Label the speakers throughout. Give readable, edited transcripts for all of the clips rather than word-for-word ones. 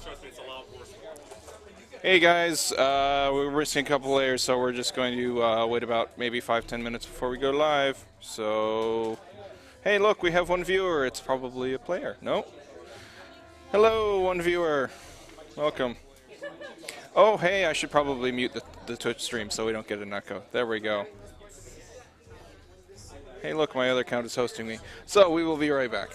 Speaker 1: trust me, it's a lot worse.
Speaker 2: Hey guys, we're missing a couple layers, so we're just going to wait about maybe 5-10 minutes before we go live. So, hey, look, we have one viewer. It's probably a player. No? Hello, one viewer. Welcome. Oh, hey, I should probably mute the Twitch stream so we don't get an echo. There we go. Hey, look, my other account is hosting me. So, we will be right back.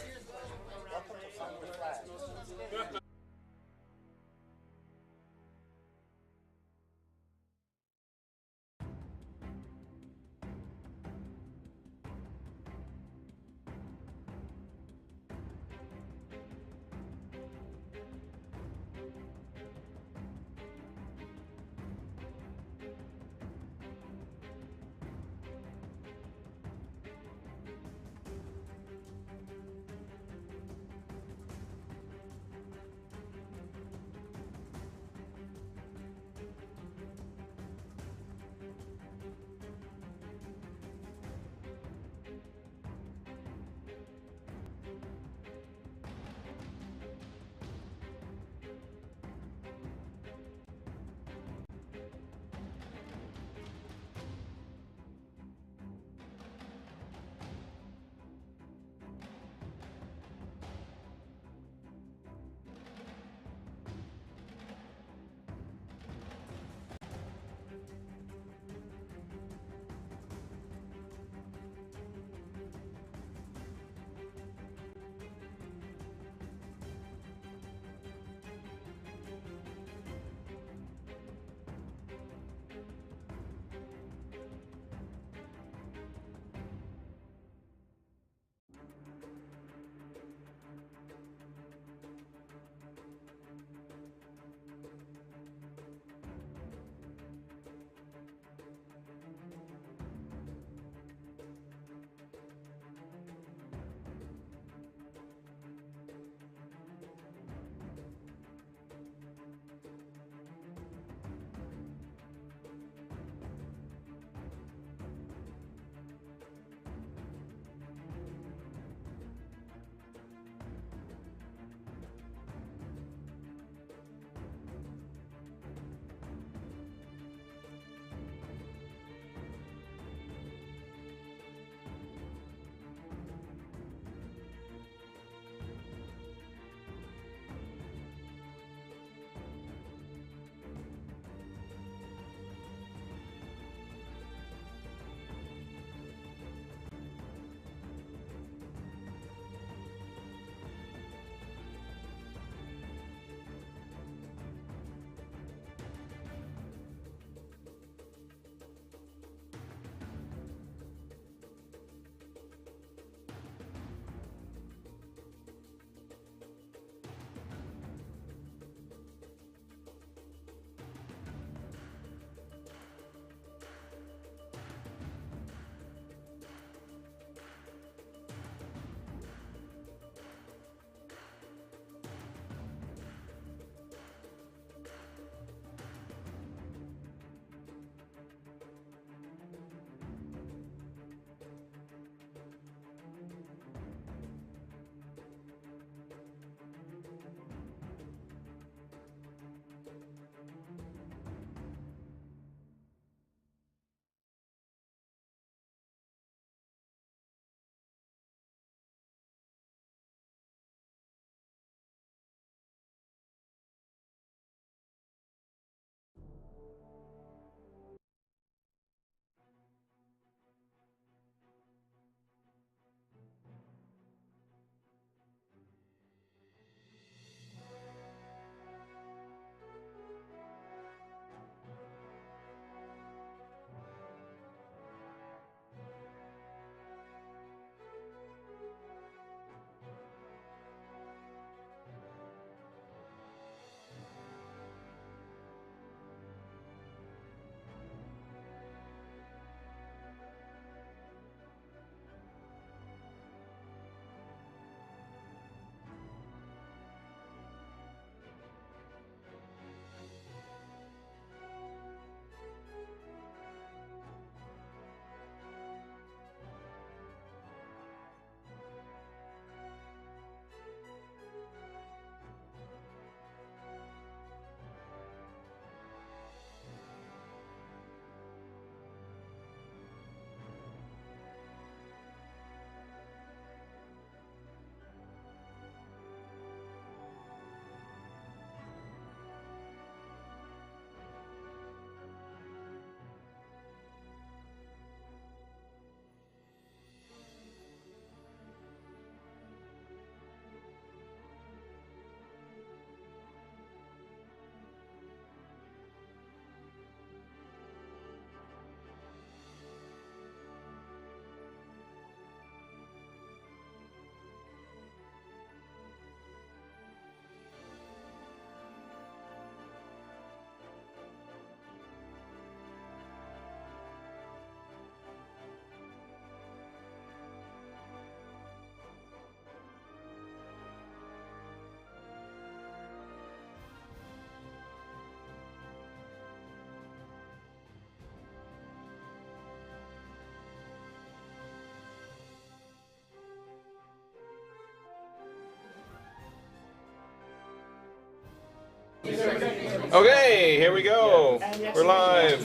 Speaker 2: Okay, here we go. We're live.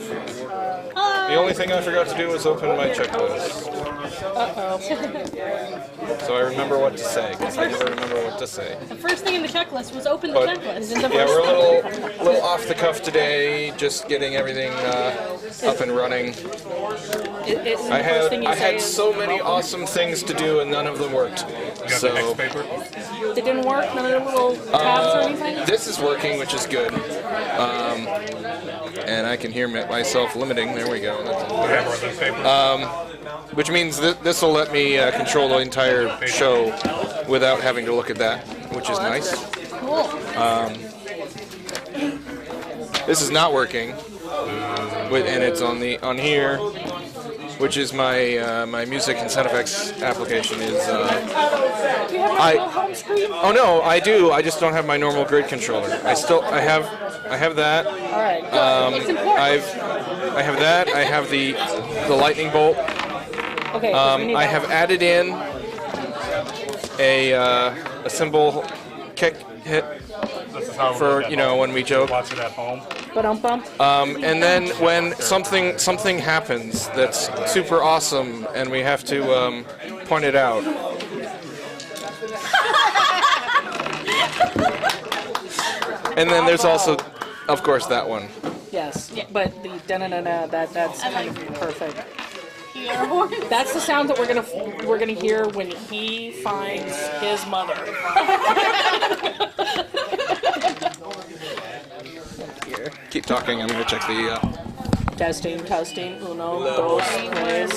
Speaker 2: The only thing I forgot to do was open my checklist.
Speaker 1: Uh-oh.
Speaker 2: So I remember what to say, because I never remember what to say.
Speaker 1: The first thing in the checklist was open the checklist.
Speaker 2: Yeah, we're a little off the cuff today, just getting everything up and running. I had so many awesome things to do, and none of them worked. So
Speaker 1: it didn't work. None of the little tabs or anything.
Speaker 2: This is working, which is good. And I can hear myself limiting. There we go. Which means this will let me control the entire show without having to look at that, which is nice.
Speaker 1: Cool.
Speaker 2: This is not working, and it's on here, which is my my music and sound effects application is.
Speaker 1: Do you have a little home screen?
Speaker 2: Oh no, I do. I just don't have my normal grid controller. I have that.
Speaker 1: All right. It's important.
Speaker 2: I have that. I have the lightning bolt.
Speaker 1: Okay.
Speaker 2: I have added in a cymbal kick hit for when we joke.
Speaker 3: Watch it at home.
Speaker 2: And then when something happens that's super awesome and we have to point it out. And then there's also, of course, that one.
Speaker 1: Yes, but the da-na-na-na, that's kind of perfect. That's the sound that we're gonna hear when he finds his mother.
Speaker 2: Keep talking. I'm gonna check the.
Speaker 1: Testing. Uno, dos, tres.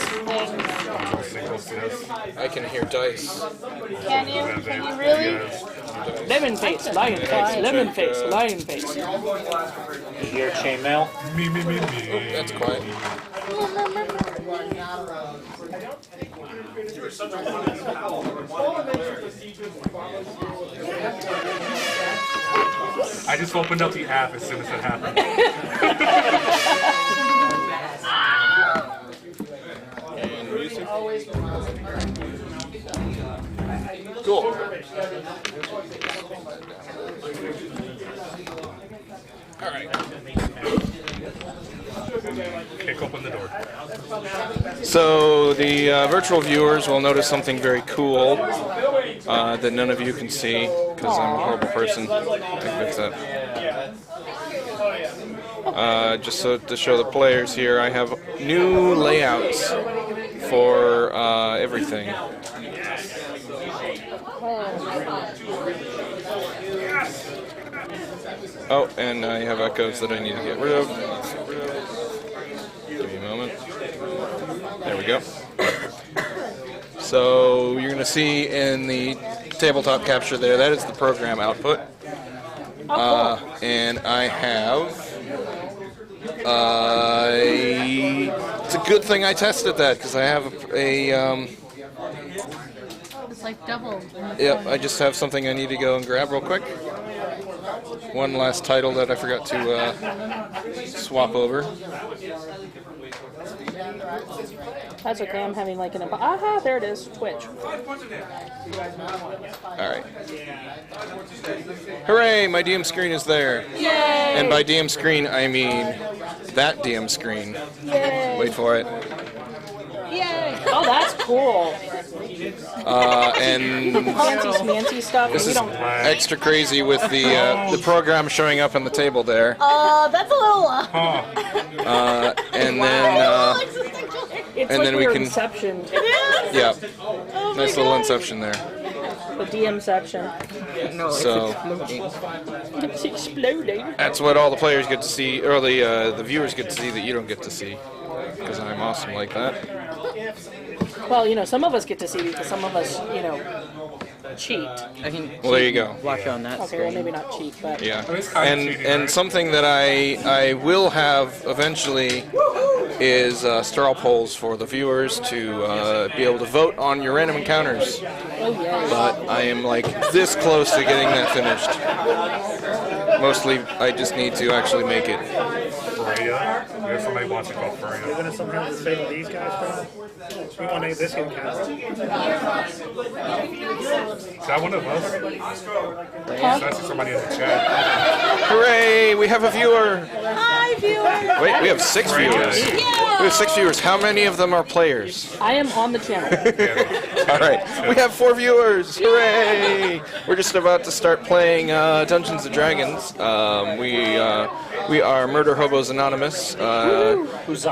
Speaker 2: I can hear dice.
Speaker 4: Can you? Can you really?
Speaker 1: Lemon face, lion face, lemon face, lion face.
Speaker 3: You hear chainmail? Me.
Speaker 2: That's quiet.
Speaker 3: I just opened up the app as soon as it happened.
Speaker 2: And music. Cool. All right.
Speaker 3: Kick open the door.
Speaker 2: So the virtual viewers will notice something very cool that none of you can see because I'm a horrible person. I can fix that. Just so to show the players here, I have new layouts for everything. Oh, and I have echoes that I need to get rid of. Give me a moment. There we go. So you're going to see in the tabletop capture there, that is the program output. And I have... it's a good thing I tested that, because I have a
Speaker 4: It's like double.
Speaker 2: Yep, I just have something I need to go and grab real quick. One last title that I forgot to swap over.
Speaker 1: That's okay, I'm having like an... Aha, there it is, Twitch.
Speaker 2: Alright. Hooray, my DM screen is there.
Speaker 1: Yay!
Speaker 2: And by DM screen, I mean that DM screen.
Speaker 1: Yay!
Speaker 2: Wait for it.
Speaker 1: Yay! Oh, that's cool.
Speaker 2: And
Speaker 1: Fancy smancy stuff.
Speaker 2: this is extra crazy with the program showing up on the table there.
Speaker 4: That's a little.
Speaker 2: And then
Speaker 1: It's
Speaker 2: and
Speaker 1: like
Speaker 2: then we
Speaker 1: we're
Speaker 2: can-
Speaker 1: Inception.
Speaker 2: yeah, nice little inception there.
Speaker 1: The DMception.
Speaker 2: So
Speaker 1: It's exploding.
Speaker 2: that's what all the players get to see, or the viewers get to see that you don't get to see, because I'm awesome like that.
Speaker 1: Well, some of us get to see because some of us, cheat.
Speaker 2: Well, there you go.
Speaker 5: Watch on that
Speaker 1: Okay, well,
Speaker 5: screen.
Speaker 1: maybe not cheat, but...
Speaker 2: Yeah, and something that I will have eventually is straw polls for the viewers to be able to vote on your random encounters.
Speaker 1: Oh, yeah.
Speaker 2: But I am like this close to getting that finished. Mostly, I just need to actually make it.
Speaker 3: Freya. There's somebody watching called Freya.
Speaker 6: We're gonna somehow disable these guys, bro. We want to make this encounter.
Speaker 3: Is that one of us? I see somebody in the chat.
Speaker 2: Hooray! We have a viewer.
Speaker 4: Hi, viewers.
Speaker 2: Wait, we have 6 viewers. We have 6 viewers. How many of them are players?
Speaker 1: I am on the channel.
Speaker 2: All right, we have 4 viewers. Hooray! We're just about to start playing Dungeons and Dragons. We are Murderhobos Anonymous,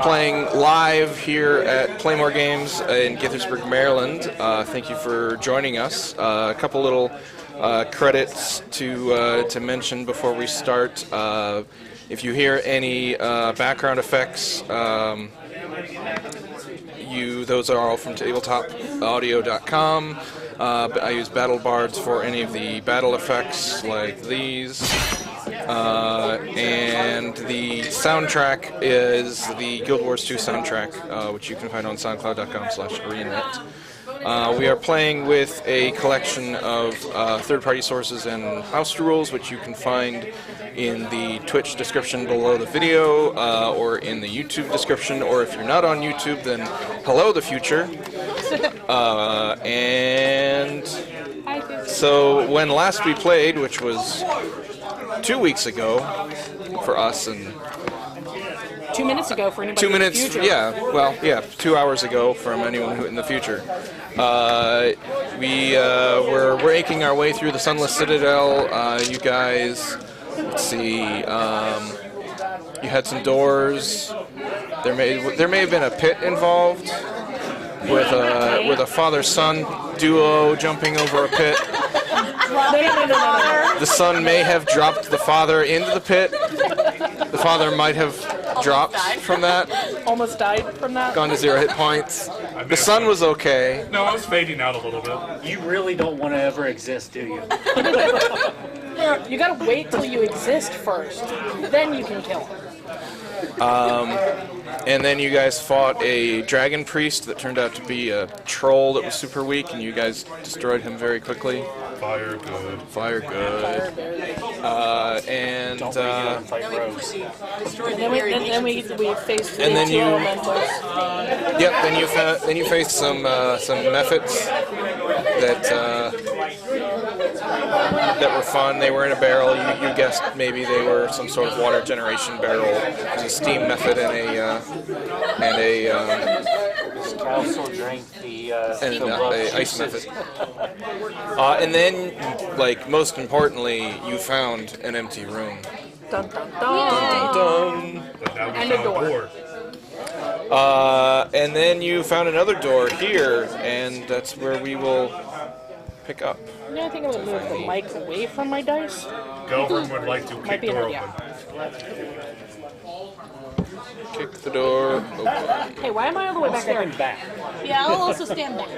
Speaker 2: playing live here at Playmore Games in Gaithersburg, Maryland. Thank you for joining us. A couple little credits to mention before we start. If you hear any background effects, those are all from tabletopaudio.com. I use Battle Bards for any of the battle effects like these. And the soundtrack is the Guild Wars 2 soundtrack, which you can find on soundcloud.com/arenanet. We are playing with a collection of third-party sources and house rules, which you can find in the Twitch description below the video, or in the YouTube description, or if you're not on YouTube, then hello, the future. And so when last we played, which was 2 weeks ago for us, and
Speaker 1: 2 minutes ago for anybody
Speaker 2: 2
Speaker 1: in
Speaker 2: minutes,
Speaker 1: the future.
Speaker 2: yeah, well, yeah, 2 hours ago from anyone who in the future. We're making our way through the Sunless Citadel. You guys, let's see, you had some doors. There may have been a pit involved with a father-son duo jumping over a pit.
Speaker 1: No.
Speaker 2: The son may have dropped the father into the pit. The father might have dropped from that,
Speaker 1: Almost died from that.
Speaker 2: gone to 0 hit points. The son was okay.
Speaker 3: No, I was fading out a little bit.
Speaker 5: You really don't want to ever exist, do you?
Speaker 1: You gotta wait till you exist first. Then you can kill him.
Speaker 2: And then you guys fought a dragon priest that turned out to be a troll that was super weak, and you guys destroyed him very quickly.
Speaker 3: Fire good.
Speaker 2: Fire good. And
Speaker 5: Don't bring it up like Rose.
Speaker 1: Then we faced the
Speaker 2: And then
Speaker 1: two
Speaker 2: you-
Speaker 1: elementals.
Speaker 2: yep. Then you faced some mephits that were fun. They were in a barrel. You guessed maybe they were some sort of water generation barrel. There's a steam method and a
Speaker 5: Also drank the
Speaker 2: ice method. And then, like, most importantly, you found an empty room.
Speaker 1: Dun dun dun.
Speaker 2: Dun.
Speaker 3: But now we
Speaker 1: And a
Speaker 3: found
Speaker 1: door.
Speaker 2: And then you found another door here, and that's where we will pick up.
Speaker 1: You know, I think I would move the mic away from my dice.
Speaker 3: Goldberg would like to
Speaker 1: Might
Speaker 3: kick
Speaker 1: be an
Speaker 3: door
Speaker 1: idea.
Speaker 3: open.
Speaker 2: Kick the door open.
Speaker 1: Hey, why am I all the way back there?
Speaker 5: Stand back.
Speaker 4: Yeah, I'll also stand back.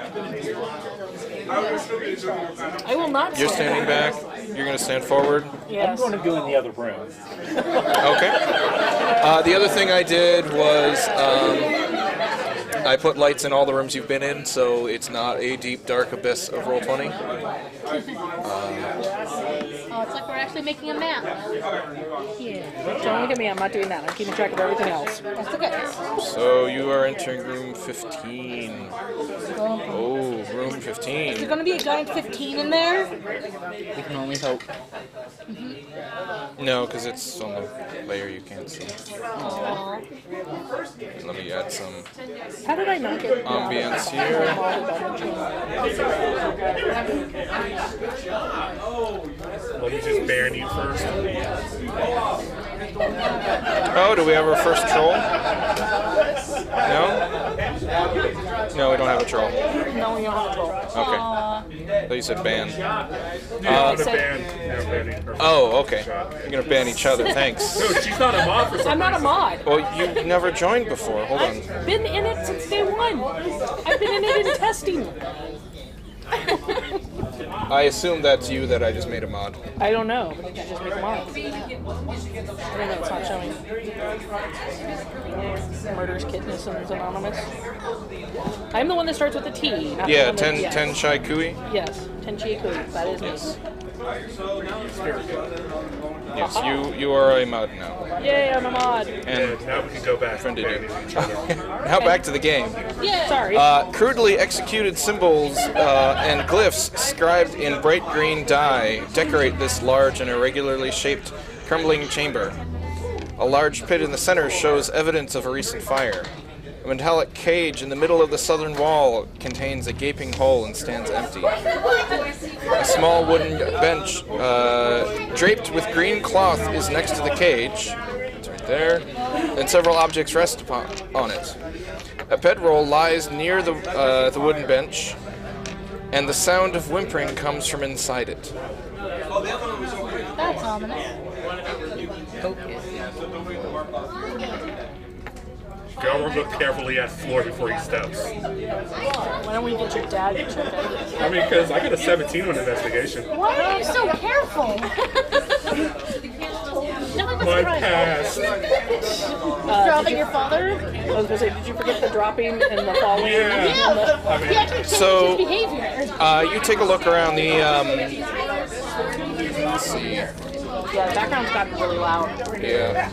Speaker 1: I will not
Speaker 2: You're
Speaker 1: stand
Speaker 2: standing back. You're going to stand forward.
Speaker 5: I'm
Speaker 1: Yes.
Speaker 5: going to go in the other room.
Speaker 2: Okay. The other thing I did was I put lights in all the rooms you've been in, so it's not a deep, dark abyss of Roll20.
Speaker 4: Oh, it's like we're actually making a map.
Speaker 1: Yeah. Don't look at me. I'm not doing that. I'm keeping track of everything else.
Speaker 4: That's okay.
Speaker 2: So you are entering room 15. Oh, room 15.
Speaker 4: Is there gonna be a giant 15 in there?
Speaker 5: We can only hope.
Speaker 2: No, because it's on the layer you can't see. Let me add some
Speaker 1: How did I not get
Speaker 2: ambience here.
Speaker 3: Let me just ban you first.
Speaker 2: Oh, do we have our first troll? No? No, we don't have a troll.
Speaker 1: No, you don't have a troll.
Speaker 2: Okay. I thought you said ban.
Speaker 3: I'm
Speaker 1: said-
Speaker 3: gonna ban. Yeah, banning her.
Speaker 2: Oh, okay. You're gonna ban each other. Thanks.
Speaker 3: No, she's not a mod for some
Speaker 1: I'm not a
Speaker 3: reason.
Speaker 1: mod.
Speaker 2: Well, you never joined before. Hold on.
Speaker 1: I've been in it since day one. I've been in it in testing.
Speaker 2: I assume that's you that I just made a mod.
Speaker 1: I don't know, but did you just make a mod? I don't know, it's not showing. Murders Kitness Anonymous. I'm the one that starts with a T. Not
Speaker 2: Yeah,
Speaker 1: the one that,
Speaker 2: 10 Shai Kui.
Speaker 1: Yes, Tenchi Kui. That is
Speaker 2: Yes.
Speaker 1: me.
Speaker 2: Yes, you are a mod now.
Speaker 1: Yay, I'm a mod.
Speaker 2: And
Speaker 3: Now we can go back.
Speaker 2: friended
Speaker 3: and
Speaker 2: you.
Speaker 3: ban each other.
Speaker 2: Now back to the game.
Speaker 4: Yeah.
Speaker 1: Sorry.
Speaker 2: Crudely executed symbols and glyphs scribed in bright green dye decorate this large and irregularly shaped crumbling chamber. A large pit in the center shows evidence of a recent fire. A metallic cage in the middle of the southern wall contains a gaping hole and stands empty. A small wooden bench draped with green cloth is next to the cage. It's right there. And several objects rest on it. A bedroll lies near the wooden bench, and the sound of whimpering comes from inside it.
Speaker 4: That's ominous.
Speaker 3: Gotta look carefully at the floor before he steps.
Speaker 1: Why don't we get your dad to check it?
Speaker 3: I mean, because I got a 17 on investigation.
Speaker 4: Why are you so careful?
Speaker 3: My past.
Speaker 4: Dropping your father?
Speaker 1: I was gonna say, did you forget the dropping and the falling?
Speaker 3: Yeah.
Speaker 4: Yeah. He actually changed
Speaker 2: So-
Speaker 4: his behavior.
Speaker 2: You take a look around the. Let's see.
Speaker 1: Yeah, the background's gotten really loud.
Speaker 2: Yeah.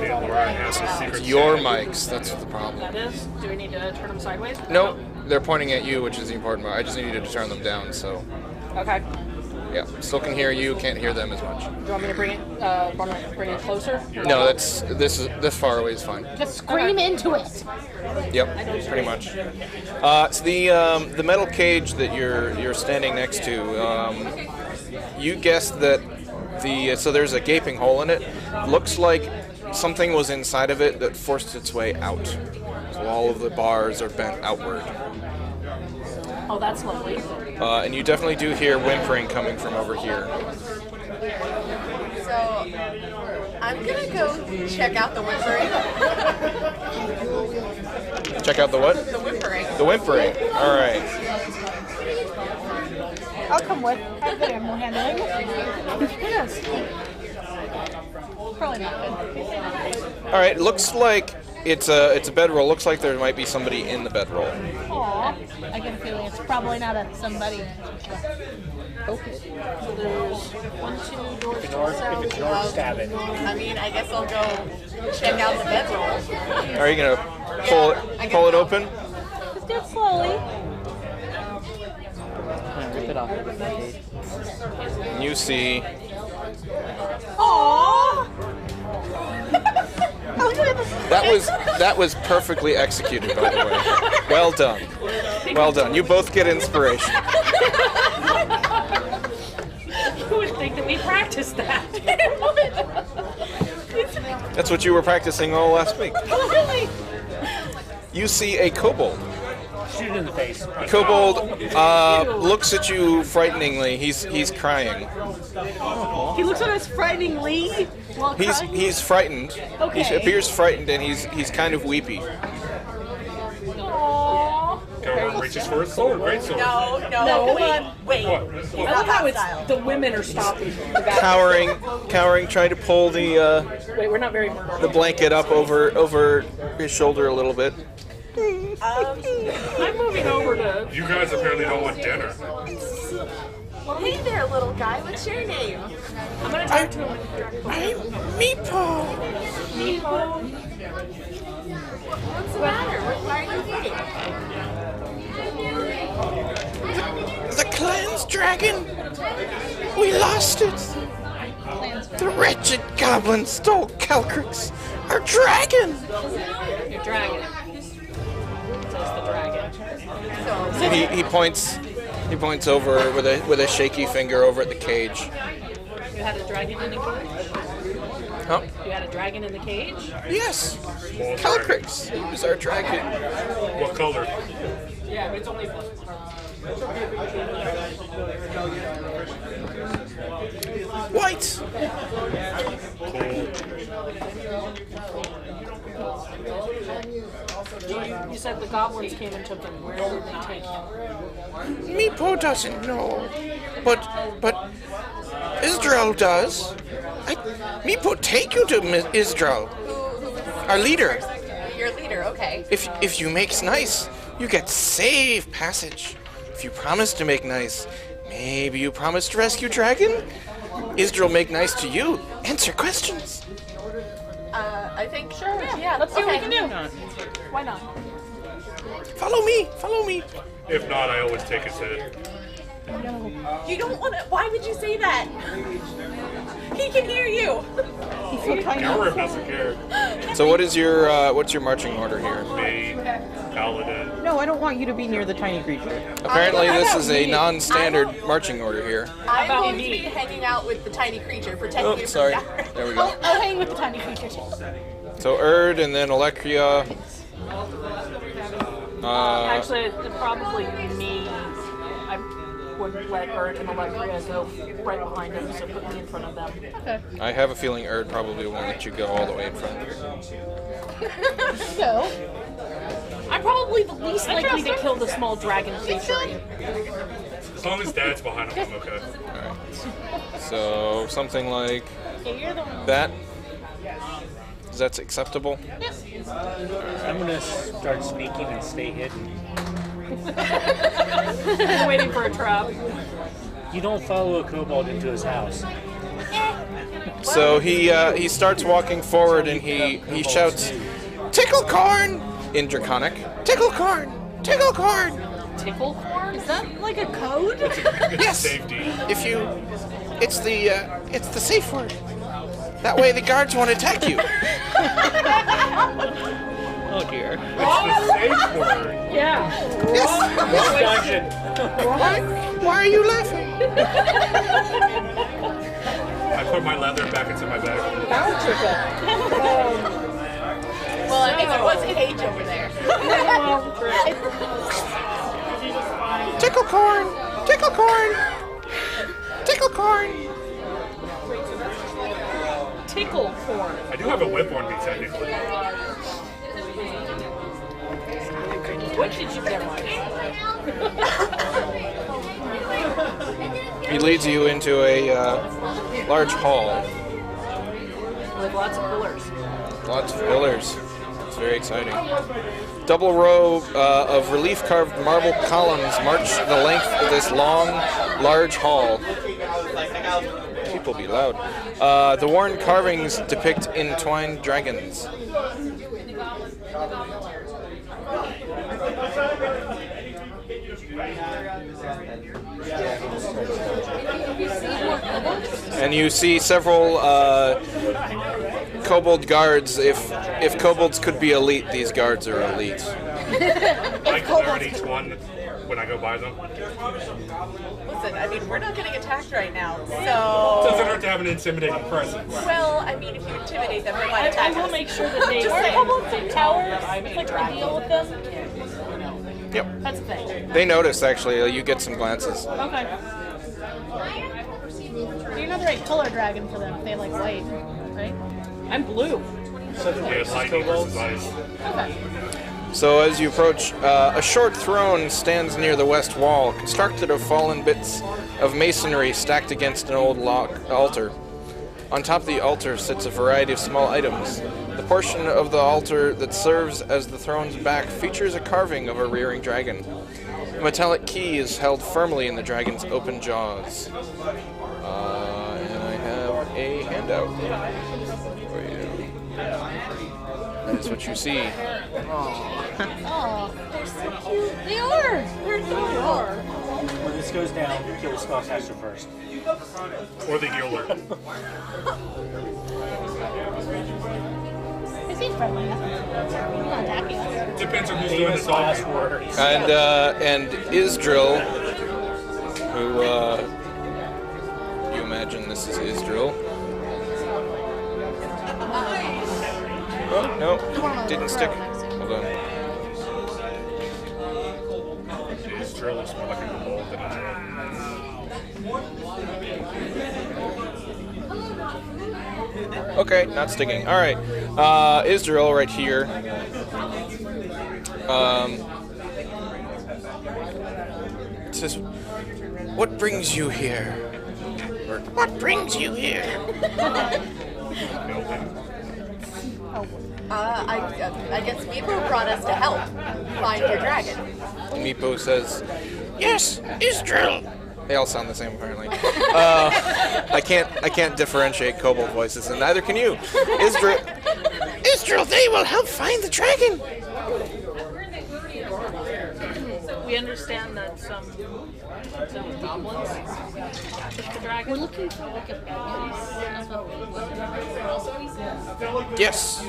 Speaker 3: Yeah, Laura has a secret
Speaker 2: Your
Speaker 3: chat.
Speaker 2: mics, that's the problem.
Speaker 1: That is? Do we need to turn them sideways?
Speaker 2: Nope, they're pointing at you, which is the important part. I just needed to turn them down, so.
Speaker 1: Okay.
Speaker 2: Yeah, still can hear you, can't hear them as much.
Speaker 1: Do you want me to bring it closer?
Speaker 2: No, this far away is fine.
Speaker 4: Just scream into it.
Speaker 2: Yep, pretty much. So the metal cage that you're standing next to, you guessed that so there's a gaping hole in it. Looks like something was inside of it that forced its way out. So all of the bars are bent outward.
Speaker 1: Oh, that's lovely.
Speaker 2: And you definitely do hear whimpering coming from over here.
Speaker 7: So, I'm gonna go check out the whimpering.
Speaker 2: Check out the what?
Speaker 7: The whimpering.
Speaker 2: The whimpering. All right.
Speaker 4: I'll come with. I've got animal handling.
Speaker 1: Yes.
Speaker 4: Probably not good.
Speaker 2: All right. Looks like it's a bedroll. Looks like there might be somebody in the bedroll.
Speaker 4: Aw. I get a feeling it's probably not somebody.
Speaker 1: Okay. So there's 1, 2 doors to the
Speaker 5: If
Speaker 1: south.
Speaker 5: it's yours, stab it.
Speaker 7: I mean, I guess I'll go check out the bedroll.
Speaker 2: Are you gonna pull it open?
Speaker 4: Just do it slowly.
Speaker 5: Rip it off.
Speaker 2: And you see
Speaker 4: Aww.
Speaker 2: that was perfectly executed, by the way. Well done. Well done. You both get inspiration.
Speaker 1: Who would think that we practiced that?
Speaker 2: That's what you were practicing all last week.
Speaker 1: Really?
Speaker 2: You see a kobold.
Speaker 5: Shoot it in the face.
Speaker 2: Kobold looks at you frighteningly. He's crying.
Speaker 1: He looks at us frighteningly while crying?
Speaker 2: He's frightened.
Speaker 1: Okay.
Speaker 2: He appears frightened and he's kind of weepy.
Speaker 1: Aww.
Speaker 3: Gower reaches for his sword, great sword.
Speaker 7: No,
Speaker 1: No,
Speaker 7: wait.
Speaker 3: What?
Speaker 1: I love how it's the women are stopping. The guy.
Speaker 2: Cowering, trying to pull the
Speaker 1: Wait, we're not very murder.
Speaker 2: the blanket up over his shoulder a little bit.
Speaker 1: I'm moving over to.
Speaker 3: You guys apparently don't want dinner.
Speaker 7: Hey there, little guy. What's your name?
Speaker 1: I'm gonna talk to him.
Speaker 2: I'm Meepo.
Speaker 7: What's the matter? Why are you eating?
Speaker 2: The clan's dragon. We lost it. The wretched goblin stole Calcrix, our dragon.
Speaker 1: Your dragon. It says the dragon.
Speaker 2: And he points over with a shaky finger over at the cage.
Speaker 1: You had a dragon in the cage?
Speaker 2: Huh?
Speaker 1: You had a dragon in the cage?
Speaker 2: Yes.
Speaker 3: Small
Speaker 2: Calcrix. He was our dragon.
Speaker 3: dragon. What color?
Speaker 1: Yeah, it's only
Speaker 2: White.
Speaker 1: You said the goblins came and took him. Where did they take him?
Speaker 2: Meepo doesn't know, but Isdral does. Meepo take you to Isdral, our leader.
Speaker 7: Your leader, okay.
Speaker 2: If you make nice, you get safe passage. If you promise to make nice, maybe you promise to rescue dragon. Isdral make nice to you. Answer questions.
Speaker 7: I think.
Speaker 4: Sure.
Speaker 7: Yeah.
Speaker 4: Let's see what we
Speaker 7: okay.
Speaker 4: can do.
Speaker 1: Why not?
Speaker 2: Follow me! Follow me!
Speaker 3: If not, I always take his head.
Speaker 7: You don't want to. Why would you say that? He can hear you.
Speaker 3: Gilrim doesn't care.
Speaker 2: So what is your what's your marching order here?
Speaker 3: Me, Paladin.
Speaker 8: No, I don't want you to be near the tiny creature.
Speaker 2: Apparently
Speaker 7: How
Speaker 2: this
Speaker 7: about
Speaker 2: is a
Speaker 7: me?
Speaker 2: non-standard marching order here.
Speaker 7: I'm
Speaker 1: about
Speaker 7: going
Speaker 1: me?
Speaker 7: to be hanging out with the tiny creature, protecting
Speaker 2: Oh,
Speaker 7: you
Speaker 2: sorry.
Speaker 7: from Gowr.
Speaker 2: There we go.
Speaker 4: I'll hang with the tiny creature too.
Speaker 2: So Erd and then Electria.
Speaker 1: Actually, it's probably me. I would let Erd and Electria go right behind him, so put me in front of them.
Speaker 4: Okay.
Speaker 2: I have a feeling Erd probably won't let you go all the way in front.
Speaker 4: So,
Speaker 1: I'm probably the least likely to kill the small dragon creature.
Speaker 3: As long as Dad's behind him, I'm okay.
Speaker 2: Alright. So something like
Speaker 4: okay, you're the one.
Speaker 2: that. Is that acceptable?
Speaker 5: I'm gonna start sneaking and stay hidden.
Speaker 1: I'm waiting for a trap.
Speaker 5: You don't follow a kobold into his house.
Speaker 2: So he starts walking forward and he shouts, "Tickle corn!" in Draconic. "Tickle corn! Tickle corn!"
Speaker 1: Tickle corn?
Speaker 4: Is that like a code?
Speaker 2: Yes.
Speaker 3: Safety.
Speaker 2: If you, it's the safe word. That way the guards won't attack you.
Speaker 8: Oh dear.
Speaker 3: It's the safe word.
Speaker 1: Yeah.
Speaker 2: Yes.
Speaker 5: Dungeon.
Speaker 2: Why are you laughing?
Speaker 3: I put my leather back into my bag.
Speaker 7: Well, I mean, there was a cage over there.
Speaker 2: Tickle corn! Tickle corn! Tickle corn!
Speaker 1: Tickle corn.
Speaker 3: I do have a whip on me, technically.
Speaker 1: What did you get, Mike?
Speaker 2: He leads you into a large hall.
Speaker 1: With lots of pillars.
Speaker 2: Lots of pillars. It's very exciting. Double row of relief-carved marble columns march the length of this long, large hall. People be loud. The worn carvings depict entwined dragons. And you see several kobold guards. If kobolds could be elite, these guards are elite.
Speaker 3: I clear at each one when I go by them.
Speaker 7: Listen, I mean, we're not getting attacked right now,
Speaker 3: Doesn't
Speaker 7: so.
Speaker 3: hurt to have an intimidating presence.
Speaker 7: Well, I mean, if you intimidate them, they might
Speaker 1: I
Speaker 7: attack
Speaker 1: will
Speaker 7: us.
Speaker 1: make sure that they
Speaker 4: Just a
Speaker 1: say
Speaker 4: couple of big towers.
Speaker 1: I'm a
Speaker 4: Like to
Speaker 1: dragon.
Speaker 4: deal with them.
Speaker 2: Yep.
Speaker 1: That's the thing.
Speaker 2: They notice, actually. You get some glances.
Speaker 1: Okay.
Speaker 4: You're not the right color dragon for them. They like white, right?
Speaker 1: I'm blue.
Speaker 3: Yeah, lightning versus ice.
Speaker 4: Okay.
Speaker 2: So as you approach, a short throne stands near the west wall, constructed of fallen bits of masonry stacked against an old altar. On top of the altar sits a variety of small items. The portion of the altar that serves as the throne's back features a carving of a rearing dragon. A metallic key is held firmly in the dragon's open jaws. And I have a handout for you. That's what you see.
Speaker 4: Oh, they're so cute. They are. They're so cute.
Speaker 5: When this goes down, kill the spellcaster first.
Speaker 3: Or the Gilder.
Speaker 4: They seem friendly. They're not attacking us.
Speaker 3: Depends on who's doing the
Speaker 5: Famous last
Speaker 3: talking.
Speaker 5: words.
Speaker 2: And Isdril, who you imagine this is Isdril. Oh no, didn't stick. Hold on.
Speaker 3: His drill looks more like a kobold than I am.
Speaker 2: Okay, not sticking. All right, Isdril right here. Says, "What brings you here? Or, what brings you here?"
Speaker 7: I guess Meepo brought us to help find your dragon.
Speaker 2: Meepo says, "Yes, Isdril." They all sound the same, apparently. I can't differentiate kobold voices, and neither can you. Minstrel, they will help find the dragon.
Speaker 1: We understand that some goblins took the dragon.
Speaker 4: We're looking for like a base.
Speaker 2: Yes,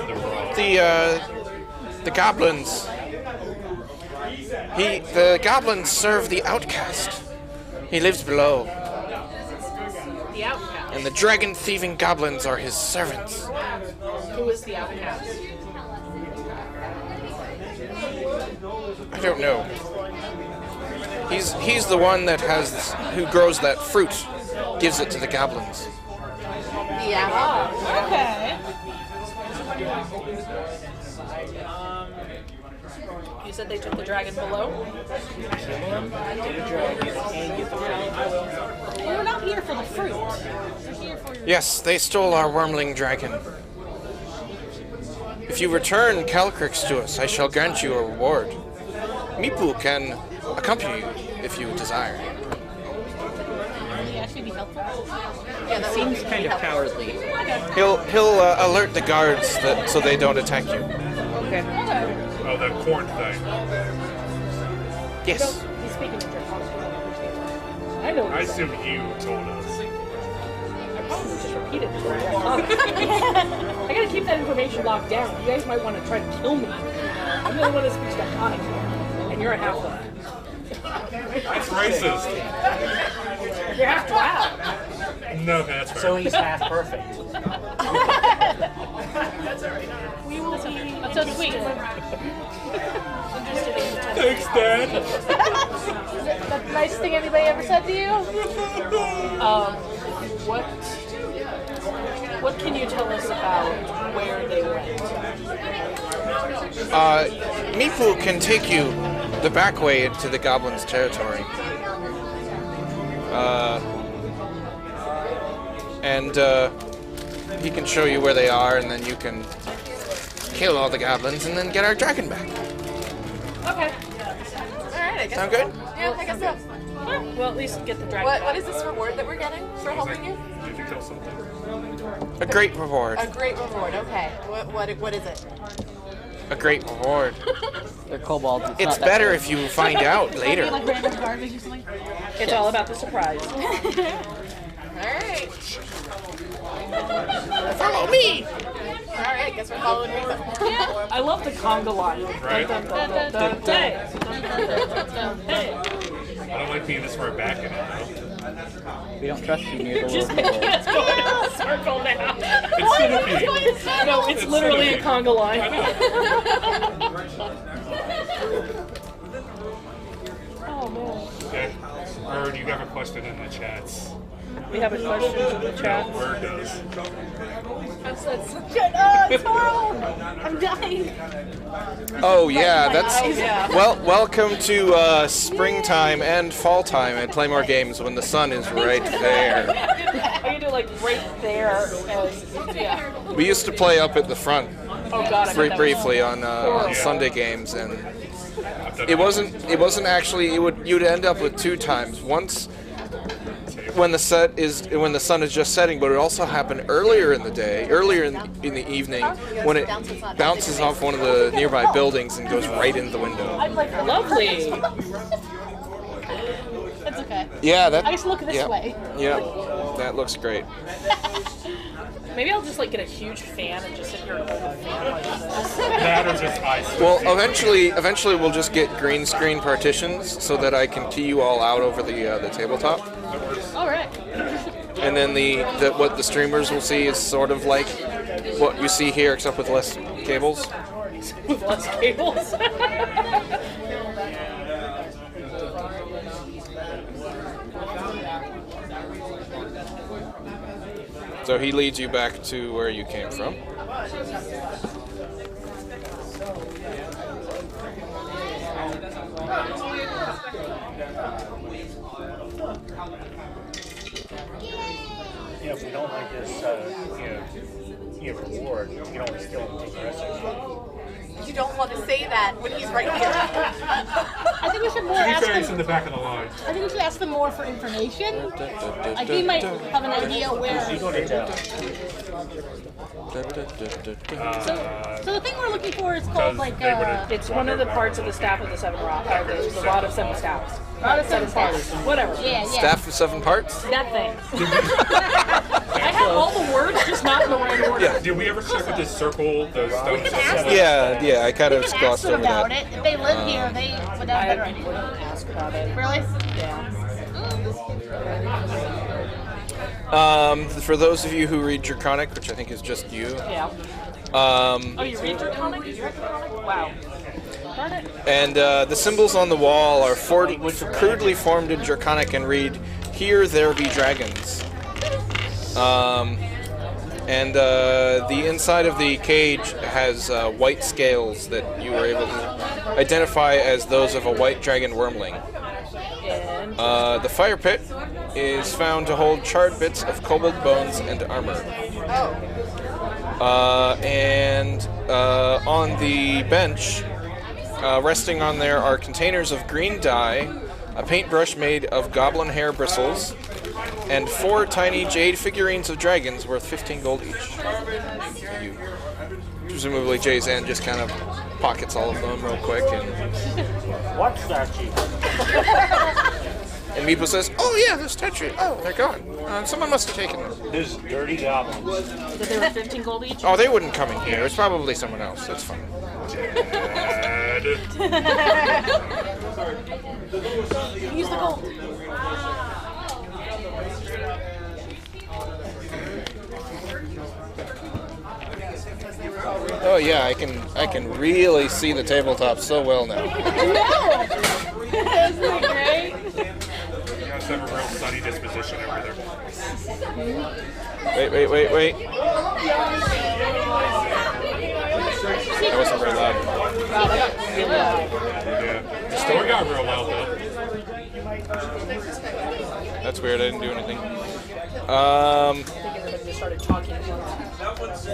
Speaker 2: the goblins. The goblins serve the outcast. He lives below,
Speaker 1: The outcast.
Speaker 2: and the dragon-thieving goblins are his servants.
Speaker 1: Who is the outcast?
Speaker 2: I don't know. He's the one who grows that fruit, gives it to the goblins.
Speaker 4: Yeah.
Speaker 1: Okay. You said they took the dragon below?
Speaker 4: We're not here for the fruit. We're here for your...
Speaker 2: Yes, they stole our wormling dragon. If you return Calcrix to us, I shall grant you a reward. Mipu can accompany you if you desire.
Speaker 4: Will he actually be helpful?
Speaker 8: Yeah, that seems kind of cowardly.
Speaker 2: He'll alert the guards so they don't attack you.
Speaker 8: Okay.
Speaker 3: Oh, the corn thing.
Speaker 2: Yes.
Speaker 1: He's speaking to Draconic. I know.
Speaker 3: I assume you told us.
Speaker 1: I probably just repeated it. I gotta keep that information locked down. You guys might want to try to kill me. I'm the only one that speaks Draconic here, and you're a half-elf.
Speaker 3: That's racist.
Speaker 1: You're half drow.
Speaker 3: No, that's fair.
Speaker 5: So he's half perfect.
Speaker 1: We will be
Speaker 4: That's so sweet.
Speaker 3: Thanks, Dad.
Speaker 4: The nicest thing anybody ever said to you?
Speaker 1: What can you tell us about where they went?
Speaker 2: Mipu can take you the back way into the goblins' territory. And he can show you where they are, and then you can kill all the goblins and then get our dragon back.
Speaker 7: Alright,
Speaker 1: Okay.
Speaker 7: I guess.
Speaker 2: Sound good?
Speaker 7: Yeah, I guess so.
Speaker 1: Well, at least get the dragon.
Speaker 7: What is this reward that we're getting for helping you?
Speaker 3: Did you kill something?
Speaker 2: A great reward.
Speaker 7: A great reward, okay. What is it?
Speaker 2: A great reward.
Speaker 8: They're kobolds.
Speaker 2: It's
Speaker 8: not that
Speaker 2: better
Speaker 8: good.
Speaker 2: if you find out later.
Speaker 4: Like random garbage or something?
Speaker 1: It's all about the surprise.
Speaker 7: Alright.
Speaker 2: Follow me!
Speaker 7: Alright, I guess we're following me.
Speaker 1: I love the conga line.
Speaker 3: Right?
Speaker 1: Dun, dun, dun, dun, dun, hey. Hey.
Speaker 3: I don't like being this far back in it, though.
Speaker 8: We don't trust you near the
Speaker 1: Just
Speaker 8: little people.
Speaker 1: it's going in a circle now.
Speaker 3: It's Centipede.
Speaker 1: No, it's literally a conga line. Oh man.
Speaker 3: Okay. Or do you have a question in the chats?
Speaker 1: We have a question in the chat.
Speaker 3: No, Word does.
Speaker 4: That's good. Oh, it's horrible. I'm dying.
Speaker 2: Oh yeah, that's
Speaker 1: Yeah.
Speaker 2: welcome to springtime and fall time at Play More Games when the sun is right there.
Speaker 1: I can do like right there. As, yeah.
Speaker 2: We used to play up at the front
Speaker 1: Oh god. I bet that was-
Speaker 2: briefly on Sunday games, and it wasn't actually you'd end up with two times. Once when the sun is just setting, but it also happened earlier in the day, earlier in the evening, when it bounces off one of the nearby buildings and goes right into the window.
Speaker 1: I'm like lovely.
Speaker 4: It's okay.
Speaker 2: Yeah, that.
Speaker 4: I just look this way.
Speaker 2: Yeah, that looks great.
Speaker 1: Maybe I'll just like get a huge fan and just sit here and hold the fan like this.
Speaker 3: That or just ice.
Speaker 2: Well, eventually we'll just get green screen partitions so that I can key you all out over the tabletop.
Speaker 4: All right.
Speaker 2: And then what the streamers will see is sort of like what you see here, except with less cables.
Speaker 1: With less cables.
Speaker 2: So he leads you back to where you came from.
Speaker 5: If we don't like this, reward, you can always steal and take the rest of it.
Speaker 7: You don't want to say that when he's right here.
Speaker 4: I think we should more
Speaker 3: To be
Speaker 4: ask
Speaker 3: fair, he's in
Speaker 4: him.
Speaker 3: the back of the line.
Speaker 4: I think we should ask them more for information. Like he might have an idea where. So the thing we're looking for is called like
Speaker 1: It's one of the parts of the staff of the seven rod, the rod of seven staffs. Rod of seven parts. Whatever.
Speaker 4: yeah.
Speaker 2: Staff of 7 parts?
Speaker 1: That thing. I have all the words, just not in the right order.
Speaker 2: Yeah.
Speaker 3: Did we ever check with this circle, the stone?
Speaker 2: Yeah, I kind of
Speaker 4: We can ask
Speaker 2: glossed
Speaker 4: them
Speaker 2: over
Speaker 4: about
Speaker 2: that.
Speaker 4: it. If they live here, they would have a better
Speaker 1: I
Speaker 4: idea.
Speaker 1: wouldn't ask about it.
Speaker 4: Really?
Speaker 1: Yeah.
Speaker 2: For those of you who read Draconic, which I think is just you,
Speaker 1: Yeah. Oh, you read Draconic? You read Draconic? Wow. Darn it.
Speaker 2: and the symbols on the wall are crudely formed in Draconic and read, "Here there be dragons." And the inside of the cage has white scales that you were able to identify as those of a white dragon wormling.
Speaker 1: And
Speaker 2: The fire pit is found to hold charred bits of kobold bones and armor. And on the bench, resting on there are containers of green dye, a paintbrush made of goblin hair bristles, and 4 tiny jade figurines of dragons worth 15 gold each. You, presumably Jay-Zan just kind of pockets all of them real quick, and
Speaker 5: What statue?
Speaker 2: Meepo says, "Oh yeah, the statue. Oh, they're gone. Someone must have taken them."
Speaker 5: This dirty goblins.
Speaker 1: that they were 15 gold each?
Speaker 2: Oh, they wouldn't come in here. It's probably someone else. That's fine.
Speaker 3: Dad.
Speaker 4: Use the gold.
Speaker 2: Oh yeah, I can really see the tabletop so well now.
Speaker 1: Isn't it great?
Speaker 3: You guys have a real sunny disposition over there.
Speaker 2: Wait. That wasn't very loud.
Speaker 3: Yeah. The store got real loud though.
Speaker 2: That's weird. I didn't do anything.
Speaker 1: I think everybody just started talking at once.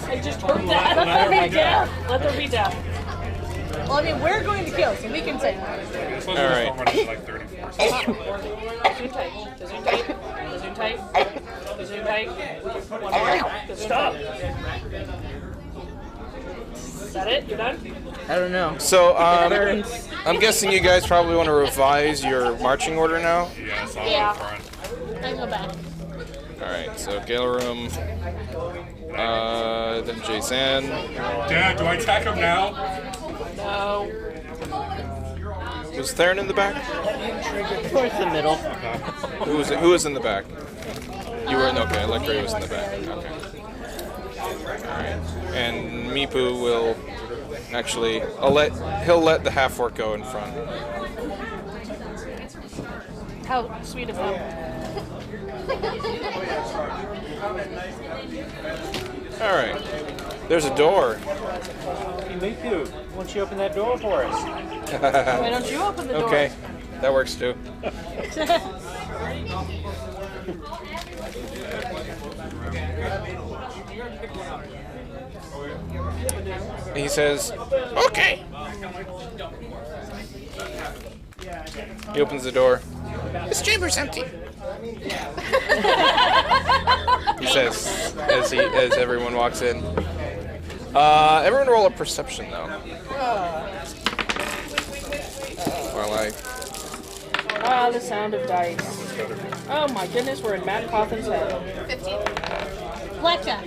Speaker 1: I just heard that. Let there be death. Let there be death.
Speaker 4: Well, I mean, we're going to kill, so we can say that.
Speaker 3: This
Speaker 2: All
Speaker 3: was
Speaker 2: right.
Speaker 3: running like 34.
Speaker 1: Zoom tight. Zoom tight. Zoom tight. Zoom tight. One more. Stop. Is that it? You're done?
Speaker 8: I don't know.
Speaker 2: So I'm guessing you guys probably want to revise your marching order now.
Speaker 3: Yeah, it's all
Speaker 4: Yeah.
Speaker 3: up front.
Speaker 4: I go back.
Speaker 2: All right. So Galerum, then Jay-Zan.
Speaker 3: Dad, do I attack him now?
Speaker 1: No.
Speaker 2: Was Theron in the back?
Speaker 8: Towards the middle.
Speaker 2: Who was in the back? You were in. Okay, Electra was in the back. Okay. All right. And Meepo will actually. He'll let the half orc go in front.
Speaker 1: How sweet of him.
Speaker 2: All right. There's a door.
Speaker 5: Hey, Miku, why don't you open that door for us?
Speaker 1: Why don't you open the door?
Speaker 2: Okay, that works too. He says, "Okay." He opens the door. This chamber's empty. He says as everyone walks in. Everyone roll a perception though. While I
Speaker 1: Ah, the sound of dice. Oh my goodness, we're in Matt Cawthon's head.
Speaker 4: 15. Blackjack.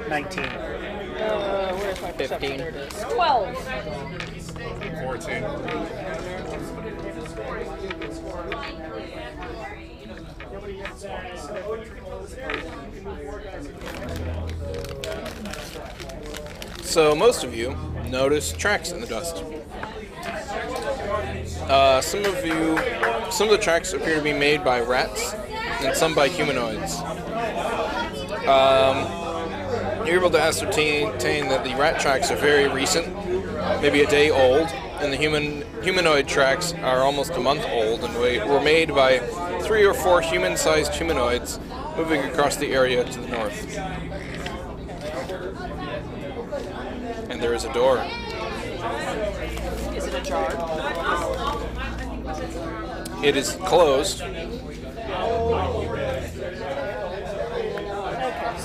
Speaker 5: 19.
Speaker 1: Where's my perception?
Speaker 8: 15.
Speaker 1: There it is. 12.
Speaker 3: 14.
Speaker 2: So most of you notice tracks in the dust. Some of the tracks appear to be made by rats, and some by humanoids. You're able to ascertain that the rat tracks are very recent, maybe a day old, and the humanoid tracks are almost a month old, and were made by 3 or 4 human-sized humanoids moving across the area to the north. And there is a door.
Speaker 1: Is it ajar?
Speaker 2: It is closed.
Speaker 1: Okay,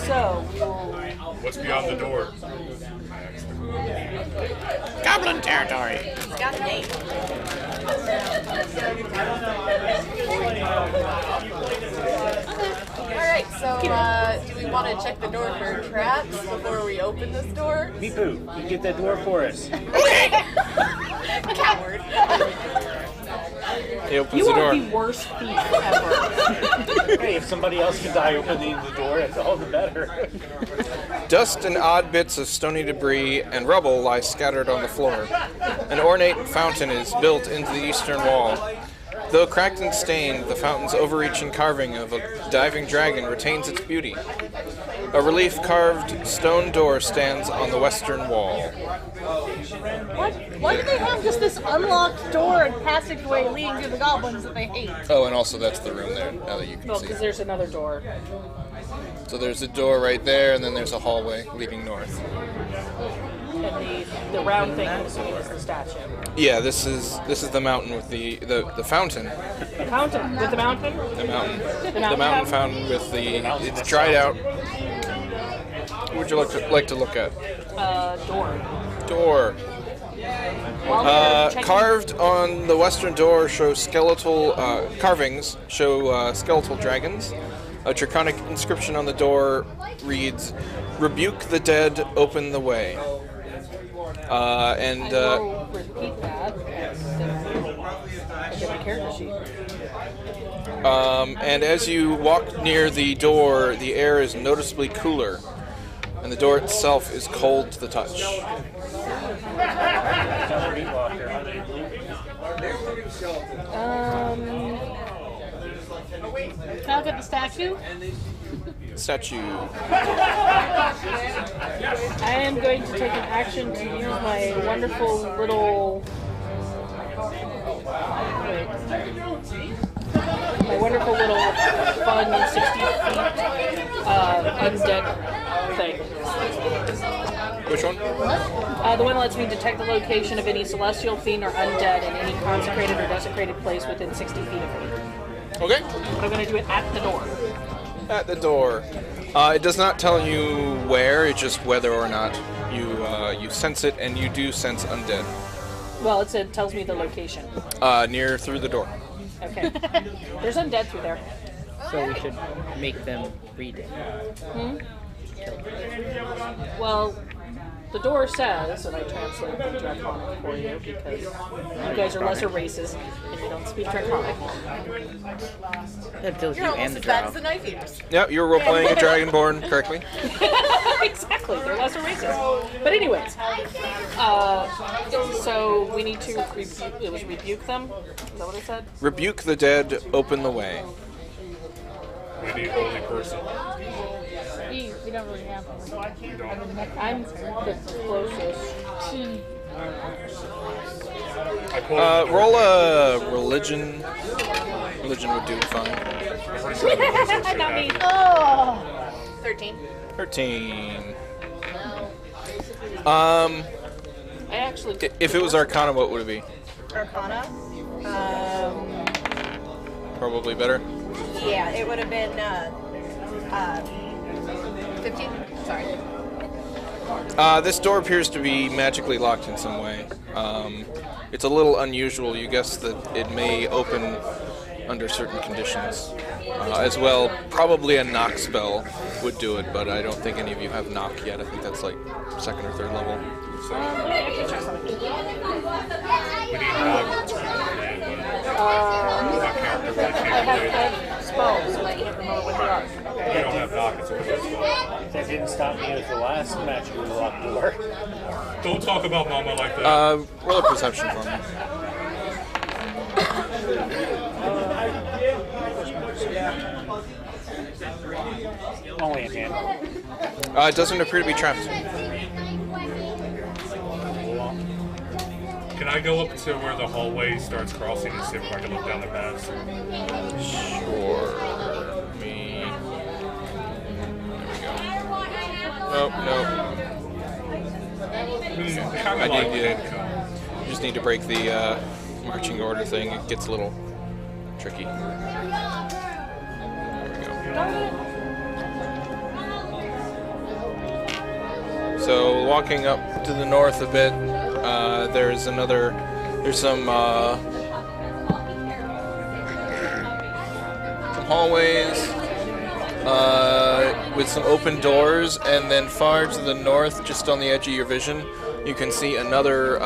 Speaker 1: so
Speaker 3: What's beyond the door?
Speaker 2: Goblin territory.
Speaker 7: It's got a name. Alright, so do we want to check the door for traps before we open this door?
Speaker 5: Meepoo, you get that door for us.
Speaker 7: Coward.
Speaker 2: He opens
Speaker 1: you
Speaker 2: the
Speaker 1: are
Speaker 2: door.
Speaker 1: the worst thief ever.
Speaker 5: Hey, if somebody else can die opening the door, it's all the better.
Speaker 2: Dust and odd bits of stony debris and rubble lie scattered on the floor. An ornate fountain is built into the eastern wall. Though cracked and stained, the fountain's overreaching carving of a diving dragon retains its beauty. A relief-carved stone door stands on the western wall.
Speaker 4: Why do they have just this unlocked door and passageway leading to the goblins that they hate?
Speaker 2: Oh, and also that's the room there, now that you can
Speaker 1: Well,
Speaker 2: see.
Speaker 1: because there's another door.
Speaker 2: So there's a door right there, and then there's a hallway leading north.
Speaker 1: And the round thing, I'm assuming, is the statue.
Speaker 2: Yeah, this is the mountain with the fountain.
Speaker 1: The fountain? With the mountain?
Speaker 2: The mountain.
Speaker 1: The
Speaker 2: The mountain fountain with the... It's dried out. What would you like to look at?
Speaker 1: Door.
Speaker 2: Door.
Speaker 1: While we're checking-
Speaker 2: Carved on the western door show skeletal carvings show skeletal dragons. A draconic inscription on the door reads, "Rebuke the dead, open the way."
Speaker 1: I will repeat that. Get my character sheet.
Speaker 2: And as you walk near the door, the air is noticeably cooler, and the door itself is cold to the touch.
Speaker 4: Can I look at the statue?
Speaker 2: Statue.
Speaker 1: I am going to take an action to use my wonderful little... Wait. My wonderful little fun 60 feet undead thing.
Speaker 2: Which one?
Speaker 1: The one that lets me detect the location of any celestial fiend or undead in any consecrated or desecrated place within 60 feet of me.
Speaker 2: Okay.
Speaker 1: But I'm going to do it at the door.
Speaker 2: At the door. It does not tell you where, it's just whether or not you sense it, and you do sense undead.
Speaker 1: Well, it tells me the location.
Speaker 2: Near through the door.
Speaker 1: Okay. There's undead through there.
Speaker 8: So we should make them read it.
Speaker 1: Well, the door says, and I translate the Draconic for you because you guys are lesser races and you don't speak Draconic.
Speaker 8: That tells you
Speaker 7: You're
Speaker 8: and
Speaker 7: almost
Speaker 8: the
Speaker 7: as bad
Speaker 8: drow.
Speaker 7: as the knife eaters.
Speaker 2: Yep, you're role-playing a dragonborn correctly.
Speaker 1: Exactly, they're lesser races. But anyways, so we need to rebuke them? Is that what it said?
Speaker 2: Rebuke the dead, open the way.
Speaker 3: We need holy person.
Speaker 4: We don't really have one.
Speaker 1: I'm the closest.
Speaker 3: I pulled
Speaker 2: Roll a religion. Religion would do fine.
Speaker 1: Not me.
Speaker 4: Oh!
Speaker 7: 13.
Speaker 2: 13.
Speaker 1: I actually...
Speaker 2: If it was Arcana, what would it be?
Speaker 7: Arcana.
Speaker 2: Probably better.
Speaker 7: Yeah, it would have been 15. Sorry.
Speaker 2: This door appears to be magically locked in some way. It's a little unusual. You guess that it may open under certain conditions. As well, probably a knock spell would do it, but I don't think any of you have knock yet. I think that's like second or third level.
Speaker 3: We need knock. My character really
Speaker 1: I
Speaker 3: can't do it.
Speaker 1: have spells, and I can't remember what they are.
Speaker 3: We don't have knock, it's a good spell.
Speaker 5: That didn't stop me with the last match with the locked door.
Speaker 3: Don't talk about Mama like that.
Speaker 2: Roll a perception for me.
Speaker 5: Only a hand.
Speaker 2: It doesn't appear to be trapped.
Speaker 3: Can I go up to where the hallway starts crossing and see if I can look down the paths?
Speaker 2: Sure. Me. There we go. Nope, nope. I need you just need to break the marching order thing. It gets a little tricky. There we go. So walking up to the north a bit, there's some hallways with some open doors, and then far to the north, just on the edge of your vision, you can see another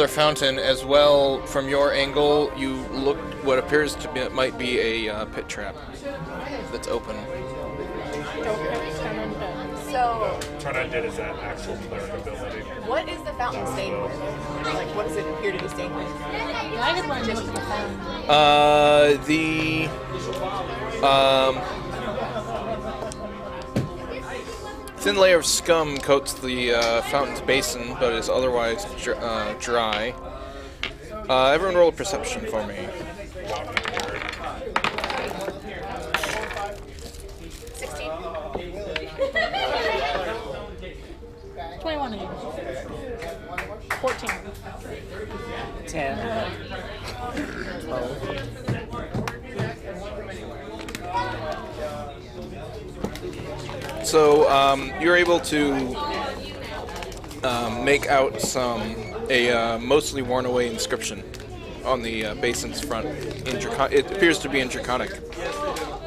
Speaker 2: fountain as well. From your angle, you look what appears to be might be a pit trap that's open.
Speaker 7: So,
Speaker 3: Turn Undead is that actual cleric ability.
Speaker 7: what is the fountain stained with? Like, what does it appear to be stained with?
Speaker 4: I just wanted to look at the fountain.
Speaker 2: Thin layer of scum coats the fountain's basin, but is otherwise dry. Everyone roll a perception for me.
Speaker 7: 16.
Speaker 4: 21 again.
Speaker 1: 14.
Speaker 5: 10. 12.
Speaker 2: So you're able to make out a mostly worn away inscription on the basin's front. It appears to be in Draconic.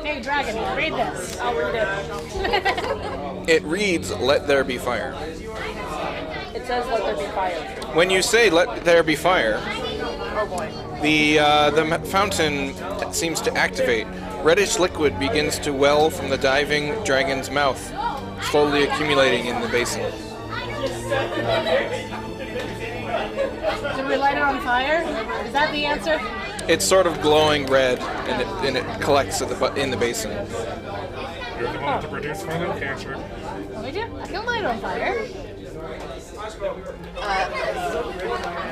Speaker 4: Hey, Dragon, read this.
Speaker 1: I'll read it.
Speaker 2: It reads, "Let there be fire."
Speaker 1: It says let there be fire.
Speaker 2: When you say "Let there be fire,"
Speaker 1: Oh boy.
Speaker 2: the fountain seems to activate. Reddish liquid begins to well from the diving dragon's mouth, slowly accumulating in the basin.
Speaker 4: Did we light it on fire? Is that the answer?
Speaker 2: It's sort of glowing red, and it collects in the basin.
Speaker 3: You're the one to produce from it, cancer.
Speaker 4: What we do? I can light it on fire. You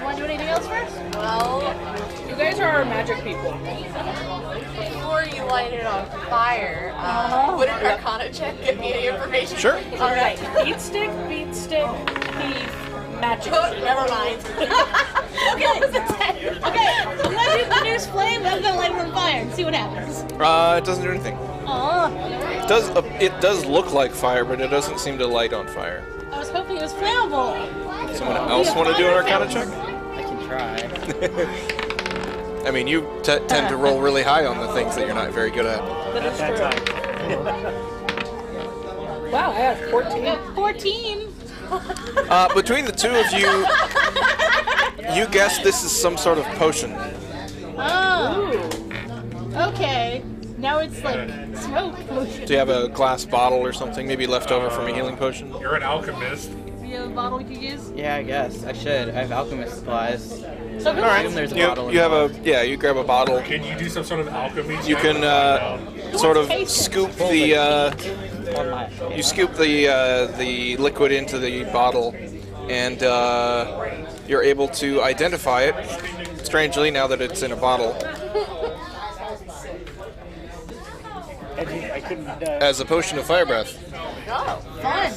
Speaker 4: want to do anything else first?
Speaker 7: Well,
Speaker 1: You guys are our magic people.
Speaker 7: before you light it on fire, would an Arcana check give me any information?
Speaker 2: Sure.
Speaker 7: All right.
Speaker 1: Beat stick, thief, magic.
Speaker 7: Oh, never mind.
Speaker 4: Okay. Okay. I'm gonna do produce flame, but I'm gonna light it on fire and see what happens.
Speaker 2: It doesn't do anything.
Speaker 4: Aw.
Speaker 2: It does look like fire, but it doesn't seem to light on fire.
Speaker 4: I was hoping it was flammable.
Speaker 2: Someone else want to do an Arcana check?
Speaker 8: I can try.
Speaker 2: I mean, you tend to roll really high on the things that you're not very good at.
Speaker 5: At that time.
Speaker 1: Wow, I have 14.
Speaker 4: 14.
Speaker 2: Between the two of you, you guess this is some sort of potion.
Speaker 4: Oh. Okay. Now it's like smoke potion.
Speaker 2: Do you have a glass bottle or something, maybe left over from a healing potion?
Speaker 3: You're an alchemist.
Speaker 4: Do you have a bottle we could use?
Speaker 8: Yeah, I guess. I should. I have alchemist supplies.
Speaker 4: So who
Speaker 8: I assume there's a bottle in
Speaker 2: You have
Speaker 8: the
Speaker 2: you grab a bottle.
Speaker 3: Can you do some sort of alchemy?
Speaker 2: You
Speaker 3: check
Speaker 2: can
Speaker 3: to find out?
Speaker 2: sort of scoop the
Speaker 8: on my.
Speaker 2: you scoop the liquid into the bottle, and you're able to identify it. Strangely, now that it's in a bottle,
Speaker 5: I couldn't.
Speaker 2: as a potion of fire breath.
Speaker 7: Oh,
Speaker 4: Fun.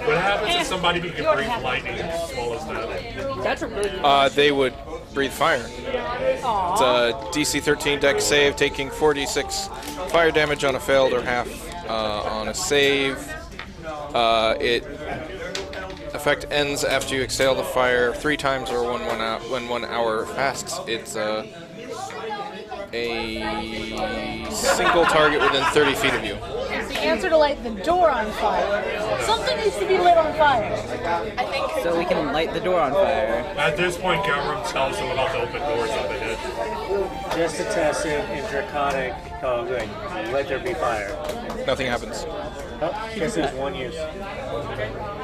Speaker 3: What happens if somebody who can breathe lightning swallows that?
Speaker 1: That's a really good
Speaker 2: They would breathe fire. It's a DC 13 dex save, taking 4d6 fire damage on a failed or half on a save. It effect ends after you exhale the fire 3 times or when 1 hour fasts. It's a single target within 30 feet of you.
Speaker 4: It's the answer to light the door on fire. Something needs to be lit on fire.
Speaker 7: I think.
Speaker 8: So we can light the door on fire.
Speaker 3: At this point, Gaithersburg tells them about the open doors up ahead.
Speaker 5: Just to test it in Draconic, good. Let there be fire.
Speaker 2: Nothing happens.
Speaker 5: Oh, guess there's one use.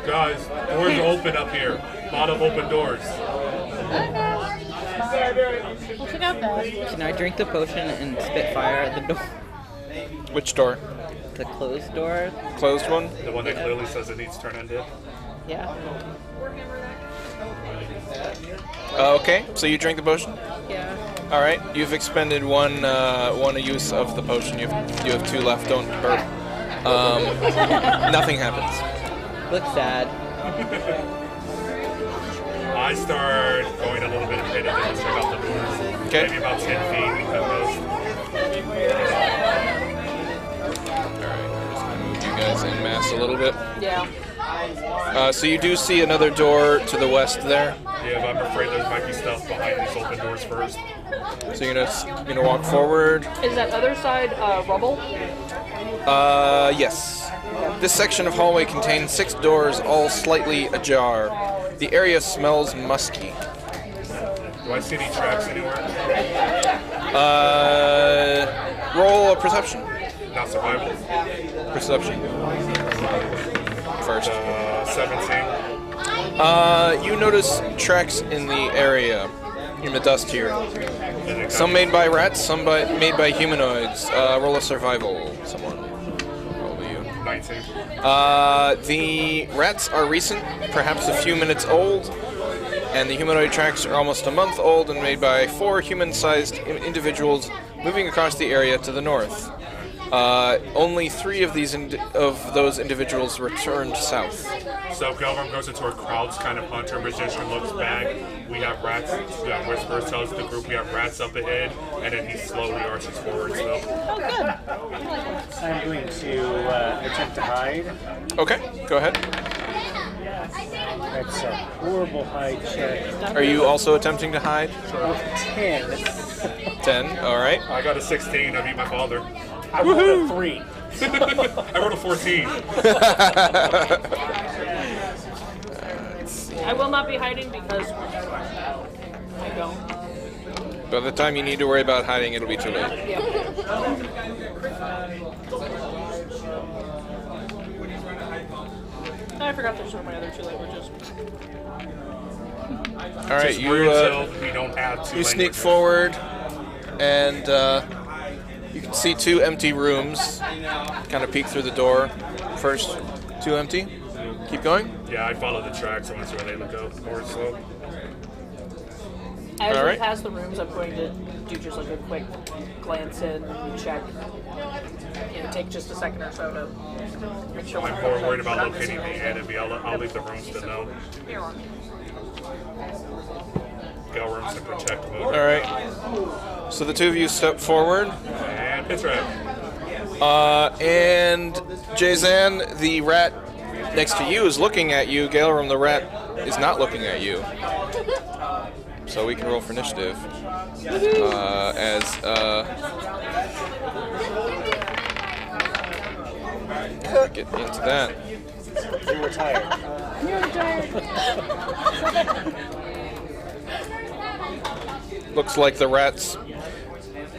Speaker 3: Guys, doors open up here. A lot of open doors.
Speaker 4: We'll check out that.
Speaker 8: Can I drink the potion and spit fire at the door?
Speaker 2: Which door?
Speaker 8: The closed door?
Speaker 2: Closed one?
Speaker 3: The one that clearly says it needs to turn undead.
Speaker 8: Yeah.
Speaker 2: Okay, so you drink the potion?
Speaker 8: Yeah.
Speaker 2: All right, you've expended one use of the potion. You have 2 left. Don't burp. Nothing happens.
Speaker 8: Looks sad.
Speaker 3: I start going a little bit ahead of them, check out the doors.
Speaker 2: Okay.
Speaker 3: Maybe about 10 feet at most.
Speaker 2: Alright, I'm just gonna move you guys en masse a little bit.
Speaker 1: Yeah.
Speaker 2: So you do see another door to the west there.
Speaker 3: Yeah, but I'm afraid there might be stuff behind these open doors first.
Speaker 2: So you're gonna walk forward.
Speaker 1: Is that other side rubble?
Speaker 2: Yes. This section of hallway contains 6 doors, all slightly ajar. The area smells musky.
Speaker 3: Do I see any tracks anywhere?
Speaker 2: Roll a perception.
Speaker 3: Not survival.
Speaker 2: Perception. First.
Speaker 3: 17.
Speaker 2: You notice tracks in the area, in the dust here. Some made by rats, some made by humanoids. Roll a survival, someone. Probably you.
Speaker 3: 19.
Speaker 2: The rats are recent, perhaps a few minutes old, and the humanoid tracks are almost a month old and made by 4 human-sized individuals moving across the area to the north. Only 3 of those individuals returned south.
Speaker 3: So Galvin goes into a crouch kind of hunter position, looks back. We have rats. We have whispers, tells the group we have rats up ahead, and then he slowly arches forward. So.
Speaker 4: Oh, good.
Speaker 5: I'm going to attempt to hide.
Speaker 2: Okay, go ahead.
Speaker 5: That's a horrible hide check.
Speaker 2: Are you also attempting to hide?
Speaker 5: Of 10.
Speaker 2: 10, alright.
Speaker 3: I got a 16. I beat my father.
Speaker 5: I rolled a 3.
Speaker 3: I rolled a 14.
Speaker 1: I will not be hiding because I don't.
Speaker 2: By the time you need to worry about hiding, it'll be too late.
Speaker 1: Yeah. I forgot there's one of my other 2 languages.
Speaker 2: Alright,
Speaker 3: Just worry
Speaker 2: you
Speaker 3: until we don't have 2
Speaker 2: you sneak
Speaker 3: languages.
Speaker 2: forward, and you can see 2 empty rooms. Kind of peek through the door. First, 2 empty. Keep going.
Speaker 3: Yeah, I follow the tracks. I want to see where they go more slow.
Speaker 1: As
Speaker 2: All
Speaker 1: we
Speaker 2: right.
Speaker 1: pass the rooms, I'm going to do just like a quick glance in, check. Take just a second or so to make sure.
Speaker 3: I'm more worried about locating the enemy. I'll leave the rooms to know. Go rooms to protect mode.
Speaker 2: Alright. So the 2 of you step forward.
Speaker 3: And pitch rat.
Speaker 2: And Jazan, the rat next to you, is looking at you. Galerum, the rat, is not looking at you. So we can roll for initiative. Get into that.
Speaker 5: You're retired.
Speaker 2: Looks like the rats.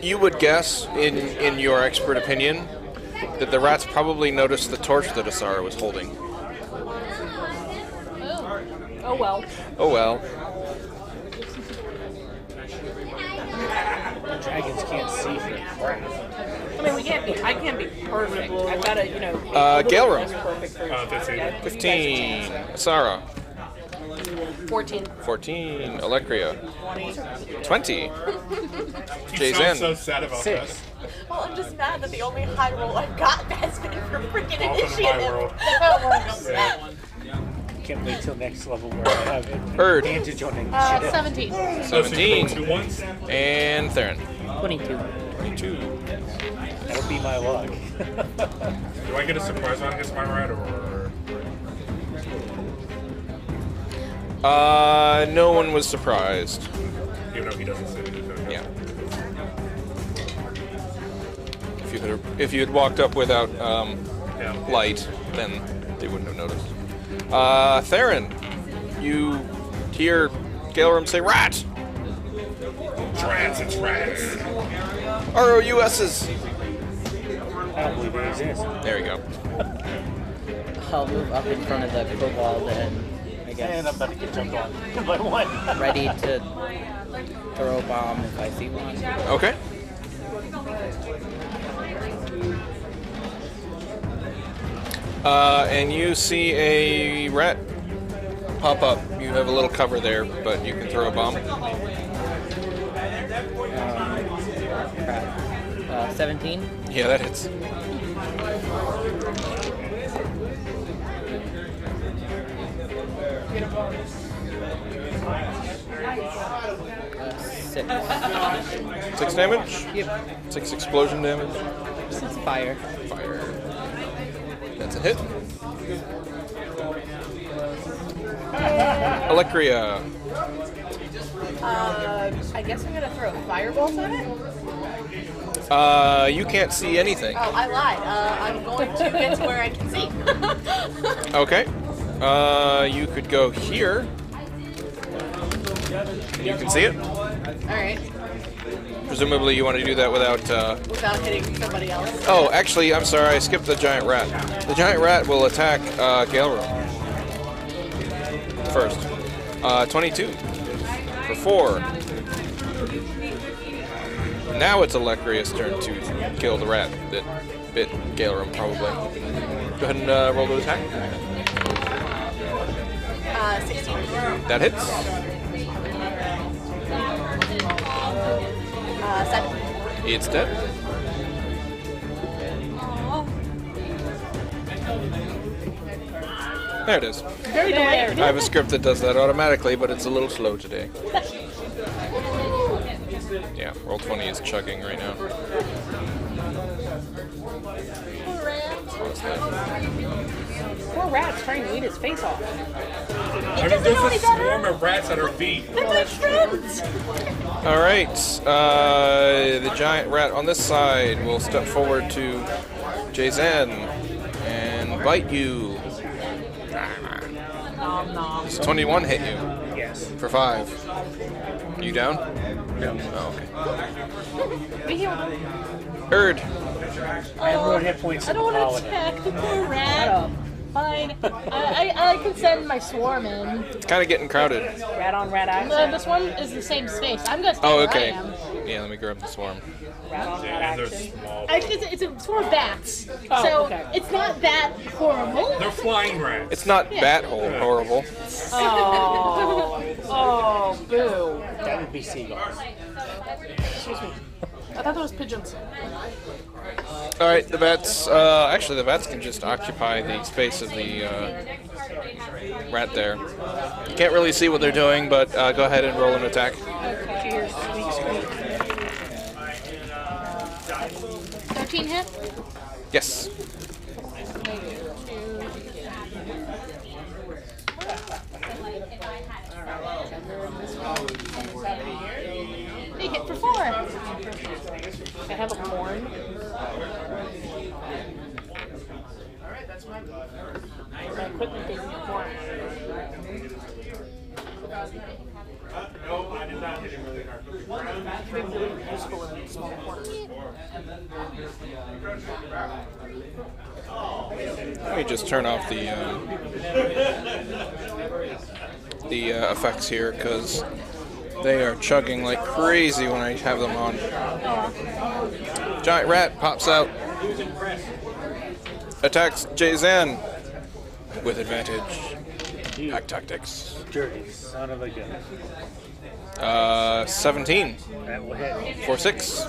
Speaker 2: You would guess, in your expert opinion, that the rats probably noticed the torch that Asara was holding.
Speaker 1: Oh well.
Speaker 2: Oh well.
Speaker 5: Dragons can't see for crap.
Speaker 1: I mean, I can't be perfect. I've got to, be a little
Speaker 2: Galerum.
Speaker 1: less perfect for
Speaker 2: 15. Asara.
Speaker 1: 14.
Speaker 2: 14. Alecria.
Speaker 1: 20.
Speaker 2: 20.
Speaker 3: You
Speaker 2: Jay's
Speaker 3: sound
Speaker 2: in.
Speaker 3: so sad about
Speaker 5: 6.
Speaker 3: this.
Speaker 7: Well, I'm just mad that the only high roll I've gotten has been for freaking
Speaker 3: Welcome to my
Speaker 7: initiative.
Speaker 3: world.
Speaker 5: Can't wait till next level where I have
Speaker 2: Bird.
Speaker 5: advantage on initiative.
Speaker 4: 17.
Speaker 3: So you roll
Speaker 2: 17.
Speaker 3: 2 ones?
Speaker 2: And Theron.
Speaker 8: 22.
Speaker 2: 22.
Speaker 5: That'll be my luck.
Speaker 3: Do I get a surprise round against my rat or?
Speaker 2: No one was surprised.
Speaker 3: Even though he doesn't say anything.
Speaker 2: Yeah. If you had walked up without
Speaker 3: Yeah.
Speaker 2: light, then they wouldn't have noticed. Theron, you hear Galerum say rat.
Speaker 3: Rats, it's rats.
Speaker 2: ROUSs.
Speaker 5: I don't believe it exists.
Speaker 2: There we go.
Speaker 8: I'll move up in front of the kobold and I
Speaker 5: And
Speaker 8: guess
Speaker 5: I'm about to get jumped on by one.
Speaker 8: ready to throw a bomb if I see one.
Speaker 2: Okay. And you see a rat pop up. You have a little cover there, but you can throw a bomb.
Speaker 8: Crap. 17.
Speaker 2: Yeah, that hits. 6 damage?
Speaker 8: Yep.
Speaker 2: 6 explosion damage.
Speaker 8: It's fire.
Speaker 2: Fire. That's a hit. Electria.
Speaker 7: I guess I'm gonna throw fireballs at it.
Speaker 2: You can't see anything.
Speaker 7: Oh, I lied. I'm going to get to where I can see.
Speaker 2: Okay. You could go here. You can see it.
Speaker 7: Alright.
Speaker 2: Presumably you want to do that without...
Speaker 7: Without hitting somebody else.
Speaker 2: Oh, actually, I'm sorry, I skipped the giant rat. The giant rat will attack Galerum first. 22 for 4. Now it's Electria's turn to kill the rat that bit Galerum, probably. Go ahead and roll the attack.
Speaker 7: 16.
Speaker 2: That hits.
Speaker 7: 7.
Speaker 2: It's dead. There it is.
Speaker 1: Very delayed.
Speaker 2: I have a script that does that automatically, but it's a little slow today. Yeah, Roll20 is chugging right now.
Speaker 1: Poor rat's trying to eat his face off.
Speaker 3: I mean, there's a swarm of rats at our feet.
Speaker 1: They're my friends.
Speaker 2: All right, the giant rat on this side will step forward to Jazen and bite you.
Speaker 1: Nom nom.
Speaker 2: Does 21 hit you
Speaker 6: Yes.
Speaker 2: for 5? You down?
Speaker 6: No.
Speaker 2: Oh, okay.
Speaker 1: We healed him.
Speaker 2: Erd.
Speaker 6: I have more hit points
Speaker 4: I
Speaker 6: than
Speaker 4: don't
Speaker 6: the
Speaker 4: want to
Speaker 6: paladin.
Speaker 4: attack the poor rat. Fine. I can send my swarm in.
Speaker 2: It's kind of getting crowded.
Speaker 1: Rat on rat action.
Speaker 4: This one is the same space. I'm gonna stay
Speaker 2: Oh,
Speaker 4: where
Speaker 2: okay.
Speaker 4: I am.
Speaker 2: Yeah, let me grab the swarm.
Speaker 1: Rat on rat
Speaker 3: And they're
Speaker 1: action.
Speaker 3: small.
Speaker 4: It's a swarm of bats.
Speaker 1: Oh,
Speaker 4: so
Speaker 1: okay.
Speaker 4: it's not that horrible.
Speaker 3: They're flying rats.
Speaker 2: It's not bat hole horrible.
Speaker 1: Oh. Oh, boo.
Speaker 6: That would be seagulls.
Speaker 1: Excuse me. I thought that was pigeons.
Speaker 2: All right, the bats. Actually, the bats can just occupy the space of the rat there. You can't really see what they're doing, but go ahead and roll an attack.
Speaker 1: Cheers, squeak, squeak.
Speaker 4: 13 hit.
Speaker 2: Yes.
Speaker 4: They hit for 4.
Speaker 1: I have a horn. My equipment gives me a horn.
Speaker 3: No, I did not hit him really hard.
Speaker 1: It's really useful in small corners.
Speaker 2: Let me just turn off the effects here because they are chugging like crazy when I have them on. Giant rat pops out, attacks Jazen with advantage. Pack tactics.
Speaker 6: Dirty son of a gun.
Speaker 2: 17
Speaker 6: That will hit.
Speaker 2: for 6.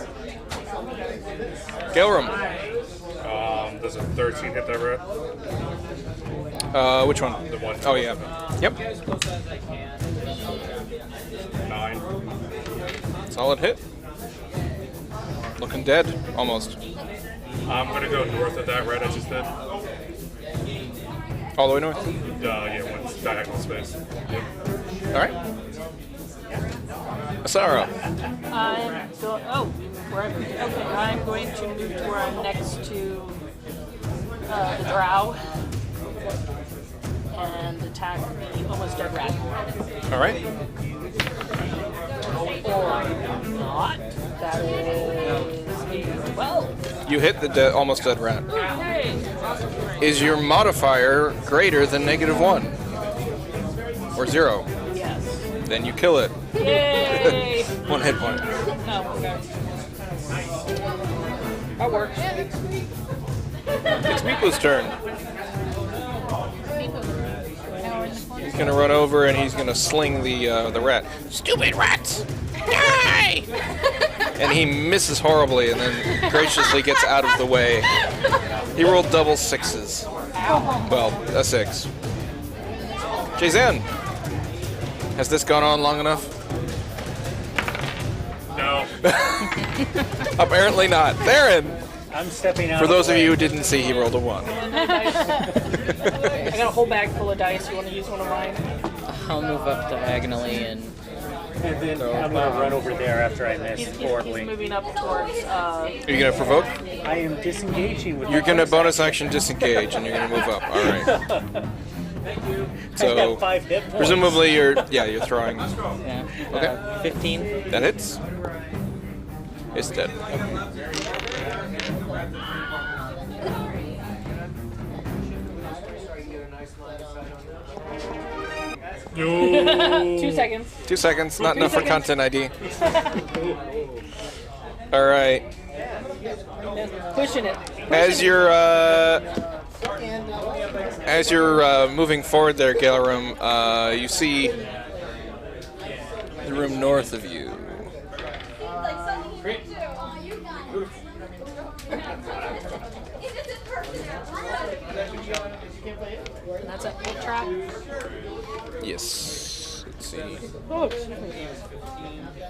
Speaker 2: Galerum.
Speaker 3: Does a 13 hit that rat?
Speaker 2: Which one?
Speaker 3: The one.
Speaker 2: Oh yeah. Yep.
Speaker 3: 9.
Speaker 2: Solid hit. Looking dead, almost.
Speaker 3: I'm gonna go north of that rat I just did.
Speaker 2: All the way north.
Speaker 3: Yeah, one diagonal space. Yep.
Speaker 2: All right. Asara.
Speaker 1: I'm going. Oh, wherever. Okay, I'm going to move to where I'm next to the drow and attack the almost dead rat.
Speaker 2: All right.
Speaker 1: Or not. That is a 12.
Speaker 2: You hit the almost dead rat.
Speaker 1: Hooray!
Speaker 2: Is your modifier greater than -1 or 0?
Speaker 1: Yes.
Speaker 2: Then you kill it.
Speaker 1: Yay!
Speaker 2: 1 hit point.
Speaker 1: Oh, okay. That works.
Speaker 2: It's Meepo's turn. He's gonna run over and he's gonna sling the rat. Stupid rats! Die! And he misses horribly and then graciously gets out of the way. He rolled double 6s. Well, a 6. Jazen, has this gone on long enough?
Speaker 3: No.
Speaker 2: Apparently not. Theron!
Speaker 5: I'm stepping out.
Speaker 2: For those of
Speaker 5: the
Speaker 2: you
Speaker 5: way.
Speaker 2: who didn't see, he rolled a 1.
Speaker 1: I got a whole bag full of dice. You want to use one of mine?
Speaker 8: I'll move up diagonally and
Speaker 5: And then I'm going to run over there after I miss
Speaker 1: He's
Speaker 5: horribly.
Speaker 1: moving up towards.
Speaker 2: Are you going to provoke?
Speaker 5: I am disengaging with
Speaker 2: You're
Speaker 5: my
Speaker 2: going to bonus action disengage, and you're going to move up. All right.
Speaker 5: I
Speaker 2: So,
Speaker 5: have 5 hit points.
Speaker 2: presumably you're throwing.
Speaker 8: yeah.
Speaker 2: Okay.
Speaker 8: 15.
Speaker 2: That hits. It's dead.
Speaker 3: No.
Speaker 1: 2 seconds.
Speaker 2: 2 seconds, not
Speaker 1: 3
Speaker 2: enough for
Speaker 1: seconds.
Speaker 2: content ID. All right.
Speaker 1: Pushing it.
Speaker 2: As you're moving forward there, Galerum, you see the room north of you.
Speaker 1: And that's a pit trap.
Speaker 2: Yes. Let's see.
Speaker 1: Oh, excuse me.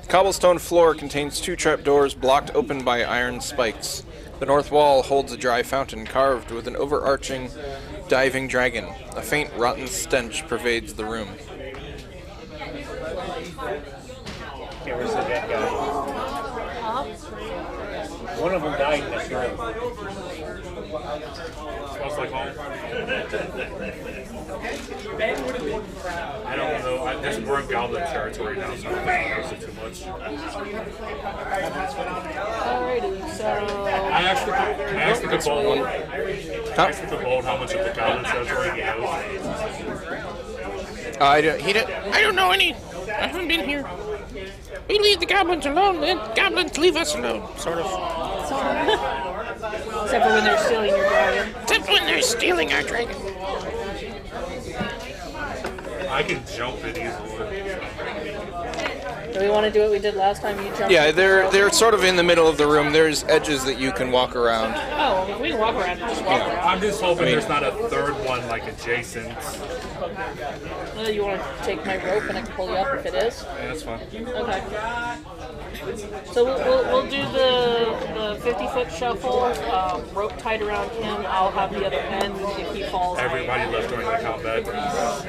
Speaker 2: Cobblestone floor contains 2 trapdoors blocked open by iron spikes. The north wall holds a dry fountain carved with an overarching diving dragon. A faint rotten stench pervades the room.
Speaker 5: Okay, where's the dead guy? One of them died in this room.
Speaker 3: Smells like home. I don't know. We're in goblin territory now, so I don't think I use it too much.
Speaker 1: Alrighty, so.
Speaker 3: I asked the kobold. How much of the goblin territory he knows.
Speaker 2: I don't know any. I haven't been here. We leave the goblins alone, then goblins leave us alone, sort of.
Speaker 1: Except for when they're stealing your dragon.
Speaker 2: Except when they're stealing our dragon.
Speaker 3: I can jump it easily.
Speaker 1: Do we want to do what we did last time? You jumped.
Speaker 2: Yeah, they're sort of in the middle of the room. There's edges that you can walk around.
Speaker 1: Oh, well, we can walk around. Just walk around.
Speaker 3: I'm just hoping there's not a third one like adjacent.
Speaker 1: You want to take my rope and I can pull you up if it is?
Speaker 3: Yeah, that's fine.
Speaker 1: Okay. So we'll do the 50-foot shuffle. Rope tied around him. I'll have the other end if he falls.
Speaker 3: Everybody left during the combat.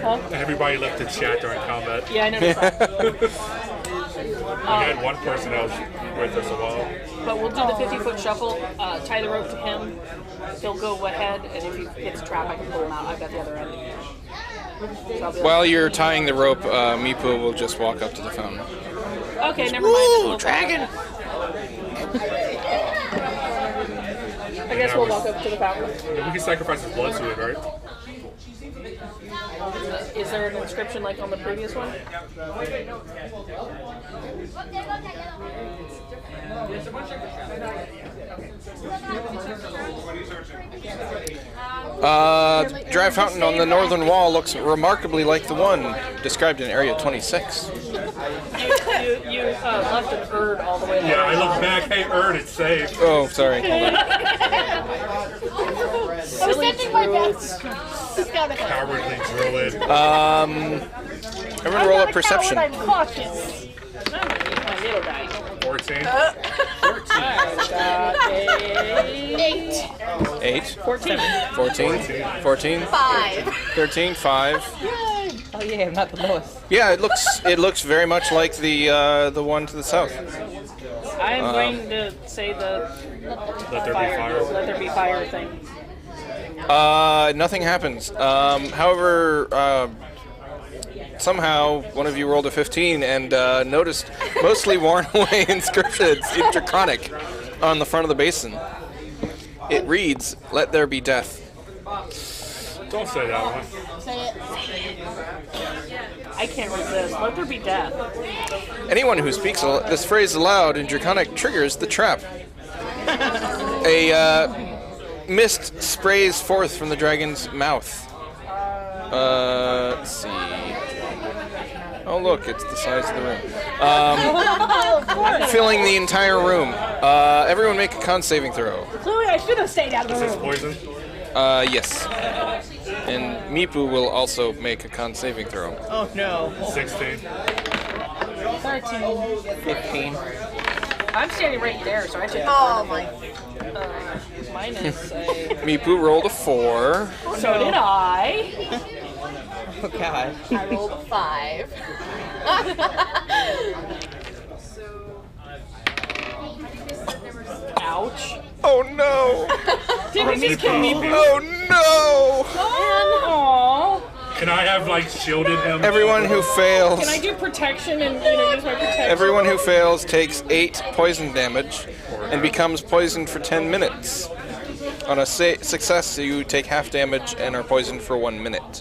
Speaker 1: Huh?
Speaker 3: Everybody left to chat during combat.
Speaker 1: Yeah, I noticed that.
Speaker 3: We had one person that was with us a while.
Speaker 1: But we'll do the 50-foot shuffle. Tie the rope to him. He'll go ahead, and if he hits a trap, I can pull him out. I've got the other end. So
Speaker 2: While you're tying the rope, Meepo will just walk up to the fountain.
Speaker 1: okay, never mind.
Speaker 2: Ooh, dragon!
Speaker 1: I guess we'll walk up to the fountain.
Speaker 3: We can sacrifice his blood to it, right?
Speaker 1: Is there an inscription like on the previous one?
Speaker 2: Dry fountain on the northern wall looks remarkably like the one described in Area 26.
Speaker 1: You left an Erd all the way
Speaker 3: Yeah, I look back. Hey, Erd, it's safe.
Speaker 2: Oh, sorry. Hold on.
Speaker 4: I was sending my best. He's got it.
Speaker 3: Cowardly druid.
Speaker 2: Everyone roll a perception.
Speaker 4: I'm cautious.
Speaker 1: My little guy.
Speaker 3: 14.
Speaker 4: Eight.
Speaker 2: 8,
Speaker 1: 14.
Speaker 2: 14, 14,
Speaker 7: 5.
Speaker 2: 13, 5.
Speaker 8: Oh yeah, I'm not the lowest.
Speaker 2: Yeah, it looks very much like the one to the south.
Speaker 1: I'm going to say the
Speaker 3: Let there be fire.
Speaker 1: Let there be fire thing.
Speaker 2: Nothing happens. However, somehow one of you rolled a 15 and noticed mostly worn away inscriptions in Draconic on the front of the basin. It reads, "Let there be death."
Speaker 3: Don't say that one.
Speaker 4: Say it.
Speaker 1: I can't resist. Let there be death.
Speaker 2: Anyone who speaks this phrase aloud in Draconic triggers the trap. A mist sprays forth from the dragon's mouth. Let's see. Oh look, it's the size of the room. Filling the entire room. Everyone make a con saving throw.
Speaker 1: Chloe, I should have stayed out of
Speaker 3: Is
Speaker 1: the
Speaker 3: this
Speaker 1: room.
Speaker 3: poison?
Speaker 2: Yes. And Meepu will also make a con saving throw.
Speaker 8: Oh no.
Speaker 3: 16.
Speaker 8: 15.
Speaker 1: I'm standing right there, so I should.
Speaker 7: Oh my.
Speaker 1: Minus a.
Speaker 2: Meepu rolled a 4.
Speaker 1: So did I.
Speaker 8: Oh god.
Speaker 7: I rolled a 5.
Speaker 1: Ouch.
Speaker 2: Oh no!
Speaker 1: Did we just kill me?
Speaker 2: Oh no!
Speaker 1: Aww.
Speaker 3: Can I have like shielded him?
Speaker 2: Everyone who fails.
Speaker 1: Can I do protection and use my protection?
Speaker 2: Everyone who fails takes 8 poison damage and becomes poisoned for 10 minutes. On a success, you take half damage and are poisoned for 1 minute.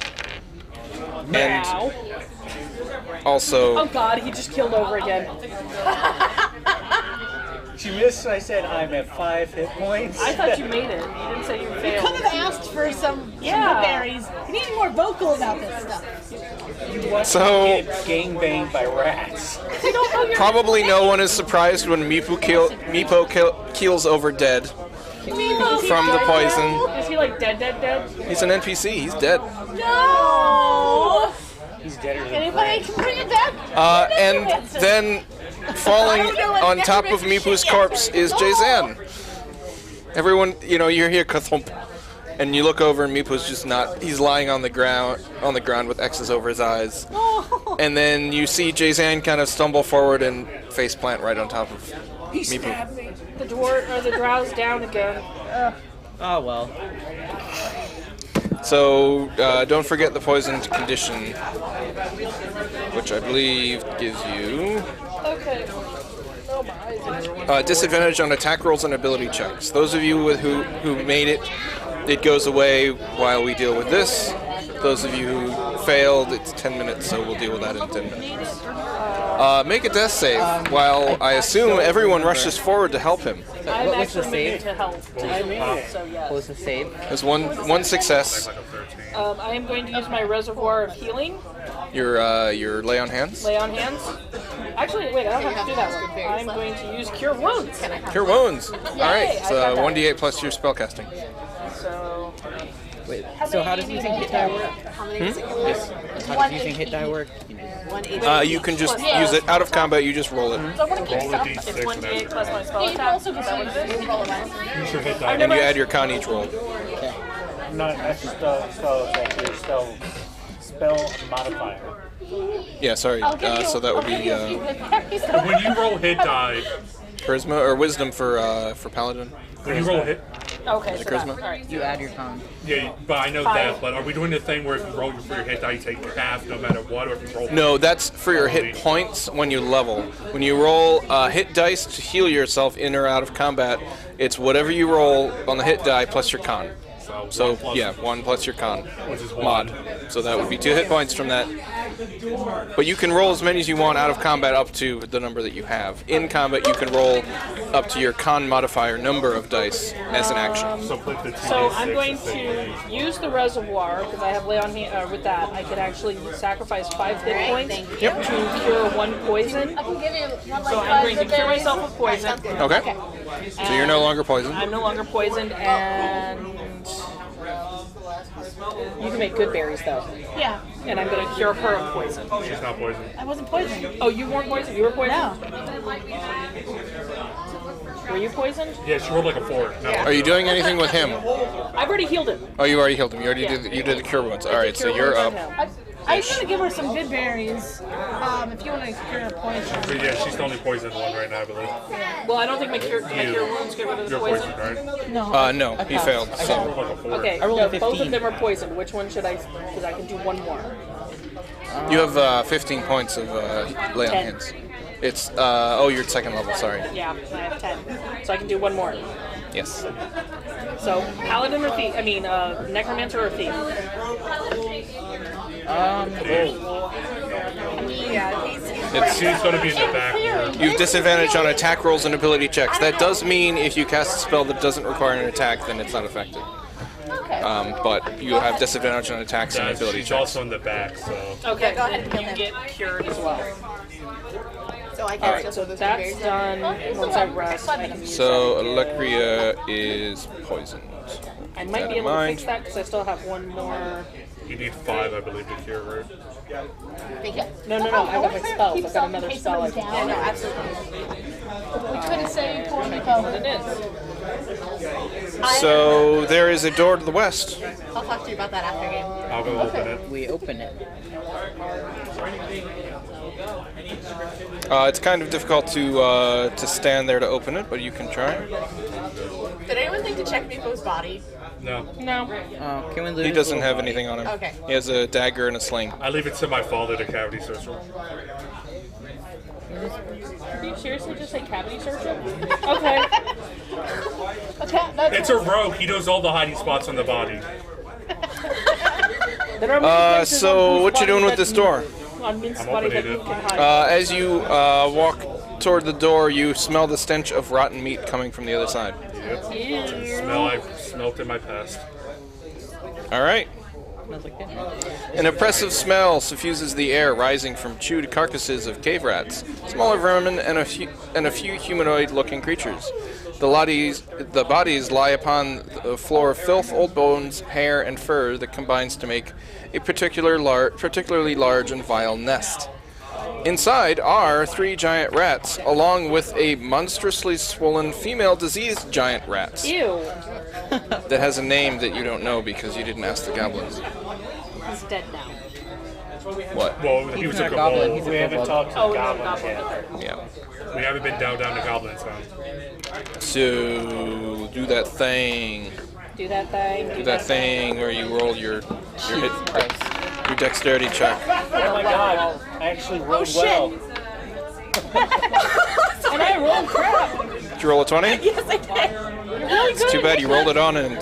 Speaker 1: Now.
Speaker 2: And also,
Speaker 1: Oh god, he just killed over again.
Speaker 5: She missed, so I said I'm at 5 hit points.
Speaker 1: I thought you made it. You didn't say you
Speaker 4: You
Speaker 1: failed.
Speaker 4: could have asked for some
Speaker 1: Yeah.
Speaker 4: berries. You need to be more vocal about this stuff.
Speaker 2: so
Speaker 5: Gangbanged by rats.
Speaker 2: probably no one is surprised when Meepo keels over dead from the poison.
Speaker 1: Is he like dead?
Speaker 2: He's an NPC. He's dead.
Speaker 4: No!
Speaker 5: He's deader than
Speaker 4: Anybody can bring it back?
Speaker 2: And then falling on top of Meepu's corpse is Jazan. Everyone, you're here, kathump, and you look over and Meepu's just not. He's lying on the ground with X's over his eyes. And then you see Jazan kind of stumble forward and face plant right on top of Meepu.
Speaker 1: The drow's down again.
Speaker 8: Oh well.
Speaker 2: So don't forget the poisoned condition, which I believe gives you
Speaker 1: Okay. Oh, my eyes.
Speaker 2: disadvantage on attack rolls and ability checks. Those of you who made it, it goes away while we deal with this. Those of you who failed, it's 10 minutes, so we'll deal with that in 10 minutes. Make a death save, while I assume everyone rushes forward to help him.
Speaker 1: I'm
Speaker 8: What was the
Speaker 1: actually moving
Speaker 8: save?
Speaker 1: to help. So
Speaker 8: What was the save?
Speaker 2: There's one success.
Speaker 1: I am going to use my reservoir of healing.
Speaker 2: Your lay on hands.
Speaker 1: Lay on hands. Actually, wait, I don't have to do that one. I'm going to use Cure Wounds.
Speaker 2: Cure wounds. All right,
Speaker 1: I
Speaker 2: so
Speaker 1: got that.
Speaker 2: 1d8 plus your spellcasting.
Speaker 1: So,
Speaker 8: Wait. So how does using hit die work?
Speaker 7: How many does it go
Speaker 8: How does using hit die work?
Speaker 2: You can just use it out of combat. You just roll it,
Speaker 1: so I'm going to keep
Speaker 3: Roll a
Speaker 1: stuff.
Speaker 3: d6
Speaker 1: It's
Speaker 3: and
Speaker 1: 1d8 plus my spell
Speaker 4: You can
Speaker 1: attack.
Speaker 4: also
Speaker 1: Is that what it is?
Speaker 3: Use your hit die.
Speaker 2: and you add your con each roll.
Speaker 5: not spell modifier.
Speaker 2: Yeah, sorry. So that would be
Speaker 3: When you roll hit die,
Speaker 2: charisma or wisdom for paladin.
Speaker 3: when you roll hit,
Speaker 1: Okay, so that.
Speaker 2: charisma?
Speaker 1: All right.
Speaker 8: You add your con.
Speaker 3: yeah, but I know that. But are we doing the thing where if you roll for your hit die, you take half no matter what, or if you roll?
Speaker 2: No, that's for your hit points when you level. When you roll hit dice to heal yourself in or out of combat, it's whatever you roll on the hit die plus your con. So yeah, 1 plus your con
Speaker 3: Which is
Speaker 2: mod. So that would be 2 hit points from that. But you can roll as many as you want out of combat up to the number that you have. In combat, you can roll up to your con modifier number of dice as an action.
Speaker 3: So put the 2d6
Speaker 1: So I'm going
Speaker 3: and say
Speaker 1: to use the reservoir because I have lay on hand. With that, I can actually sacrifice 5 hit points to cure 1 poison.
Speaker 4: I can give you one like
Speaker 1: So I'm going to cure myself of poison.
Speaker 2: Okay. So you're no longer poisoned.
Speaker 1: I'm no longer poisoned, and you can make good berries though.
Speaker 4: Yeah,
Speaker 1: And I'm going to cure her of poison.
Speaker 3: she's not poisoned.
Speaker 4: I wasn't poisoned.
Speaker 1: Oh, you weren't poisoned? You were poisoned?
Speaker 4: No.
Speaker 1: Were you poisoned?
Speaker 3: Yeah, she rolled like a 4. No.
Speaker 2: Are you doing anything with him?
Speaker 1: I've already healed him.
Speaker 2: Oh, you already healed him. You already did the cure wounds. All right, so
Speaker 1: Cure
Speaker 2: you're
Speaker 1: wounds
Speaker 2: up.
Speaker 1: on him.
Speaker 4: I'm gonna give her some good berries. If you want to cure her poison.
Speaker 3: So yeah, she's the only poisoned one right now, I believe.
Speaker 1: Well, I don't think my cure wounds get rid of the
Speaker 3: You're
Speaker 1: poison.
Speaker 3: poisoned, right?
Speaker 4: No.
Speaker 2: No, he failed.
Speaker 3: She
Speaker 2: So
Speaker 3: rolled like a 4.
Speaker 1: Okay,
Speaker 8: I rolled
Speaker 1: no,
Speaker 8: a
Speaker 1: both
Speaker 8: 15.
Speaker 1: of them are poisoned. Which one should I? Because I can do one more.
Speaker 2: you have 15 points of lay on
Speaker 1: 10.
Speaker 2: hands. It's you're at 2nd level. Sorry.
Speaker 1: Yeah, I have 10. So I can do one more.
Speaker 2: Yes.
Speaker 1: So, paladin or thief? I mean, necromancer or thief?
Speaker 3: She's going to be in the back here.
Speaker 2: You have disadvantage on attack rolls and ability checks. That does mean if you cast a spell that doesn't require an attack, then it's not affected. But you have disadvantage on attacks and
Speaker 3: Yeah,
Speaker 2: ability
Speaker 3: she's
Speaker 2: checks.
Speaker 3: also in the back, so.
Speaker 1: Okay,
Speaker 7: go ahead and kill
Speaker 1: you
Speaker 7: him.
Speaker 1: get cured as well.
Speaker 7: So I can
Speaker 1: Alright,
Speaker 7: still
Speaker 1: so
Speaker 7: those
Speaker 1: that's
Speaker 7: berries.
Speaker 1: done. Once I rest, I can use
Speaker 2: So Alecria is poisoned.
Speaker 1: I might be able to fix that because I still have one more.
Speaker 3: You need 5, I believe, to cure, right?
Speaker 1: No. I got my spells. I've got another spell.
Speaker 7: Yeah, no, absolutely.
Speaker 4: We couldn't say
Speaker 1: What it is.
Speaker 2: So there is a door to the west.
Speaker 7: I'll talk to you about that after game.
Speaker 3: I'll go open it.
Speaker 8: We open it.
Speaker 2: It's kind of difficult to stand there to open it, but you can try.
Speaker 7: Did anyone think to check Miko's body?
Speaker 3: No.
Speaker 1: No.
Speaker 8: Can we loot
Speaker 2: He
Speaker 8: his
Speaker 2: doesn't
Speaker 8: little
Speaker 2: have
Speaker 8: body?
Speaker 2: anything on him.
Speaker 7: Okay.
Speaker 2: He has a dagger and a sling.
Speaker 3: I leave it to my father to cavity search him.
Speaker 1: Did you seriously just say cavity searcher? Okay.
Speaker 3: It's a rogue. He knows all the hiding spots on the body.
Speaker 1: There are many places
Speaker 2: So
Speaker 1: on Moose
Speaker 2: what you doing
Speaker 1: body
Speaker 2: with this
Speaker 1: that
Speaker 2: door?
Speaker 1: On Mince's
Speaker 3: I'm
Speaker 1: body that
Speaker 3: opening
Speaker 1: you
Speaker 3: it.
Speaker 1: can hide.
Speaker 2: As you walk toward the door, you smell the stench of rotten meat coming from the other side.
Speaker 3: Yep. Smell I've smelt in my past.
Speaker 2: All right.
Speaker 8: Smells like it.
Speaker 2: An oppressive smell suffuses the air, rising from chewed carcasses of cave rats, smaller vermin, and a few humanoid-looking creatures. The bodies lie upon the floor of filth, old bones, hair, and fur that combines to make a particularly large and vile nest. Inside are 3 giant rats, along with a monstrously swollen female diseased giant rat
Speaker 1: Ew.
Speaker 2: that has a name that you don't know because you didn't ask the goblins.
Speaker 1: He's dead now.
Speaker 2: What?
Speaker 3: Well, he
Speaker 8: He's
Speaker 3: was
Speaker 8: not
Speaker 3: a
Speaker 8: a goblin.
Speaker 3: kobold.
Speaker 8: He's a
Speaker 5: We haven't
Speaker 8: kobold.
Speaker 5: talked to
Speaker 1: Oh,
Speaker 5: the
Speaker 1: no,
Speaker 5: goblins yet.
Speaker 2: Yeah.
Speaker 3: We haven't been down to goblins now.
Speaker 2: So do that thing.
Speaker 1: Do that thing.
Speaker 2: Do that thing where you roll your dexterity check.
Speaker 5: Oh my god, I actually rolled well.
Speaker 1: And I rolled crap.
Speaker 2: Did you roll a 20?
Speaker 7: Yes, I did.
Speaker 2: It's too bad you rolled it on in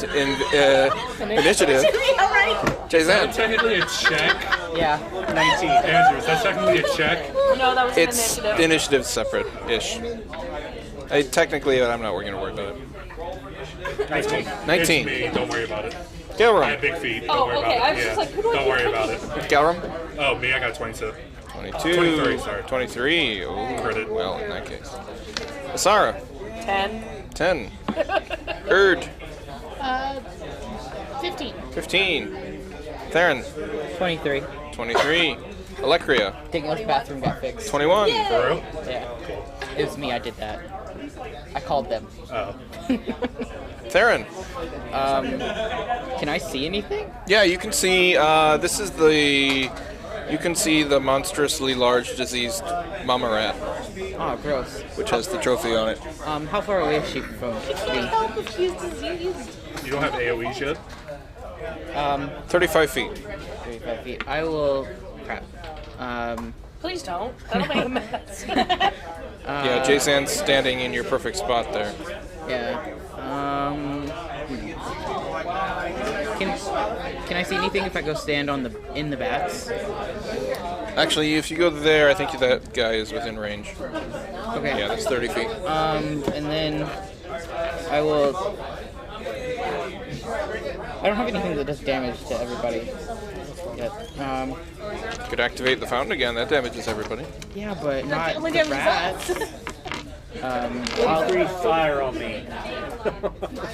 Speaker 2: initiative.
Speaker 7: Yeah, right.
Speaker 2: Jason.
Speaker 3: Technically a check.
Speaker 8: Yeah.
Speaker 5: 19.
Speaker 3: Andrews, that's technically a check.
Speaker 1: No, that was
Speaker 2: It's
Speaker 1: an
Speaker 2: the
Speaker 1: initiative.
Speaker 2: initiative's separate-ish. Technically, I'm not going to worry about it.
Speaker 5: 19.
Speaker 2: 19.
Speaker 3: It's me, don't worry about it. I
Speaker 2: Gilram.
Speaker 3: have big feet, don't
Speaker 1: Oh,
Speaker 3: worry
Speaker 1: okay,
Speaker 3: about
Speaker 1: I
Speaker 3: it.
Speaker 1: was just like, who do I
Speaker 3: Don't
Speaker 1: think
Speaker 3: worry
Speaker 1: could
Speaker 3: about it.
Speaker 2: Gilram.
Speaker 3: Oh, me, I got 22.
Speaker 2: 22.
Speaker 3: 23, sorry.
Speaker 2: 23. Oh,
Speaker 3: Credit.
Speaker 2: well, in that case. Asara.
Speaker 1: 10.
Speaker 2: 10. Erd.
Speaker 4: 15.
Speaker 2: 15. Theron.
Speaker 8: 23.
Speaker 2: 23. Alecria.
Speaker 8: Daniel's bathroom got fixed.
Speaker 2: 21.
Speaker 3: For real?
Speaker 8: Yeah. It was me. I did that. I called them.
Speaker 3: Oh.
Speaker 2: Theron.
Speaker 8: Can I see anything?
Speaker 2: Yeah, you can see, this is you can see the monstrously large diseased mama rat,
Speaker 8: Oh, gross.
Speaker 2: which has the trophy on it.
Speaker 8: How far away is she from me?
Speaker 7: Help if he's diseased.
Speaker 3: You don't have AoEs yet?
Speaker 2: 35 feet.
Speaker 8: 35 feet. I will. Crap.
Speaker 1: Please don't. That'll make a mess.
Speaker 2: Yeah, Jason's standing in your perfect spot there.
Speaker 8: Yeah. Can I see anything if I go stand in the bats?
Speaker 2: Actually, if you go there, I think that guy is within range.
Speaker 8: Okay.
Speaker 2: Yeah, that's 30 feet.
Speaker 8: And then I will. I don't have anything that does damage to everybody yet.
Speaker 2: You could activate the fountain again. That damages everybody.
Speaker 8: Yeah, but not
Speaker 1: only
Speaker 8: the
Speaker 1: damages
Speaker 8: rats.
Speaker 5: I'll breathe fire on me.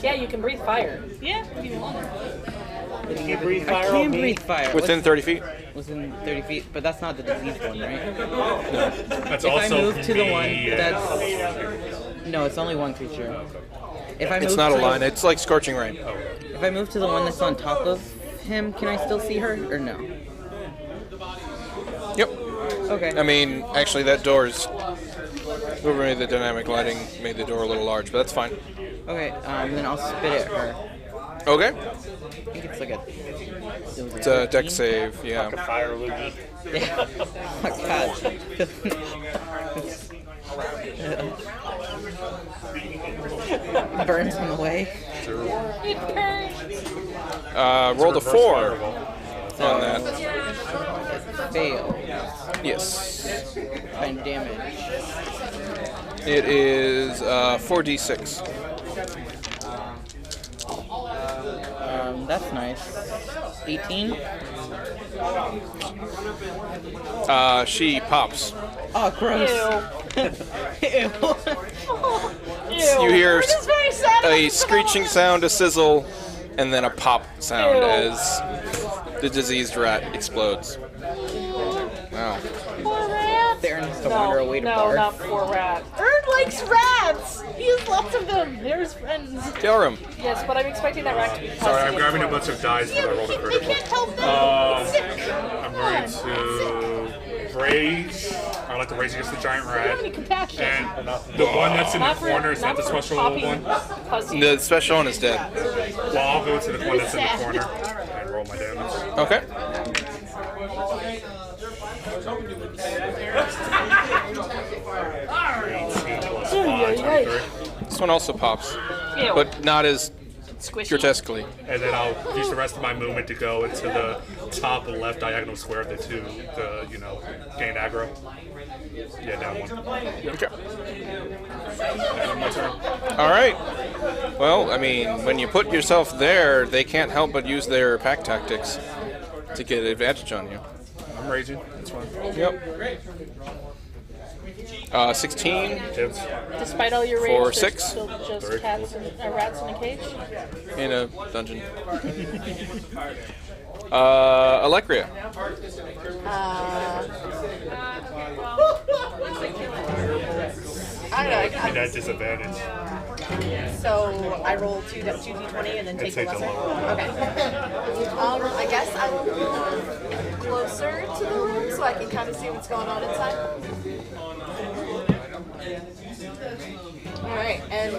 Speaker 1: Yeah, you can breathe fire. Yeah.
Speaker 5: Can you breathe
Speaker 8: I
Speaker 5: fire
Speaker 8: can
Speaker 5: on me?
Speaker 8: breathe fire.
Speaker 2: Within 30 feet?
Speaker 8: Within 30 feet, but that's not the diseased one, right?
Speaker 3: That's
Speaker 8: If I
Speaker 3: also
Speaker 8: move to the one
Speaker 3: me,
Speaker 8: that's no, it's only one creature. If I move
Speaker 2: It's not a
Speaker 8: to
Speaker 2: line.
Speaker 8: the,
Speaker 2: It's like scorching rain.
Speaker 8: if I move to the one that's on top of him, can I still see her or no?
Speaker 2: Yep.
Speaker 8: Okay.
Speaker 2: I mean, actually, that door's... Whoever made the dynamic lighting made the door a little large, but that's fine.
Speaker 8: Okay. Then I'll spit at her.
Speaker 2: Okay.
Speaker 8: I think it's like a.
Speaker 2: It's a deck save, yeah.
Speaker 5: Like a fire loogie.
Speaker 8: Yeah. Oh God. Burns on the way.
Speaker 2: Rolled a 4 on that.
Speaker 8: Fail.
Speaker 2: Yes.
Speaker 8: And damage.
Speaker 2: It is 4d6.
Speaker 8: That's nice. 18.
Speaker 2: She pops.
Speaker 8: Oh, gross.
Speaker 2: You hear a screeching sound, a sizzle, and then a pop sound
Speaker 1: Ew.
Speaker 2: as the diseased rat explodes. Wow.
Speaker 4: Poor rat.
Speaker 8: There needs to wander away to
Speaker 1: no,
Speaker 8: barf.
Speaker 1: not poor rat.
Speaker 4: Erd likes rats. He has lots of them. They're his friends.
Speaker 2: Kill him.
Speaker 1: Yes, but I'm expecting that rat to be pussy.
Speaker 3: Sorry, I'm grabbing a bunch of dice because I rolled a
Speaker 4: They
Speaker 3: critical.
Speaker 4: can't help them. He's sick.
Speaker 3: I'm going to raise. I like to raise against the giant
Speaker 4: I don't have any
Speaker 3: rat.
Speaker 4: compassion.
Speaker 3: And the one that's in the
Speaker 1: Not for-
Speaker 3: corner, is that
Speaker 1: not
Speaker 3: the
Speaker 1: for
Speaker 3: special
Speaker 1: poppy
Speaker 3: one?
Speaker 1: pussy.
Speaker 2: The special one is dead.
Speaker 3: Well, I'll go to the one that's in the corner and roll my damage.
Speaker 2: Okay.
Speaker 3: 18 plus 5, 23.
Speaker 2: This one also pops,
Speaker 1: Ew.
Speaker 2: but not as
Speaker 1: Squishy.
Speaker 2: grotesquely.
Speaker 3: And then I'll use the rest of my movement to go into the top left diagonal square of the two to, gain aggro. Yeah, down one.
Speaker 2: Okay.
Speaker 3: And my turn.
Speaker 2: All right. Well, I mean, when you put yourself there, they can't help but use their pack tactics to get advantage on you.
Speaker 3: I'm raging. That's fine.
Speaker 2: Yep. 16
Speaker 3: Hits.
Speaker 1: Despite all your rage,
Speaker 2: For
Speaker 1: there's
Speaker 2: 6.
Speaker 1: still just
Speaker 3: Three.
Speaker 1: cats and rats in a cage.
Speaker 2: in a dungeon. Alecria.
Speaker 7: I don't know. I
Speaker 3: Give me that disadvantage.
Speaker 7: So I roll 2d20 and then take the
Speaker 3: take the
Speaker 7: lesser?
Speaker 3: lower.
Speaker 7: Okay. I guess I will move closer to the room so I can kind of see what's going on inside. Alright, and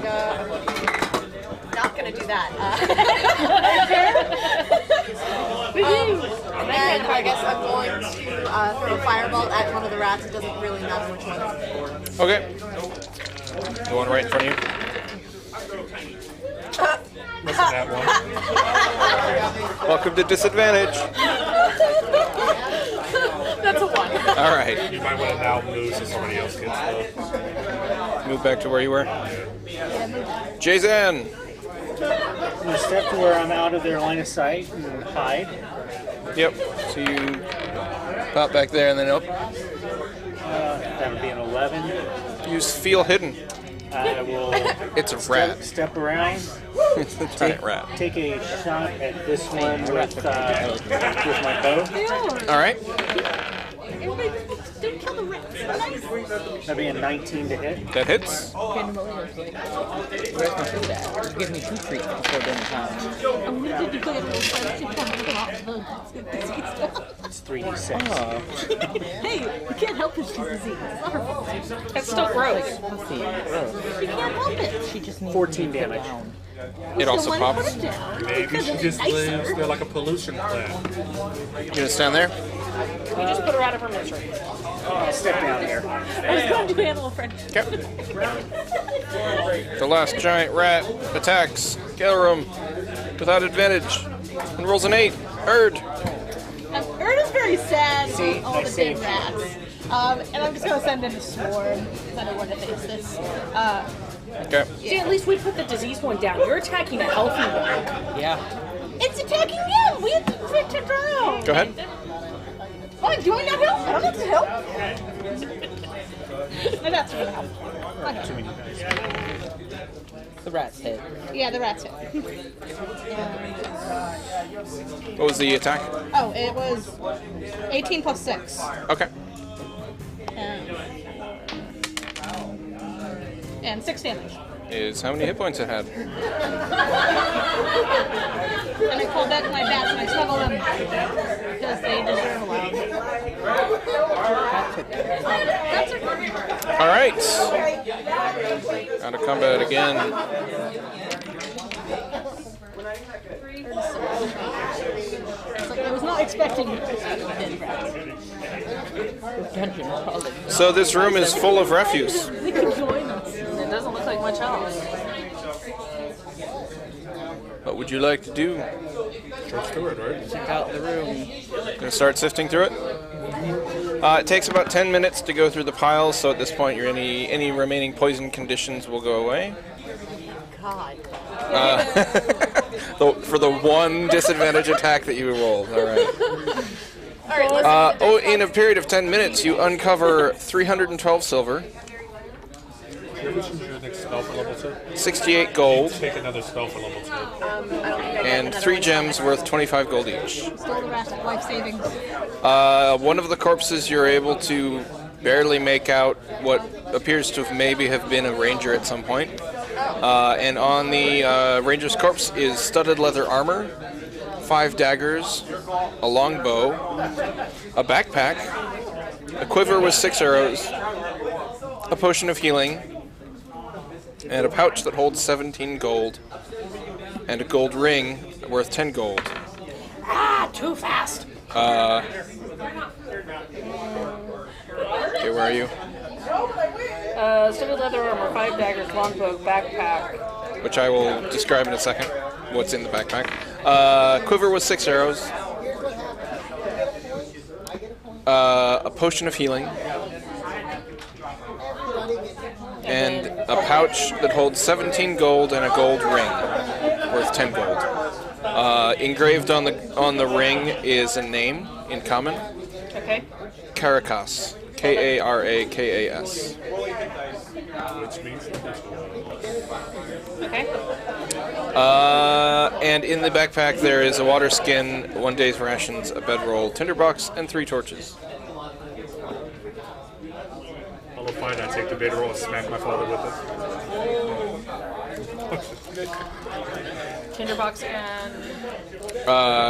Speaker 7: not gonna do that. And I guess I'm going to throw a fireball at one of the rats. It doesn't really matter which one.
Speaker 2: Okay. The one right in front of you.
Speaker 3: Missing that one.
Speaker 2: Welcome to disadvantage.
Speaker 1: That's a 1.
Speaker 2: All right.
Speaker 3: You might want to now move so somebody else gets the.
Speaker 2: Move back to where you were. Jason.
Speaker 5: I'm gonna step to where I'm out of their line of sight and hide.
Speaker 2: Yep. So you pop back there and then up.
Speaker 5: That would be an 11.
Speaker 2: Use feel hidden.
Speaker 5: I will
Speaker 2: It's a rat.
Speaker 5: step around,
Speaker 2: It's a giant rat.
Speaker 5: take a shot at this one with my bow.
Speaker 2: All right.
Speaker 4: Don't kill the rats. They're nice.
Speaker 5: That'd be a 19 to hit.
Speaker 2: That hits.
Speaker 8: You guys can do that. Give me 2 treats before dinner time.
Speaker 4: I'm gonna do good.
Speaker 5: It's 3d6.
Speaker 4: Hey, you can't help it. She's diseased. It's not her fault.
Speaker 1: That's still gross.
Speaker 8: Pussy, gross.
Speaker 4: She can't help it.
Speaker 8: She just needs
Speaker 5: 14
Speaker 8: to be
Speaker 5: damage.
Speaker 8: down.
Speaker 2: It also
Speaker 4: Don't let her
Speaker 2: pops.
Speaker 4: put it down.
Speaker 3: Maybe she just lives there like a pollution plant.
Speaker 2: You gonna stand there?
Speaker 1: You just put her out of her misery.
Speaker 5: I'll step down here.
Speaker 4: I was going to do animal friendship.
Speaker 2: Okay. The last giant rat attacks Gelrum without advantage and rolls an 8. Erd.
Speaker 4: Erd is very sad
Speaker 5: See,
Speaker 4: all
Speaker 5: I
Speaker 4: the
Speaker 5: see.
Speaker 4: big rats. And I'm just going to send in a swarm because I don't want to face this.
Speaker 2: Okay.
Speaker 1: See, at least we put the diseased one down. You're attacking a healthy one.
Speaker 8: Yeah.
Speaker 4: It's attacking him! We have to protect it down!
Speaker 2: Go ahead.
Speaker 4: Oh, do I not help? I don't have to help. No, that's going to help. Okay.
Speaker 8: The rat's hit.
Speaker 4: Yeah, the rat's hit.
Speaker 2: What was the attack?
Speaker 4: Oh, it was 18 plus 6.
Speaker 2: Okay.
Speaker 4: And 6 damage.
Speaker 2: Is how many hit points it had?
Speaker 4: And I call back my bats and I snuggle them. Because they deserve a lot. That's okay.
Speaker 2: All right. Out of combat again.
Speaker 4: It's like I was not expecting it.
Speaker 8: Dungeon crawling.
Speaker 2: So this room is full of refuse.
Speaker 4: They could join us.
Speaker 1: It doesn't look like much else.
Speaker 2: What would you like to do?
Speaker 3: Let's do it, right?
Speaker 8: Check out the room.
Speaker 2: Gonna start sifting through it. It takes about 10 minutes to go through the piles, so at this point, any remaining poison conditions will go away.
Speaker 7: God.
Speaker 2: For the one disadvantage attack that you rolled. All right.
Speaker 7: All right, let's
Speaker 2: In a period of 10 minutes, you uncover 312 silver,
Speaker 3: spell for level 2?
Speaker 2: 68 gold,
Speaker 3: Take another spell for level 2.
Speaker 2: and 3 gems worth 25 gold each.
Speaker 4: Still the rest of life savings.
Speaker 2: One of the corpses you're able to barely make out what appears to maybe have been a ranger at some point. And on the ranger's corpse is studded leather armor, 5 daggers, a long bow, a backpack, a quiver with 6 arrows, a potion of healing, and a pouch that holds 17 gold, and a gold ring worth 10 gold.
Speaker 1: Ah, too fast.
Speaker 2: Okay, where are you?
Speaker 1: Studded leather armor, 5 daggers, longbow, backpack.
Speaker 2: Which I will describe in a second. What's in the backpack? Quiver with 6 arrows. A potion of healing. And a pouch that holds 17 gold and a gold ring worth 10 gold. Engraved on the ring is a name in common.
Speaker 1: Okay.
Speaker 2: Carakas. K-A-R-A-K-A-S.
Speaker 3: Which means
Speaker 1: Okay.
Speaker 2: And in the backpack there is a water skin, 1 day's rations, a bedroll, tinderbox, and 3 torches.
Speaker 3: I'll find I take the beta roll and smack my father with it.
Speaker 1: Tinderbox and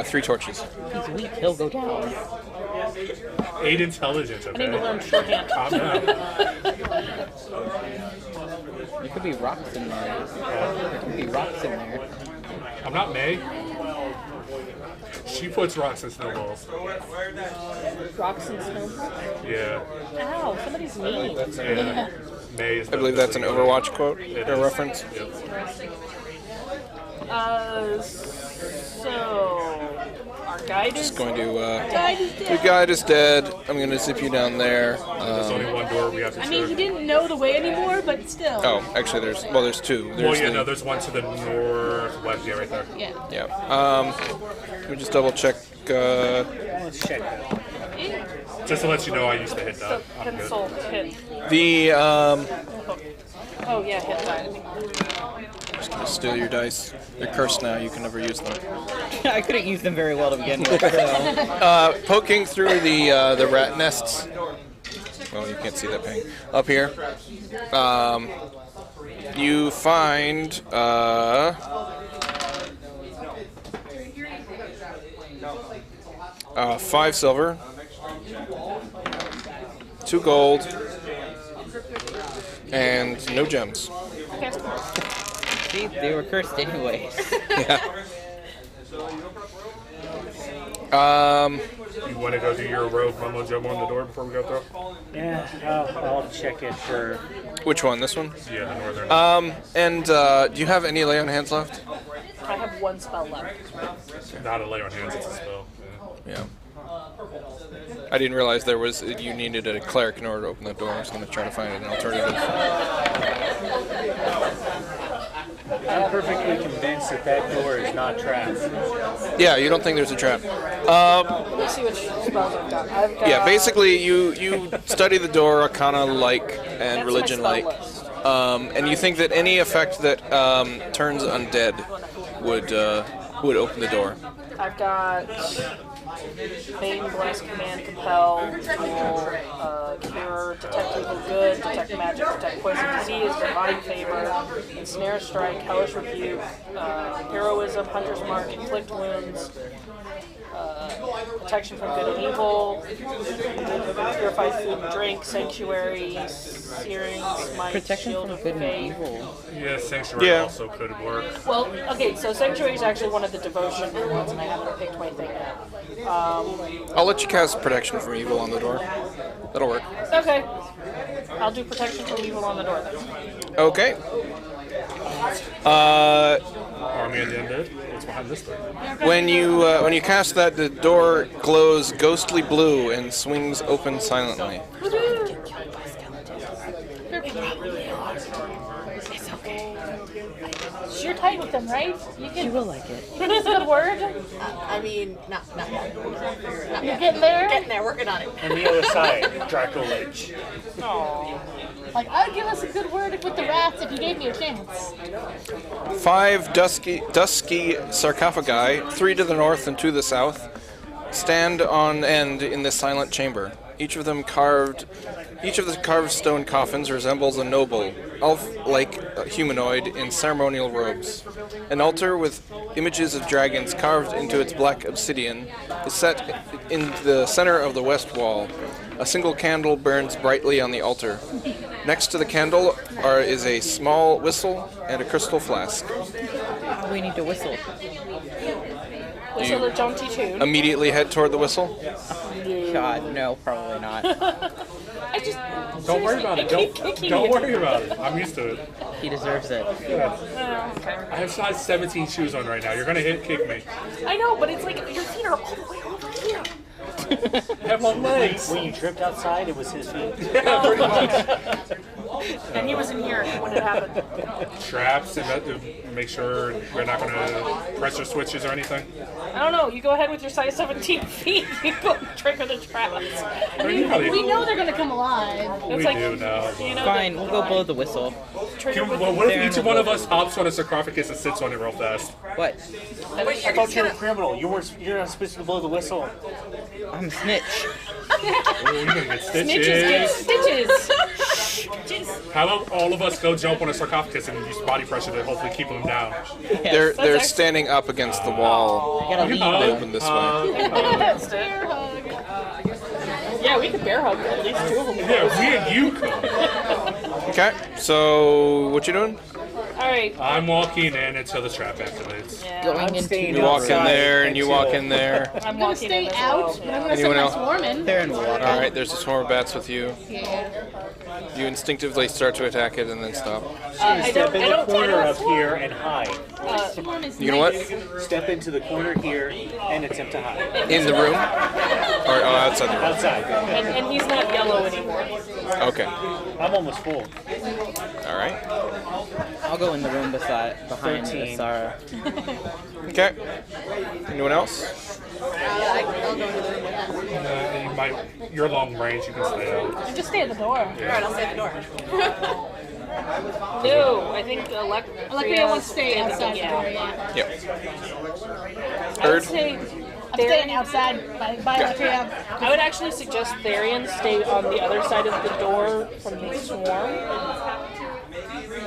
Speaker 2: 3 torches.
Speaker 8: He's weak. He'll go down.
Speaker 3: 8 intelligence,
Speaker 1: I need to
Speaker 3: okay?
Speaker 1: learn shorthand.
Speaker 3: Calm down.
Speaker 8: There could be rocks in there. There could be rocks in there.
Speaker 3: I'm not May. She puts rocks and snowballs.
Speaker 1: Rocks and snowballs.
Speaker 3: Yeah.
Speaker 1: Ow, somebody's mean.
Speaker 3: Yeah. May is
Speaker 2: I believe that's an Overwatch quote
Speaker 3: It
Speaker 2: or
Speaker 3: is.
Speaker 2: reference.
Speaker 3: Yep.
Speaker 1: So our guide is
Speaker 2: Just going to.
Speaker 1: guide is
Speaker 2: Your
Speaker 1: dead.
Speaker 2: guide is dead. I'm going to zip you down there.
Speaker 3: There's only one door we have to
Speaker 1: I mean, he
Speaker 3: search.
Speaker 1: didn't know the way anymore, but still.
Speaker 2: Oh, actually, there's 2.
Speaker 3: Well,
Speaker 2: There's
Speaker 3: yeah,
Speaker 2: the-
Speaker 3: no, there's one to the northwest, yeah, right there.
Speaker 1: Yeah.
Speaker 2: Yeah. Let me just double check.
Speaker 5: Let's check that.
Speaker 3: Just to let you know, I used to hit
Speaker 1: So
Speaker 3: that. I'm good.
Speaker 1: pencil hit.
Speaker 2: The
Speaker 1: Oh yeah, hit die.
Speaker 2: just gonna steal your dice. They're cursed now. You can never use them.
Speaker 8: I couldn't use them very well to begin with. So.
Speaker 2: Poking through the rat nests. Well, you can't see that ping up here. You find 5 silver, 2 gold, and no gems.
Speaker 8: See, they were cursed anyways.
Speaker 2: Yeah.
Speaker 3: You want to go do your rogue Momo Jomo on the door before we go through?
Speaker 5: Yeah, I'll check it for.
Speaker 2: Which one? This one?
Speaker 3: Yeah, the northern.
Speaker 2: And do you have any lay on hands left?
Speaker 1: I have 1 spell left.
Speaker 3: Not a lay on hands, it's a spell.
Speaker 2: Yeah. I didn't realize you needed a cleric in order to open the door. I was going to try to find an alternative.
Speaker 5: I'm perfectly convinced that door is not trapped.
Speaker 2: Yeah, you don't think there's a trap.
Speaker 1: Let me see which spells I've got.
Speaker 2: Yeah, basically you study the door Arcana-like and
Speaker 1: That's my
Speaker 2: religion-like.
Speaker 1: spell list.
Speaker 2: And you think that any effect that turns undead would open the door.
Speaker 1: I've got Bane, Bless, Command, Compel, Tool, Cure, Detect Evil Good, Detect Magic, Detect Poison Disease, Divine Favor, Ensnare Strike, Hellish Rebuke, Heroism, Hunter's Mark, Inflict Wounds, Protection from Good and Evil, Purified Food and Drink, Sanctuary, Searing, Smite,
Speaker 8: Protection
Speaker 1: Shield
Speaker 8: from
Speaker 1: of
Speaker 8: good and
Speaker 1: Faith.
Speaker 8: evil.
Speaker 3: Yeah, Sanctuary
Speaker 2: Yeah.
Speaker 3: also could work.
Speaker 1: Well, okay, so Sanctuary is actually one of the devotion ones, and I haven't picked my thing yet.
Speaker 2: I'll let you cast protection from evil on the door. That'll work.
Speaker 1: Okay. I'll do Protection from Evil on the door then.
Speaker 2: Okay.
Speaker 3: Army of the Undead? What's behind this door?
Speaker 2: When you cast that, the door glows ghostly blue and swings open silently.
Speaker 1: It's okay. It's your
Speaker 4: tight with them, right? You
Speaker 8: She
Speaker 4: can.
Speaker 8: will like it.
Speaker 4: You think it's a good word?
Speaker 7: I mean, not yet. Not
Speaker 4: You're
Speaker 7: yet.
Speaker 4: getting there.
Speaker 7: Getting there, working on it.
Speaker 5: And the other side, Draco Lich.
Speaker 4: Like, I'd give us a good word with the rats if you gave me a chance.
Speaker 2: 5 dusky sarcophagi, 3 to the north and 2 to the south, stand on end in this silent chamber. Each of the carved stone coffins resembles a noble, elf-like humanoid in ceremonial robes. An altar with images of dragons carved into its black obsidian is set in the center of the west wall. A single candle burns brightly on the altar. Next to the candle is a small whistle and a crystal flask.
Speaker 8: We need to whistle.
Speaker 1: Whistle a jaunty tune.
Speaker 2: Immediately head toward the whistle.
Speaker 8: God, no, probably not.
Speaker 1: I just
Speaker 3: Don't worry about it. Don't worry about it. I'm used to it.
Speaker 8: He deserves it.
Speaker 3: I have size 17 shoes on right now. You're gonna kick me.
Speaker 1: I know, but it's like your feet are all the way over here.
Speaker 3: I have long legs.
Speaker 5: When you tripped outside, it was his feet.
Speaker 3: Yeah, pretty much.
Speaker 1: And he was in here when it happened.
Speaker 3: Traps and that to make sure we're not gonna pressure switches or anything.
Speaker 1: I don't know. You go ahead with your size 17 feet. You go trigger the traps.
Speaker 4: We know they're gonna come alive.
Speaker 3: We
Speaker 1: like,
Speaker 3: do know.
Speaker 1: You know,
Speaker 8: Fine, we'll go blow the whistle.
Speaker 1: trigger with
Speaker 3: Well, what if each one of us hops on a sarcophagus and sits on it real fast?
Speaker 8: What?
Speaker 5: I thought you were a criminal. You're not supposed to blow the whistle.
Speaker 8: I'm snitch.
Speaker 3: Oh, you're gonna get
Speaker 1: Snitches get
Speaker 3: stitches.
Speaker 1: stitches.
Speaker 3: How about all of us go jump on a sarcophagus and use body pressure to hopefully keep them down?
Speaker 2: They're standing up against the wall.
Speaker 8: You gotta leave
Speaker 2: They
Speaker 8: them.
Speaker 2: open this way.
Speaker 1: That's it. Yeah, we could bear hug at least 2 of them.
Speaker 3: Yeah, we and you could.
Speaker 2: Okay, so what you doing?
Speaker 1: All right.
Speaker 3: I'm walking in until the trap activates.
Speaker 8: Going into
Speaker 5: staying
Speaker 2: You walk in
Speaker 5: outside
Speaker 2: there and you walk
Speaker 5: until-
Speaker 2: in there.
Speaker 1: I'm
Speaker 4: I'm gonna
Speaker 1: walking
Speaker 4: stay
Speaker 1: in as
Speaker 4: out,
Speaker 1: well.
Speaker 4: but I'm gonna
Speaker 2: Anyone
Speaker 4: send my
Speaker 2: else?
Speaker 4: swarm in.
Speaker 8: there and water.
Speaker 2: All right, there's a swarm of bats with you.
Speaker 4: Yeah.
Speaker 2: You instinctively start to attack it and then stop.
Speaker 5: Step in the corner up here and hide.
Speaker 4: Swarm is
Speaker 2: You know what?
Speaker 5: Step into the corner here and attempt to hide.
Speaker 2: In the room? Or outside the room?
Speaker 5: Outside.
Speaker 1: And he's not yellow anymore.
Speaker 2: Okay.
Speaker 5: I'm almost full.
Speaker 2: All right.
Speaker 8: I'll go in the room behind
Speaker 5: 13.
Speaker 8: Sarah.
Speaker 2: Okay. Anyone else?
Speaker 7: I'll go into the room with them.
Speaker 3: You're long range, you can stay out.
Speaker 4: Just stay at the door.
Speaker 7: Alright, I'll stay at the door.
Speaker 1: No, I think
Speaker 4: Electria wants to stay outside the door, yeah.
Speaker 2: Yep.
Speaker 1: I would
Speaker 2: Third?
Speaker 1: say
Speaker 4: I'm staying outside by Electria.
Speaker 1: I would actually suggest Therian stay on the other side of the door from the swarm.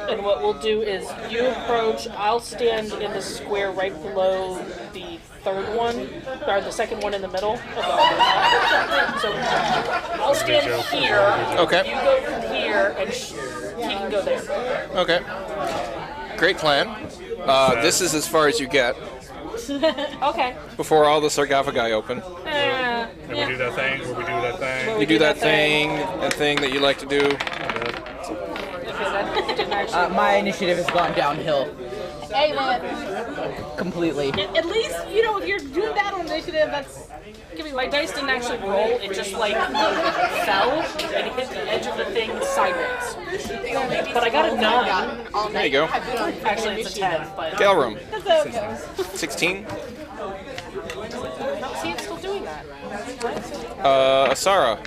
Speaker 1: And what we'll do is you approach, I'll stand in the square right below the third one, or the second one in the middle. So I'll stand here,
Speaker 2: Okay.
Speaker 1: you go from here, and he can go there.
Speaker 2: Okay. Great plan. This is as far as you get
Speaker 1: Okay.
Speaker 2: before all the sarcophagi open.
Speaker 1: Yeah.
Speaker 3: And we do that thing where we do that thing.
Speaker 2: You do that thing that you like to do.
Speaker 8: My initiative has gone downhill
Speaker 4: Hey, man.
Speaker 8: completely.
Speaker 4: At least, you know, if you're doing that on initiative, that's...
Speaker 1: Give me my dice didn't actually roll, it just like fell and hit the edge of the thing sideways. But I got a 9.
Speaker 2: There you go.
Speaker 1: Actually, it's a 10, but
Speaker 2: Galrum.
Speaker 4: That's how it goes.
Speaker 2: 16.
Speaker 1: no, see, it's still doing that.
Speaker 2: Asara.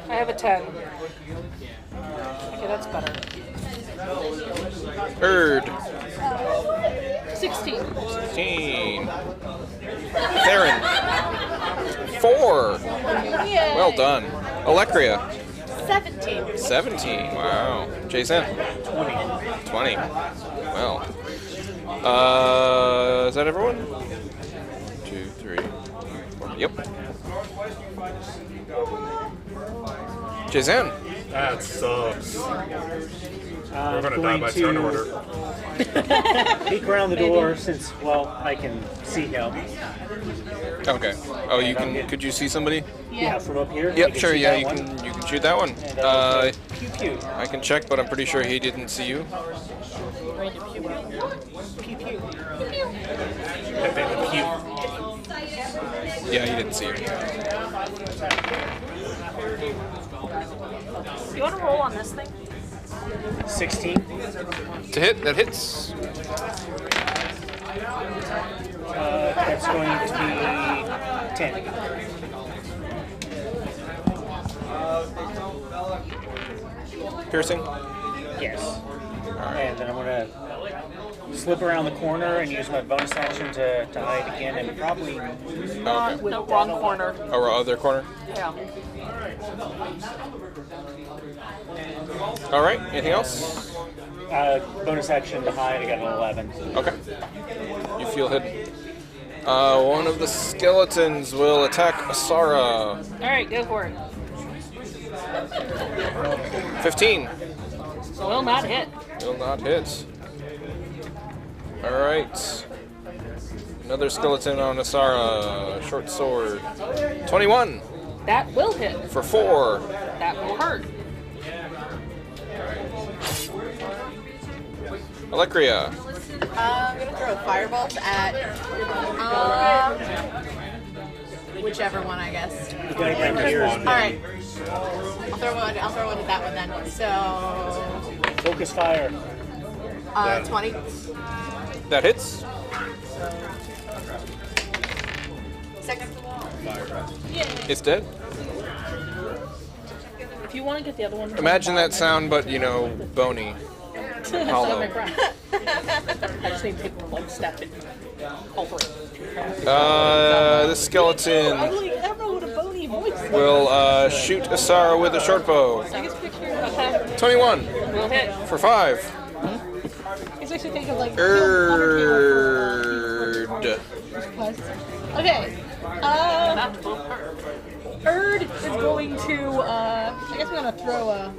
Speaker 1: I have a 10. Okay, that's better.
Speaker 2: Erd.
Speaker 4: 16.
Speaker 2: 16. Theron. 4.
Speaker 4: Yay.
Speaker 2: Well done. Electria.
Speaker 7: 17.
Speaker 2: 17. Wow. Jason. 20. Well. Is that everyone? 2, 3, 4. Yep. Jason.
Speaker 3: That sucks. We're gonna die
Speaker 5: going
Speaker 3: by
Speaker 5: to-
Speaker 3: turn order.
Speaker 5: Peek around the door since, well, I can see him.
Speaker 2: Okay. Oh, you can. Could you see somebody?
Speaker 5: Yeah, from up here. I
Speaker 2: Yep.
Speaker 5: can
Speaker 2: Sure.
Speaker 5: see
Speaker 2: Yeah.
Speaker 5: that
Speaker 2: You
Speaker 5: one.
Speaker 2: can. You can shoot that one.
Speaker 5: And pew pew.
Speaker 2: I can check, but I'm pretty sure he didn't see you. Yeah, he didn't see you.
Speaker 1: You want to roll on this thing?
Speaker 5: 16.
Speaker 2: To hit. That hits.
Speaker 5: That's going to be 10.
Speaker 2: Piercing?
Speaker 5: Yes. And then I'm going to slip around the corner and use my bonus action to hide again and probably...
Speaker 1: No, wrong corner.
Speaker 2: Oh, other corner?
Speaker 1: Yeah.
Speaker 2: Alright, anything else?
Speaker 5: Bonus action to hide, I got an 11.
Speaker 2: Okay. You feel hidden. One of the skeletons will attack Asara.
Speaker 1: Alright, go for it.
Speaker 2: 15.
Speaker 1: Will not hit.
Speaker 2: Will not hit. Alright. Another skeleton on Asara. Short sword. 21.
Speaker 1: That will hit.
Speaker 2: For 4.
Speaker 1: That will hurt.
Speaker 2: Alecria.
Speaker 7: I'm gonna throw fireballs at whichever one, I guess. Alright. I'll throw one at that one then. So
Speaker 5: Focus fire.
Speaker 7: 20.
Speaker 2: That hits.
Speaker 7: Second.
Speaker 2: It's dead.
Speaker 1: If you want to get the other one.
Speaker 2: Imagine that sound, but you know, bony. Hollow.
Speaker 1: I just need people to like step it. Over it.
Speaker 2: This skeleton
Speaker 1: Ever with a bony voice.
Speaker 2: will shoot Asara with a short bow.
Speaker 1: Okay.
Speaker 2: 21.
Speaker 1: Will hit.
Speaker 2: For 5.
Speaker 4: It's actually think of like. Okay.
Speaker 1: That will hurt.
Speaker 4: Erd is going to. I guess we're gonna throw a.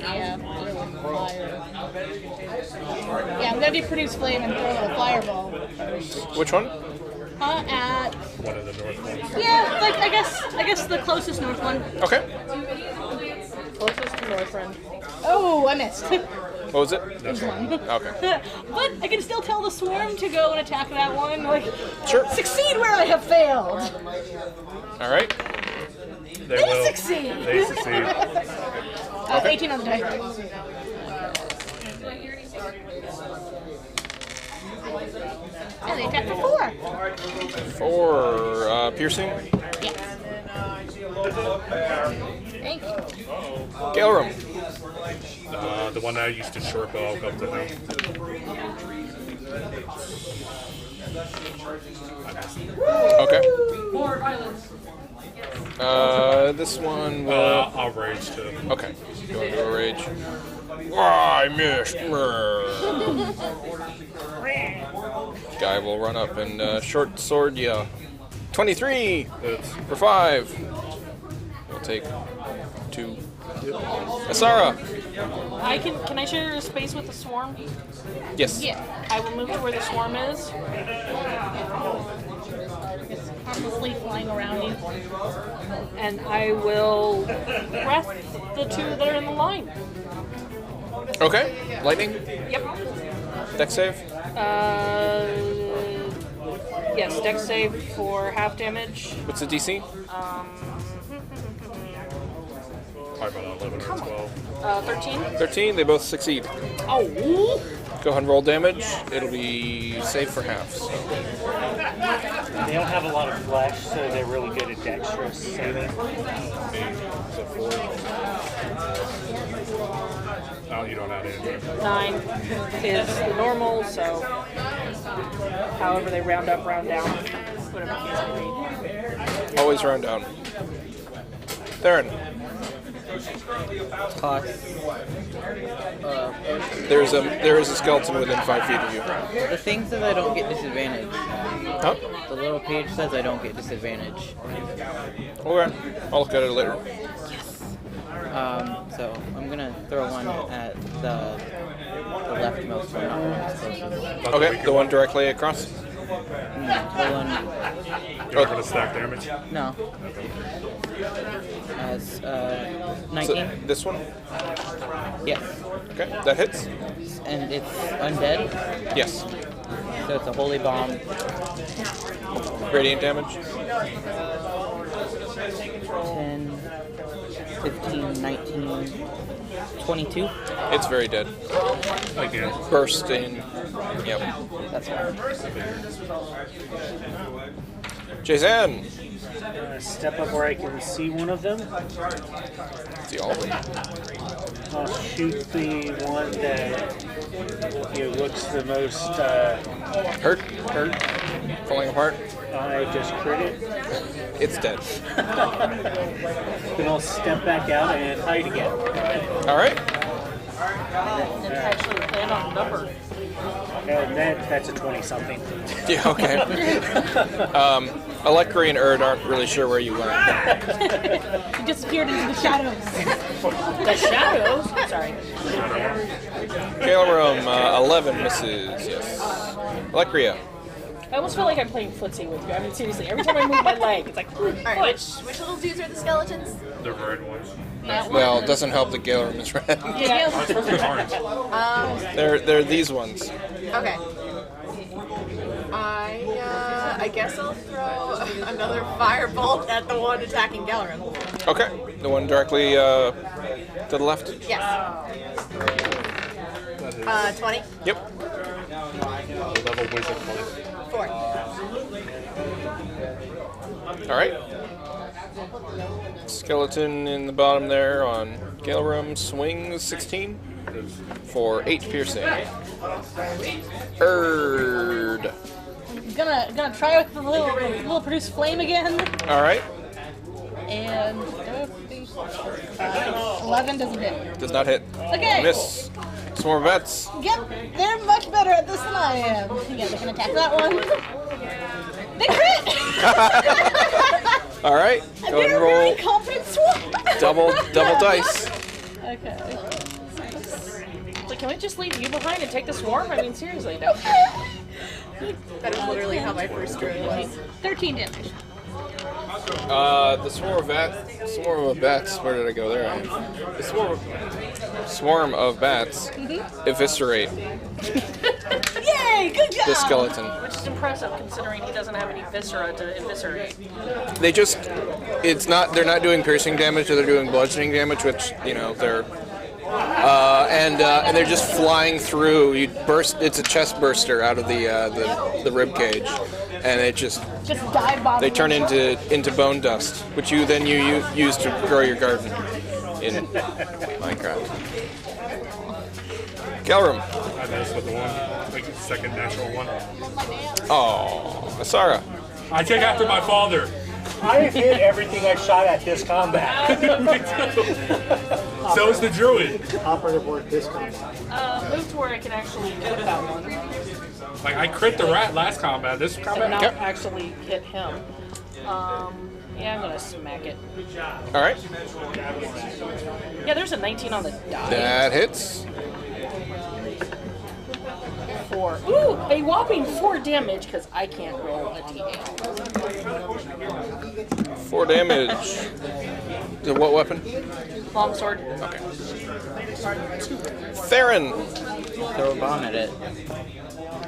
Speaker 4: Yeah, throw a fire. Yeah, I'm gonna do produce flame and throw a fireball.
Speaker 2: Which one?
Speaker 4: At.
Speaker 3: One of the north ones.
Speaker 4: Yeah, like I guess the closest north one.
Speaker 2: Okay.
Speaker 1: Closest to Northrend.
Speaker 4: Oh, I missed.
Speaker 2: What was it?
Speaker 4: There's one.
Speaker 2: Okay.
Speaker 4: But I can still tell the swarm to go and attack that one. Like,
Speaker 2: Sure.
Speaker 4: succeed where I have failed.
Speaker 2: All right.
Speaker 3: They will.
Speaker 4: Succeed.
Speaker 3: They succeed.
Speaker 4: 18 on the die. And they attack for 4.
Speaker 2: 4 piercing.
Speaker 4: Yes. Thank you.
Speaker 2: Galerum.
Speaker 3: The one that I used to short bow, I'll go up to him.
Speaker 2: Okay. This one will.
Speaker 3: I'll rage too.
Speaker 2: Okay. Go into a rage. I missed. Guy will run up and short sword ya. 23 for 5. We'll take 2. Asara.
Speaker 1: Can I share a space with the swarm?
Speaker 2: Yes.
Speaker 4: Yeah.
Speaker 1: I will move to where the swarm is.
Speaker 4: It's harmlessly flying around you.
Speaker 1: And I will breath the 2 that are in the line.
Speaker 2: Okay. Lightning.
Speaker 1: Yep.
Speaker 2: Dex save.
Speaker 1: Yes, dex save for half damage.
Speaker 2: What's the DC?
Speaker 3: Probably about 11 or 12.
Speaker 1: 13.
Speaker 2: 13. They both succeed.
Speaker 1: Oh.
Speaker 2: Go ahead and roll damage. It'll be safe for half. So.
Speaker 5: They don't have a lot of flesh, so they're really good at dexterous saving.
Speaker 3: Oh, you don't add anything.
Speaker 1: 9 is the normal, so however they round up, round down, whatever the case may be.
Speaker 2: Always round down. Theron.
Speaker 8: Toss.
Speaker 2: There is a skeleton within 5 feet of you.
Speaker 8: The thing says I don't get disadvantage.
Speaker 2: Huh?
Speaker 8: The little page says I don't get disadvantage.
Speaker 2: Okay. I'll look at it later.
Speaker 8: So I'm gonna throw one at the leftmost one, not the one that's closest.
Speaker 2: Okay. The one directly across.
Speaker 8: The one.
Speaker 3: You're going to stack damage?
Speaker 8: No. As 19.
Speaker 2: So, this one.
Speaker 8: Yes.
Speaker 2: Okay. That hits.
Speaker 8: And it's undead,
Speaker 2: Yes.
Speaker 8: so it's a holy bomb.
Speaker 2: Radiant damage.
Speaker 8: 10, 15, 19, 22.
Speaker 2: It's very dead.
Speaker 3: Again.
Speaker 2: Bursting. Yep.
Speaker 8: That's fine.
Speaker 2: Jason!
Speaker 5: Step up where I can see one of them.
Speaker 2: See all of them.
Speaker 5: I'll shoot the one that looks the most
Speaker 2: Hurt?
Speaker 5: hurt.
Speaker 2: Falling apart?
Speaker 5: I just crit it.
Speaker 2: It's dead.
Speaker 5: Then I'll step back out and hide again.
Speaker 2: Alright.
Speaker 1: And actually plan on a number.
Speaker 5: And that's a 20-something.
Speaker 2: Yeah, okay. Alekri and Erd aren't really sure where you went.
Speaker 4: He disappeared into the shadows.
Speaker 1: The shadows? Sorry.
Speaker 2: Galerum, 11 misses, yes. Alekria.
Speaker 1: I almost feel like I'm playing footsie with you. I mean, seriously, every time I move my leg, it's like,
Speaker 7: Alright, which little dudes are the skeletons?
Speaker 3: The red ones.
Speaker 2: Well, it doesn't help that Galerum is red.
Speaker 1: yeah.
Speaker 3: Oh, it's supposed to be orange.
Speaker 2: They're these ones.
Speaker 7: Okay. I guess I'll throw another firebolt at the one attacking Galerum.
Speaker 2: Okay. The one directly to the left?
Speaker 7: Yes. 20.
Speaker 2: Yep.
Speaker 3: Level wizard point.
Speaker 7: 4.
Speaker 2: Alright. Skeleton in the bottom there on Galerum swings 16 for 8 piercing. Erd.
Speaker 4: Gonna try with the little produce flame again.
Speaker 2: Alright.
Speaker 4: And 11 doesn't hit.
Speaker 2: Does not hit.
Speaker 4: Okay.
Speaker 2: Miss. Some more bets.
Speaker 4: Yep, they're much better at this than I am. Yeah, they can attack that one. They crit!
Speaker 2: Alright. Go
Speaker 4: They're
Speaker 2: and
Speaker 4: a
Speaker 2: roll
Speaker 4: very confident swarm.
Speaker 2: double dice.
Speaker 4: Okay.
Speaker 1: Like, can we just leave you behind and take the swarm? I mean, seriously, no.
Speaker 7: That is literally how my first druid was.
Speaker 4: 13 damage.
Speaker 2: The swarm of bats. Where did I go there? The swarm of bats eviscerate
Speaker 4: Yay! Good job!
Speaker 2: the skeleton.
Speaker 1: Which is impressive considering he doesn't have any viscera to eviscerate.
Speaker 2: They're not doing piercing damage, they're doing bludgeoning damage, which, they're, and they're just flying through. It's a chest burster out of the rib cage, and it just
Speaker 4: dive bomb.
Speaker 2: they turn into bone dust, which you use to grow your garden in Minecraft. Galerum.
Speaker 3: I missed with the one, like the second natural one.
Speaker 2: Oh, Asara.
Speaker 3: I take after my father.
Speaker 5: I have hit everything I shot at this combat.
Speaker 3: So is the druid.
Speaker 6: Operative word this combat.
Speaker 1: Move to where I can actually hit that one,
Speaker 3: Like I crit the rat last combat. This
Speaker 1: but
Speaker 3: combat.
Speaker 1: not actually hit him. Yeah, I'm gonna smack it.
Speaker 2: Alright.
Speaker 1: Yeah, there's a 19 on the die.
Speaker 2: That hits.
Speaker 1: 4. Ooh, a whopping 4 damage because I can't roll a d8.
Speaker 2: 4 damage. What weapon?
Speaker 1: Longsword.
Speaker 2: Okay. Theron.
Speaker 8: Throw a bomb at it.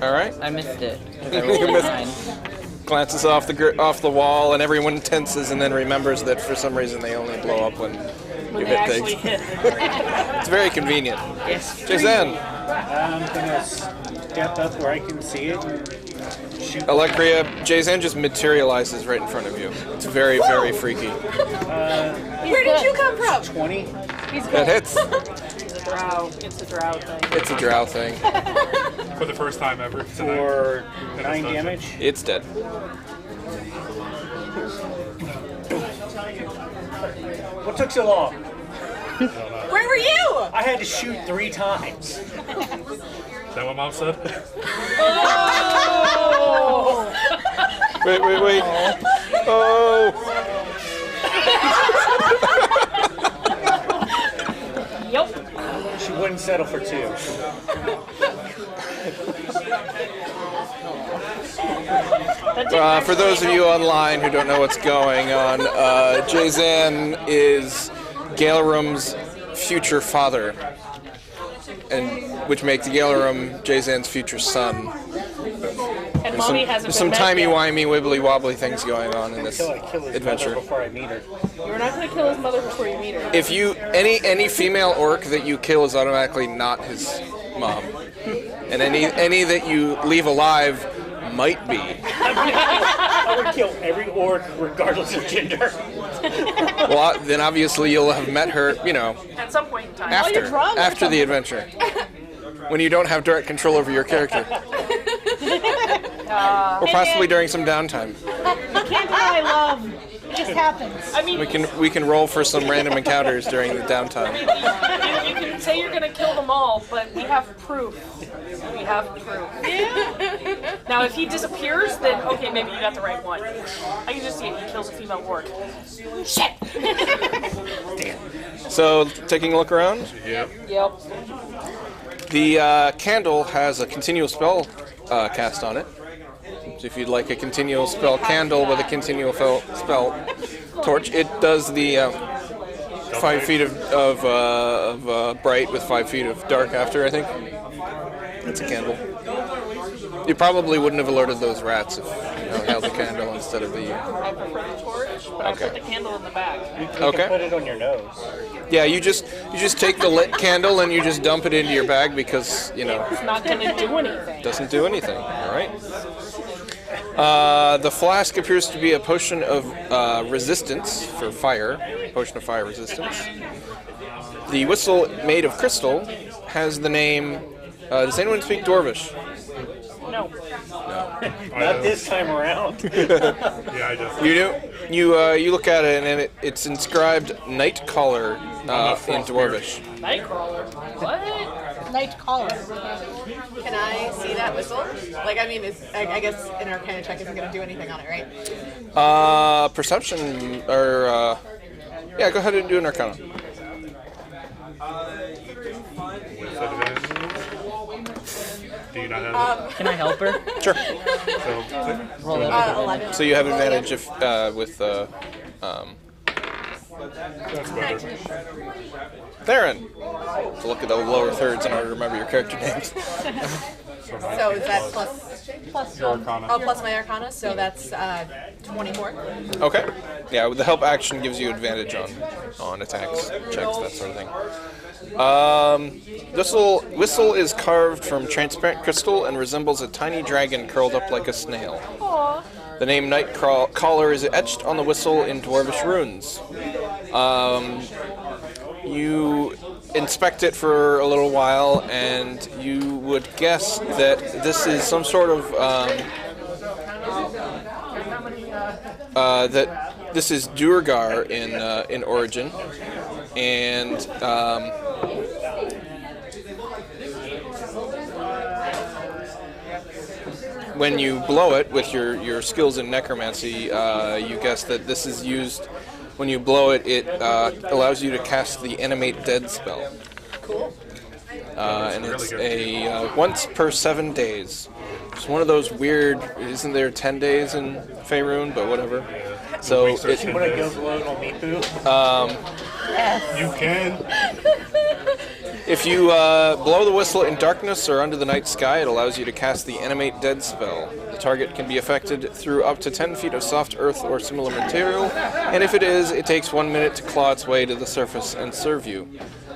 Speaker 2: Alright.
Speaker 8: I missed it. I
Speaker 2: You
Speaker 8: rolled a
Speaker 2: missed-
Speaker 8: 9.
Speaker 2: Glances off the wall, and everyone tenses and then remembers that for some reason they only blow up when you
Speaker 1: They
Speaker 2: hit
Speaker 1: actually
Speaker 2: things.
Speaker 1: hit.
Speaker 2: It's very convenient.
Speaker 1: Yes.
Speaker 2: Jason.
Speaker 5: I'm gonna step up where I can see it and shoot.
Speaker 2: Alekria, Jason just materializes right in front of you. It's very, very freaky.
Speaker 7: Where did you come from?
Speaker 5: 20.
Speaker 2: That hits.
Speaker 1: It's a drow. It's a drow thing.
Speaker 2: It's a drow thing.
Speaker 3: For the first time ever. Tonight.
Speaker 5: For 9 damage.
Speaker 2: It's dead.
Speaker 5: What took so long?
Speaker 7: Where were you?
Speaker 5: I had to shoot 3 times.
Speaker 3: Is that what Mom said?
Speaker 1: Oh!
Speaker 2: Wait. Oh!
Speaker 1: Yep.
Speaker 5: She wouldn't settle for 2.
Speaker 2: For those of you online who don't know what's going on, Jason is Galerum's future father, and which makes Galerum Jason's future son.
Speaker 1: And Mommy hasn't
Speaker 2: There's
Speaker 1: been
Speaker 2: some
Speaker 1: met
Speaker 2: timey
Speaker 1: yet.
Speaker 2: wimey wibbly wobbly things going on in this
Speaker 5: Until I kill his
Speaker 2: adventure.
Speaker 5: mother before I meet her.
Speaker 1: You're not going to kill his mother before you meet her.
Speaker 2: If you any female orc that you kill is automatically not his mom, and any that you leave alive might be.
Speaker 5: I would kill every orc regardless of gender.
Speaker 2: Well, then obviously you'll have met her, you know,
Speaker 1: At some point in time.
Speaker 2: after
Speaker 4: you're drunk or
Speaker 2: after the adventure, when you don't have direct control over your character, or possibly during some downtime.
Speaker 4: You can't deny love. It just happens.
Speaker 1: I mean,
Speaker 2: We can roll for some random encounters during the downtime.
Speaker 1: you can say you're going to kill them all, but we have proof. We have proof. Now, if he disappears, then okay, maybe you got the right one. I can just see it. He kills a female orc. Shit.
Speaker 2: So, taking a look around,
Speaker 3: Yep.
Speaker 1: Yep.
Speaker 2: the candle has a continual spell cast on it. So if you'd like a continual spell candle with a continual spell torch, it does the 5 feet of bright with 5 feet of dark after, I think. It's a candle. You probably wouldn't have alerted those rats if you held the candle instead of the...
Speaker 1: I prefer the torch, but I put the candle in the back.
Speaker 5: You
Speaker 2: Okay.
Speaker 5: can put it on your nose.
Speaker 2: Yeah, you just take the lit candle and you just dump it into your bag because, you know,
Speaker 1: It's not going to do anything.
Speaker 2: doesn't do anything, alright? The flask appears to be a potion of resistance for fire, potion of fire resistance. The whistle, made of crystal, has the name... does anyone speak Dwarvish?
Speaker 1: No.
Speaker 5: Not this time around.
Speaker 3: Yeah, I just.
Speaker 2: You do? You look at it and it's inscribed Nightcaller in Dwarvish.
Speaker 1: Nightcrawler. What?
Speaker 4: Night caller.
Speaker 7: Can I see that whistle? Like, I mean, I guess an Arcana check isn't going to do anything on it, right?
Speaker 2: Perception, or, yeah, go ahead and do an Arcana.
Speaker 3: Do you not have it?
Speaker 8: Can I help her?
Speaker 2: Sure.
Speaker 3: So,
Speaker 8: Roll that.
Speaker 7: 11.
Speaker 2: So you have advantage if, with,
Speaker 3: that's better.
Speaker 2: Theron. So look at the lower thirds in order to remember your character names.
Speaker 7: So is that plus
Speaker 3: Your Arcana.
Speaker 7: oh, plus my Arcana, so that's 24.
Speaker 2: Okay. Yeah, the help action gives you advantage on attacks, checks, that sort of thing. Whistle is carved from transparent crystal and resembles a tiny dragon curled up like a snail.
Speaker 1: Aww.
Speaker 2: The name Nightcaller is etched on the whistle in Dwarvish runes. You inspect it for a little while, and you would guess that this is some sort of that this is Durgar in origin, and when you blow it with your skills in necromancy, you guess that this is used. When you blow it, it allows you to cast the Animate Dead spell.
Speaker 7: Cool.
Speaker 2: And it's a once per 7 days. It's one of those weird. Isn't there 10 days in Faerun? But whatever. So
Speaker 3: Weeks are
Speaker 2: it,
Speaker 3: 10
Speaker 5: When I
Speaker 3: days.
Speaker 5: go below on me poo.
Speaker 3: You can.
Speaker 2: if you blow the whistle in darkness or under the night sky, it allows you to cast the Animate Dead spell. The target can be affected through up to 10 feet of soft earth or similar material, and if it is, it takes 1 minute to claw its way to the surface and serve you.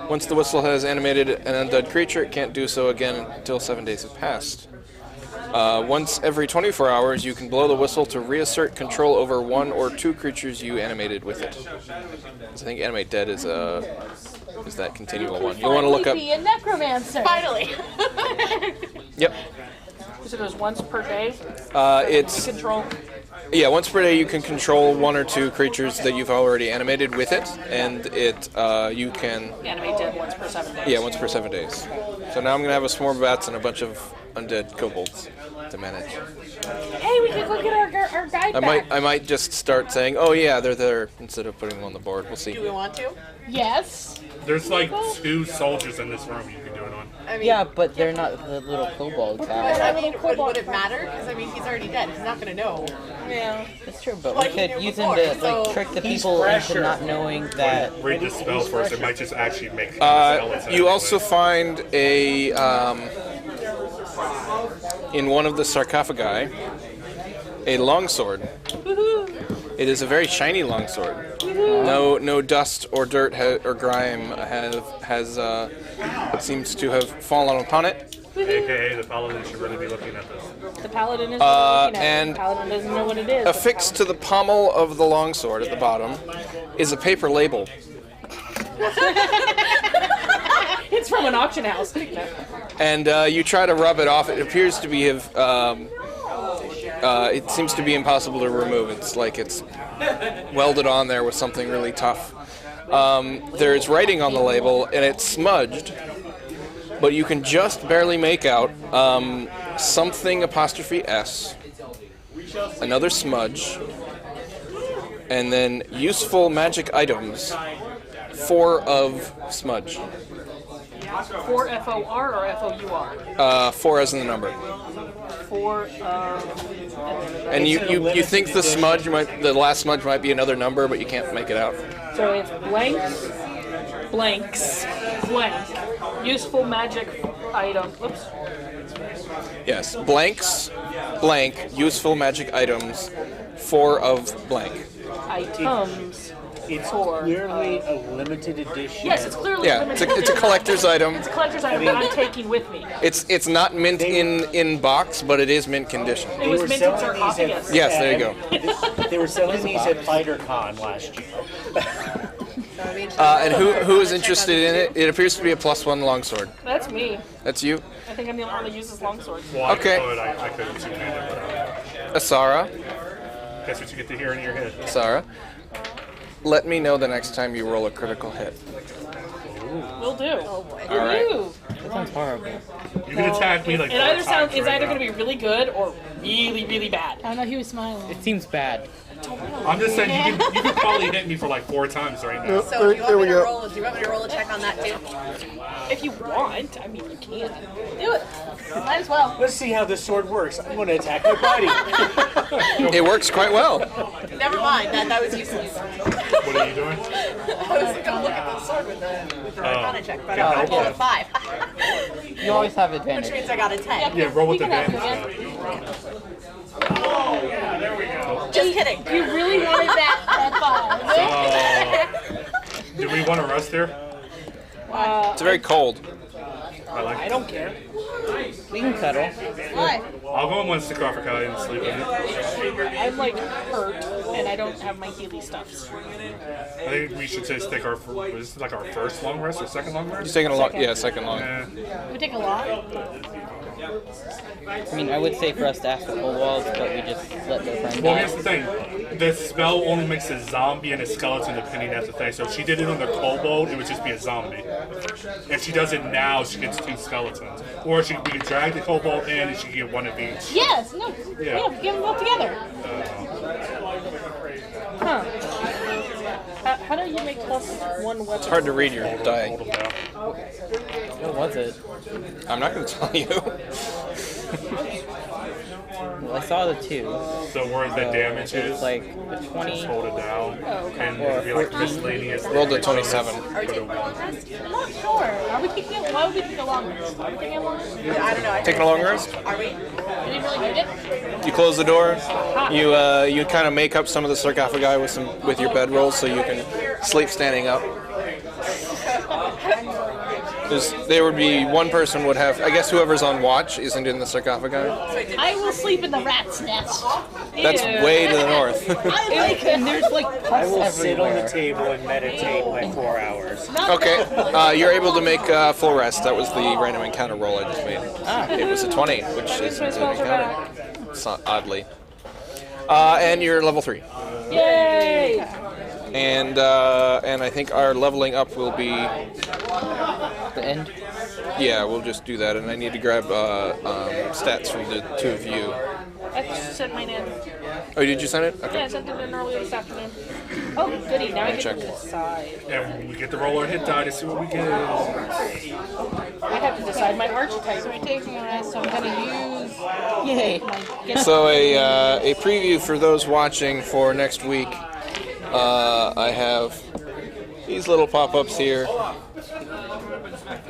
Speaker 2: Once the whistle has animated an undead creature, it can't do so again until 7 days have passed. Once every 24 hours, you can blow the whistle to reassert control over 1 or 2 creatures you animated with it. I think Animate Dead is that continual one. You'll want to look up.
Speaker 4: Be a necromancer.
Speaker 7: Finally.
Speaker 2: Yep.
Speaker 1: So there's once per day
Speaker 2: It's
Speaker 1: control.
Speaker 2: yeah. Once per day, you can control 1 or 2 creatures that you've already animated with it, and it you can
Speaker 1: Animate dead once per 7 days.
Speaker 2: yeah once per 7 days. So now I'm gonna have a swarm of bats and a bunch of undead kobolds to manage.
Speaker 4: Hey, we can go get our guide back.
Speaker 2: I might just start saying, oh yeah, they're there instead of putting them on the board. We'll see.
Speaker 7: Do we want to?
Speaker 4: Yes.
Speaker 3: There's like 2 soldiers in this room you can do it on.
Speaker 7: I mean,
Speaker 8: Yeah, but they're not the little kobold
Speaker 7: But
Speaker 8: guys.
Speaker 7: I mean, would it matter? Because I mean, he's already dead. He's not going to know.
Speaker 1: Yeah.
Speaker 8: That's true, but
Speaker 7: Like
Speaker 8: we
Speaker 7: he
Speaker 8: could
Speaker 7: knew
Speaker 8: use him
Speaker 7: before,
Speaker 8: to
Speaker 7: so
Speaker 8: trick the
Speaker 5: he's
Speaker 8: people into
Speaker 5: fresher.
Speaker 8: not knowing that.
Speaker 3: Read the spell first. It might just actually make the spell itself.
Speaker 2: You also find a in one of the sarcophagi a longsword. It is a very shiny longsword. No dust or dirt or grime seems to have fallen upon it.
Speaker 3: AKA the paladin should really be looking at this.
Speaker 1: The paladin is looking at
Speaker 2: and
Speaker 1: it. The paladin doesn't know what it is.
Speaker 2: Affixed to the pommel of the longsword at the bottom is a paper label.
Speaker 1: It's from an auction house.
Speaker 2: And you try to rub it off. It appears to be it seems to be impossible to remove. It's like it's welded on there with something really tough. There's writing on the label, and it's smudged, but you can just barely make out something '(S), another smudge, and then useful magic items, 4 of smudge.
Speaker 1: 4 F-O-R or F-O-U-R?
Speaker 2: 4 as in the number.
Speaker 1: 4
Speaker 2: And you think the last smudge might be another number, but you can't make it out.
Speaker 1: So it's blanks, blank. Useful magic item. Oops.
Speaker 2: Yes, blanks, blank, useful magic items, 4 of blank.
Speaker 1: Items.
Speaker 5: It's
Speaker 1: Four.
Speaker 5: clearly a limited edition.
Speaker 1: Yes, it's clearly
Speaker 2: Yeah,
Speaker 1: limited.
Speaker 2: it's a collector's item.
Speaker 1: It's a collector's item that I'm taking with me.
Speaker 2: It's not mint in box, but it is mint condition.
Speaker 1: It was mint in sarcophagus.
Speaker 2: Yes, there you go.
Speaker 5: They were selling these at FighterCon last year.
Speaker 2: And who is interested in it? It appears to be a +1 longsword.
Speaker 1: That's me.
Speaker 2: That's you?
Speaker 1: I think I'm the only one that uses longsword.
Speaker 3: Well,
Speaker 2: Okay.
Speaker 3: I couldn't two-handed, but
Speaker 2: Asara.
Speaker 3: that's what you get to hear in your head.
Speaker 2: Asara. Let me know the next time you roll a critical hit.
Speaker 1: Will do.
Speaker 7: Oh boy.
Speaker 2: All right.
Speaker 1: Ooh.
Speaker 8: That sounds horrible.
Speaker 3: You can attack me like
Speaker 1: It
Speaker 3: 4
Speaker 1: either
Speaker 3: times
Speaker 1: it's
Speaker 3: right
Speaker 1: either
Speaker 3: now.
Speaker 1: going to be really good or really, really bad.
Speaker 4: I know he was smiling.
Speaker 8: It seems bad.
Speaker 3: I'm just saying you can probably hit me for like 4 times right now.
Speaker 7: So do you want me to roll? Do you want me to roll a check on that too?
Speaker 1: If you want, I mean, you can.
Speaker 4: Do it. Might as well.
Speaker 5: Let's see how this sword works. I'm going to attack my buddy.
Speaker 2: It works quite well.
Speaker 7: Never mind. That was useless.
Speaker 3: What are you doing?
Speaker 7: I was gonna look at the sword with the Arcana check, but I rolled a 5,
Speaker 8: You always have
Speaker 7: which
Speaker 8: advantage.
Speaker 7: means I got a 10.
Speaker 3: Yeah, roll with
Speaker 4: You can have
Speaker 3: advantage.
Speaker 4: it
Speaker 3: now.
Speaker 7: Just kidding.
Speaker 4: You really wanted that 5.
Speaker 3: Do we want to rest here?
Speaker 2: It's very cold.
Speaker 1: I don't care.
Speaker 8: We can cuddle.
Speaker 4: Why?
Speaker 3: I'll go in one sarcophagi and sleep in it.
Speaker 1: I'm like hurt and I don't have my Healy stuffs.
Speaker 3: I think we should just take our was this like our first long rest or second long
Speaker 2: He's
Speaker 3: rest?
Speaker 2: taking a long, yeah, second long.
Speaker 4: We take a lot.
Speaker 8: I mean, I would say for us to ask the cold walls, but we just let their friend
Speaker 3: Well,
Speaker 8: die.
Speaker 3: here's the thing. The spell only makes a zombie and a skeleton depending on the thing. So if she did it on the kobold, it would just be a zombie. If she does it now, she gets 2 skeletons. Or we can drag the kobold in and she can get 1 of each.
Speaker 4: Yes. No.
Speaker 3: Yeah.
Speaker 4: Yeah. Get them both together.
Speaker 1: Huh. How do you make +1 weapon?
Speaker 2: It's hard to read your die.
Speaker 3: Hold them down.
Speaker 8: What was it?
Speaker 2: I'm not going to tell you.
Speaker 8: Well, I saw the 2.
Speaker 3: So where the damage
Speaker 8: It's
Speaker 3: is,
Speaker 8: like the 20.
Speaker 3: just hold it down.
Speaker 1: Oh, okay.
Speaker 3: And it'll be like miscellaneous.
Speaker 2: Rolled a 27.
Speaker 7: Are we taking a long rest?
Speaker 4: I'm not sure. Are we taking it? Why would we take a long rest? Are we taking a long rest?
Speaker 7: I don't know.
Speaker 2: Taking a long rest?
Speaker 7: Are we?
Speaker 4: We didn't really need it.
Speaker 2: You close the door. You kind of make up some of the sarcophagi with your bedrolls so you can sleep standing up. There would be one person would have. I guess whoever's on watch isn't in the sarcophagi.
Speaker 4: I will sleep in the rat's nest.
Speaker 2: That's
Speaker 1: Ew.
Speaker 2: way to the north.
Speaker 4: I like it.
Speaker 1: And there's like
Speaker 5: I
Speaker 1: pus
Speaker 5: will sit on
Speaker 1: everywhere.
Speaker 5: the table and meditate my 4 hours.
Speaker 2: Okay, you're able to make full rest. That was the random encounter roll I just made. It was a 20, which is an encounter. It's not oddly. And you're level 3.
Speaker 1: Yay!
Speaker 2: And I think our leveling up will be.
Speaker 8: The end.
Speaker 2: Yeah, we'll just do that. And I need to grab stats from the 2 of you.
Speaker 1: I sent mine in.
Speaker 2: Oh, did you send it?
Speaker 1: Yeah, I
Speaker 2: Okay.
Speaker 1: sent it in earlier this afternoon. Oh, goody. Now I get
Speaker 2: check.
Speaker 1: to decide.
Speaker 3: And we get to roll our hit die to see what we get.
Speaker 1: I have to decide my archetype.
Speaker 4: So we're taking a rest. So I'm gonna use.
Speaker 1: Yay.
Speaker 2: So a preview for those watching for next week. I have these little pop-ups here.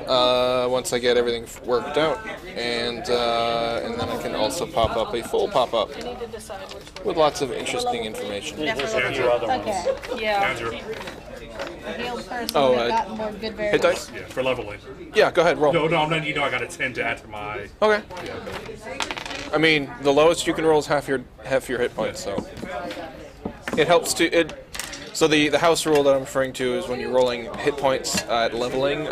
Speaker 2: Once I get everything worked out. and then I can also pop up a full pop-up
Speaker 1: I need to decide which one.
Speaker 2: with lots of interesting information.
Speaker 5: Here's your other ones.
Speaker 4: Okay.
Speaker 1: Yeah.
Speaker 3: Andrew.
Speaker 4: A healed person
Speaker 2: Oh,
Speaker 4: that got more good
Speaker 2: Hit
Speaker 4: variables.
Speaker 2: dice?
Speaker 3: Yeah, for leveling.
Speaker 2: Yeah, go ahead, roll.
Speaker 3: No, I'm not. You know, I got a 10 to add to my.
Speaker 2: Okay.
Speaker 3: Yeah.
Speaker 2: I mean, the lowest you can roll is half your hit points, so it helps to. So the house rule that I'm referring to is when you're rolling hit points at leveling.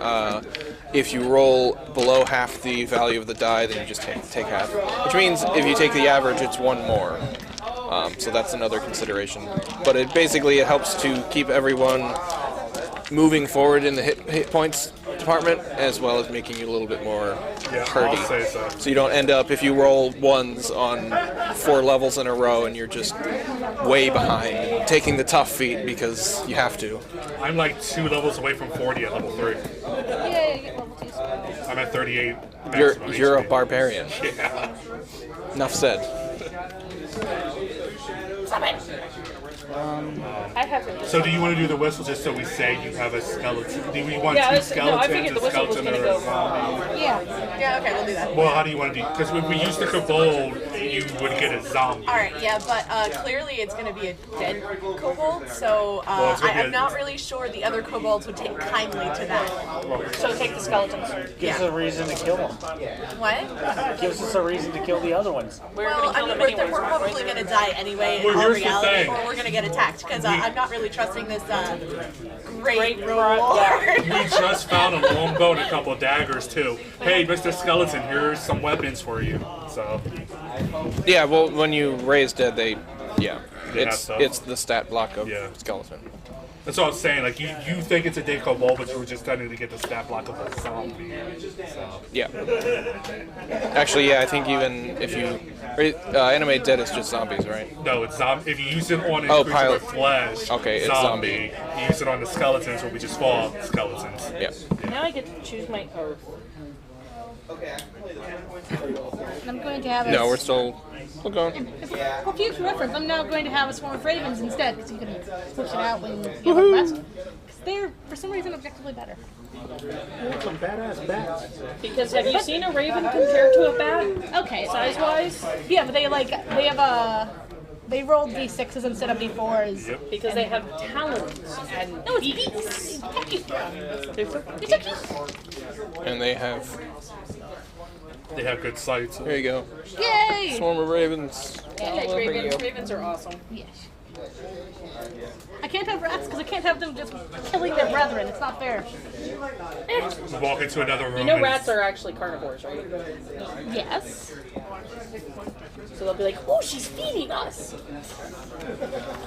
Speaker 2: If you roll below half the value of the die, then you just take half. Which means if you take the average, it's one more. So that's another consideration. But it helps to keep everyone moving forward in the hit points department, as well as making you a little bit more hardy.
Speaker 3: I'll say so.
Speaker 2: So you don't end up, if you roll ones on 4 levels in a row and you're just way behind, taking the tough feat because you have to.
Speaker 3: I'm like 2 levels away from 40 at level 3.
Speaker 4: Yeah, you get level 2 spells.
Speaker 3: I'm at 38.
Speaker 2: You're a
Speaker 3: HP.
Speaker 2: barbarian.
Speaker 3: Yeah.
Speaker 2: Enough said.
Speaker 1: I haven't.
Speaker 3: So do you want to do the whistle just so we say you have a skeleton? Do we want
Speaker 1: Yeah,
Speaker 3: two
Speaker 1: no, I
Speaker 3: skeletons,
Speaker 1: figured the
Speaker 3: a
Speaker 1: whistle was
Speaker 3: skeleton,
Speaker 1: gonna
Speaker 3: or a
Speaker 1: go.
Speaker 3: zombie?
Speaker 4: Yeah.
Speaker 7: Yeah, okay, we'll do that.
Speaker 3: Well, how do you want to do? Because when we use the kobold, you would get a zombie.
Speaker 7: All right, yeah, but clearly it's going to be a dead kobold, so
Speaker 3: Well, it's gonna be
Speaker 7: I'm
Speaker 3: a-
Speaker 7: not really sure the other kobolds would take kindly to that.
Speaker 1: So take the skeletons.
Speaker 5: Gives us a reason to kill them.
Speaker 7: What?
Speaker 5: Gives us a reason to kill the other ones.
Speaker 1: We're
Speaker 7: Well,
Speaker 1: gonna
Speaker 7: I
Speaker 1: kill
Speaker 7: mean,
Speaker 1: them
Speaker 7: we're
Speaker 1: anyways, aren't
Speaker 7: probably
Speaker 1: we?
Speaker 7: going to die anyway in
Speaker 3: Well,
Speaker 7: all
Speaker 3: here's the
Speaker 7: reality,
Speaker 3: thing.
Speaker 7: or we're going to get attacked, because I'm not really trusting this great
Speaker 1: Great
Speaker 7: reward.
Speaker 3: We just found a longbow and a couple of daggers too. Hey, Mr. Skeleton, here's some weapons for you. So
Speaker 2: Yeah, well, when you raise dead,
Speaker 3: They have stuff.
Speaker 2: it's the stat block of
Speaker 3: Yeah.
Speaker 2: skeleton.
Speaker 3: that's what I was saying. Like you think it's a dead kobold, but you were just starting to get the stat block of a zombie. So
Speaker 2: Yeah. Actually, yeah, I think even if you animate dead, it's just zombies, right?
Speaker 3: no, it's zombie. If you use it on a
Speaker 2: Oh,
Speaker 3: creature
Speaker 2: pilot.
Speaker 3: with flesh,
Speaker 2: Okay, it's
Speaker 3: zombie. You use it on the skeletons, where we just fall skeletons.
Speaker 2: Yeah.
Speaker 1: Now I get to choose my oath.
Speaker 4: And I'm going to have
Speaker 2: No, we're still going.
Speaker 4: For future reference, I'm now going to have a swarm of ravens instead, because you can switch it out when you have a quest. Because they're, for some reason, objectively better.
Speaker 6: Some badass bats.
Speaker 1: Because have you seen a raven compared to a bat?
Speaker 4: Okay.
Speaker 1: Size-wise?
Speaker 4: Yeah, but they rolled d6s instead of d4s.
Speaker 3: Yep.
Speaker 1: Because they have talons and
Speaker 4: No, it's
Speaker 1: beaks.
Speaker 4: beaks. It's
Speaker 1: They're so
Speaker 4: It's a beak.
Speaker 2: And they have.
Speaker 3: They have good sights.
Speaker 2: There you go.
Speaker 4: Yay!
Speaker 2: Swarm of ravens.
Speaker 1: Thanks,
Speaker 2: All over
Speaker 1: ravens.
Speaker 2: you.
Speaker 1: Ravens are awesome.
Speaker 4: Yes. I can't have rats because I can't have them just killing their brethren. It's not fair.
Speaker 3: We walk into another room.
Speaker 1: You know
Speaker 3: and
Speaker 1: rats are actually carnivores, right?
Speaker 4: Yes.
Speaker 1: So they'll be like, oh, she's feeding us.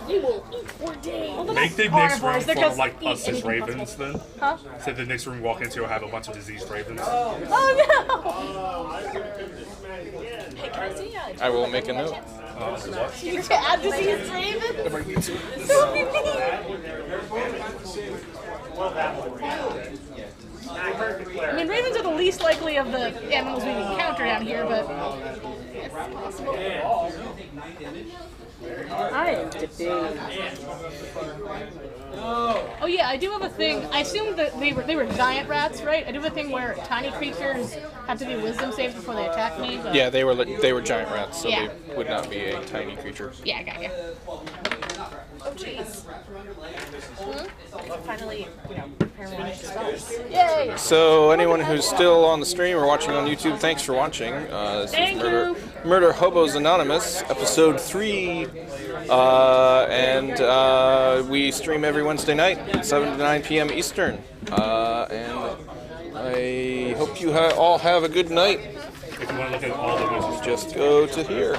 Speaker 1: You will eat for days.
Speaker 3: Make the next room
Speaker 4: Carnivores, they're
Speaker 3: full of
Speaker 4: just
Speaker 3: like
Speaker 4: eat
Speaker 3: us as
Speaker 4: anything
Speaker 3: ravens then.
Speaker 4: Huh?
Speaker 3: So the next room we walk into will have a bunch of diseased ravens.
Speaker 4: Oh
Speaker 7: Hey, can I see
Speaker 2: I will make a note.
Speaker 4: no! You can add diseased ravens. I mean, ravens are the least likely of the animals we encounter down here, but it's possible.
Speaker 1: I am debating.
Speaker 4: Oh yeah, I do have a thing. I assume that they were giant rats, right? I do have a thing where tiny creatures have to do wisdom saves before they attack me. But
Speaker 2: Yeah, they were giant rats, so
Speaker 4: Yeah.
Speaker 2: they would not be a tiny creature.
Speaker 4: Yeah, I got you.
Speaker 7: Oh, jeez. Finally, prepare my spells.
Speaker 4: Yay!
Speaker 2: So anyone who's still on the stream or watching on YouTube, thanks for watching. This
Speaker 1: Thank
Speaker 2: is Murderhobos Anonymous, episode 3, and we stream every Wednesday night, 7 to 9 p.m. Eastern. And I hope you all have a good night.
Speaker 3: If you want to look at all the wizards.
Speaker 2: Just go to here.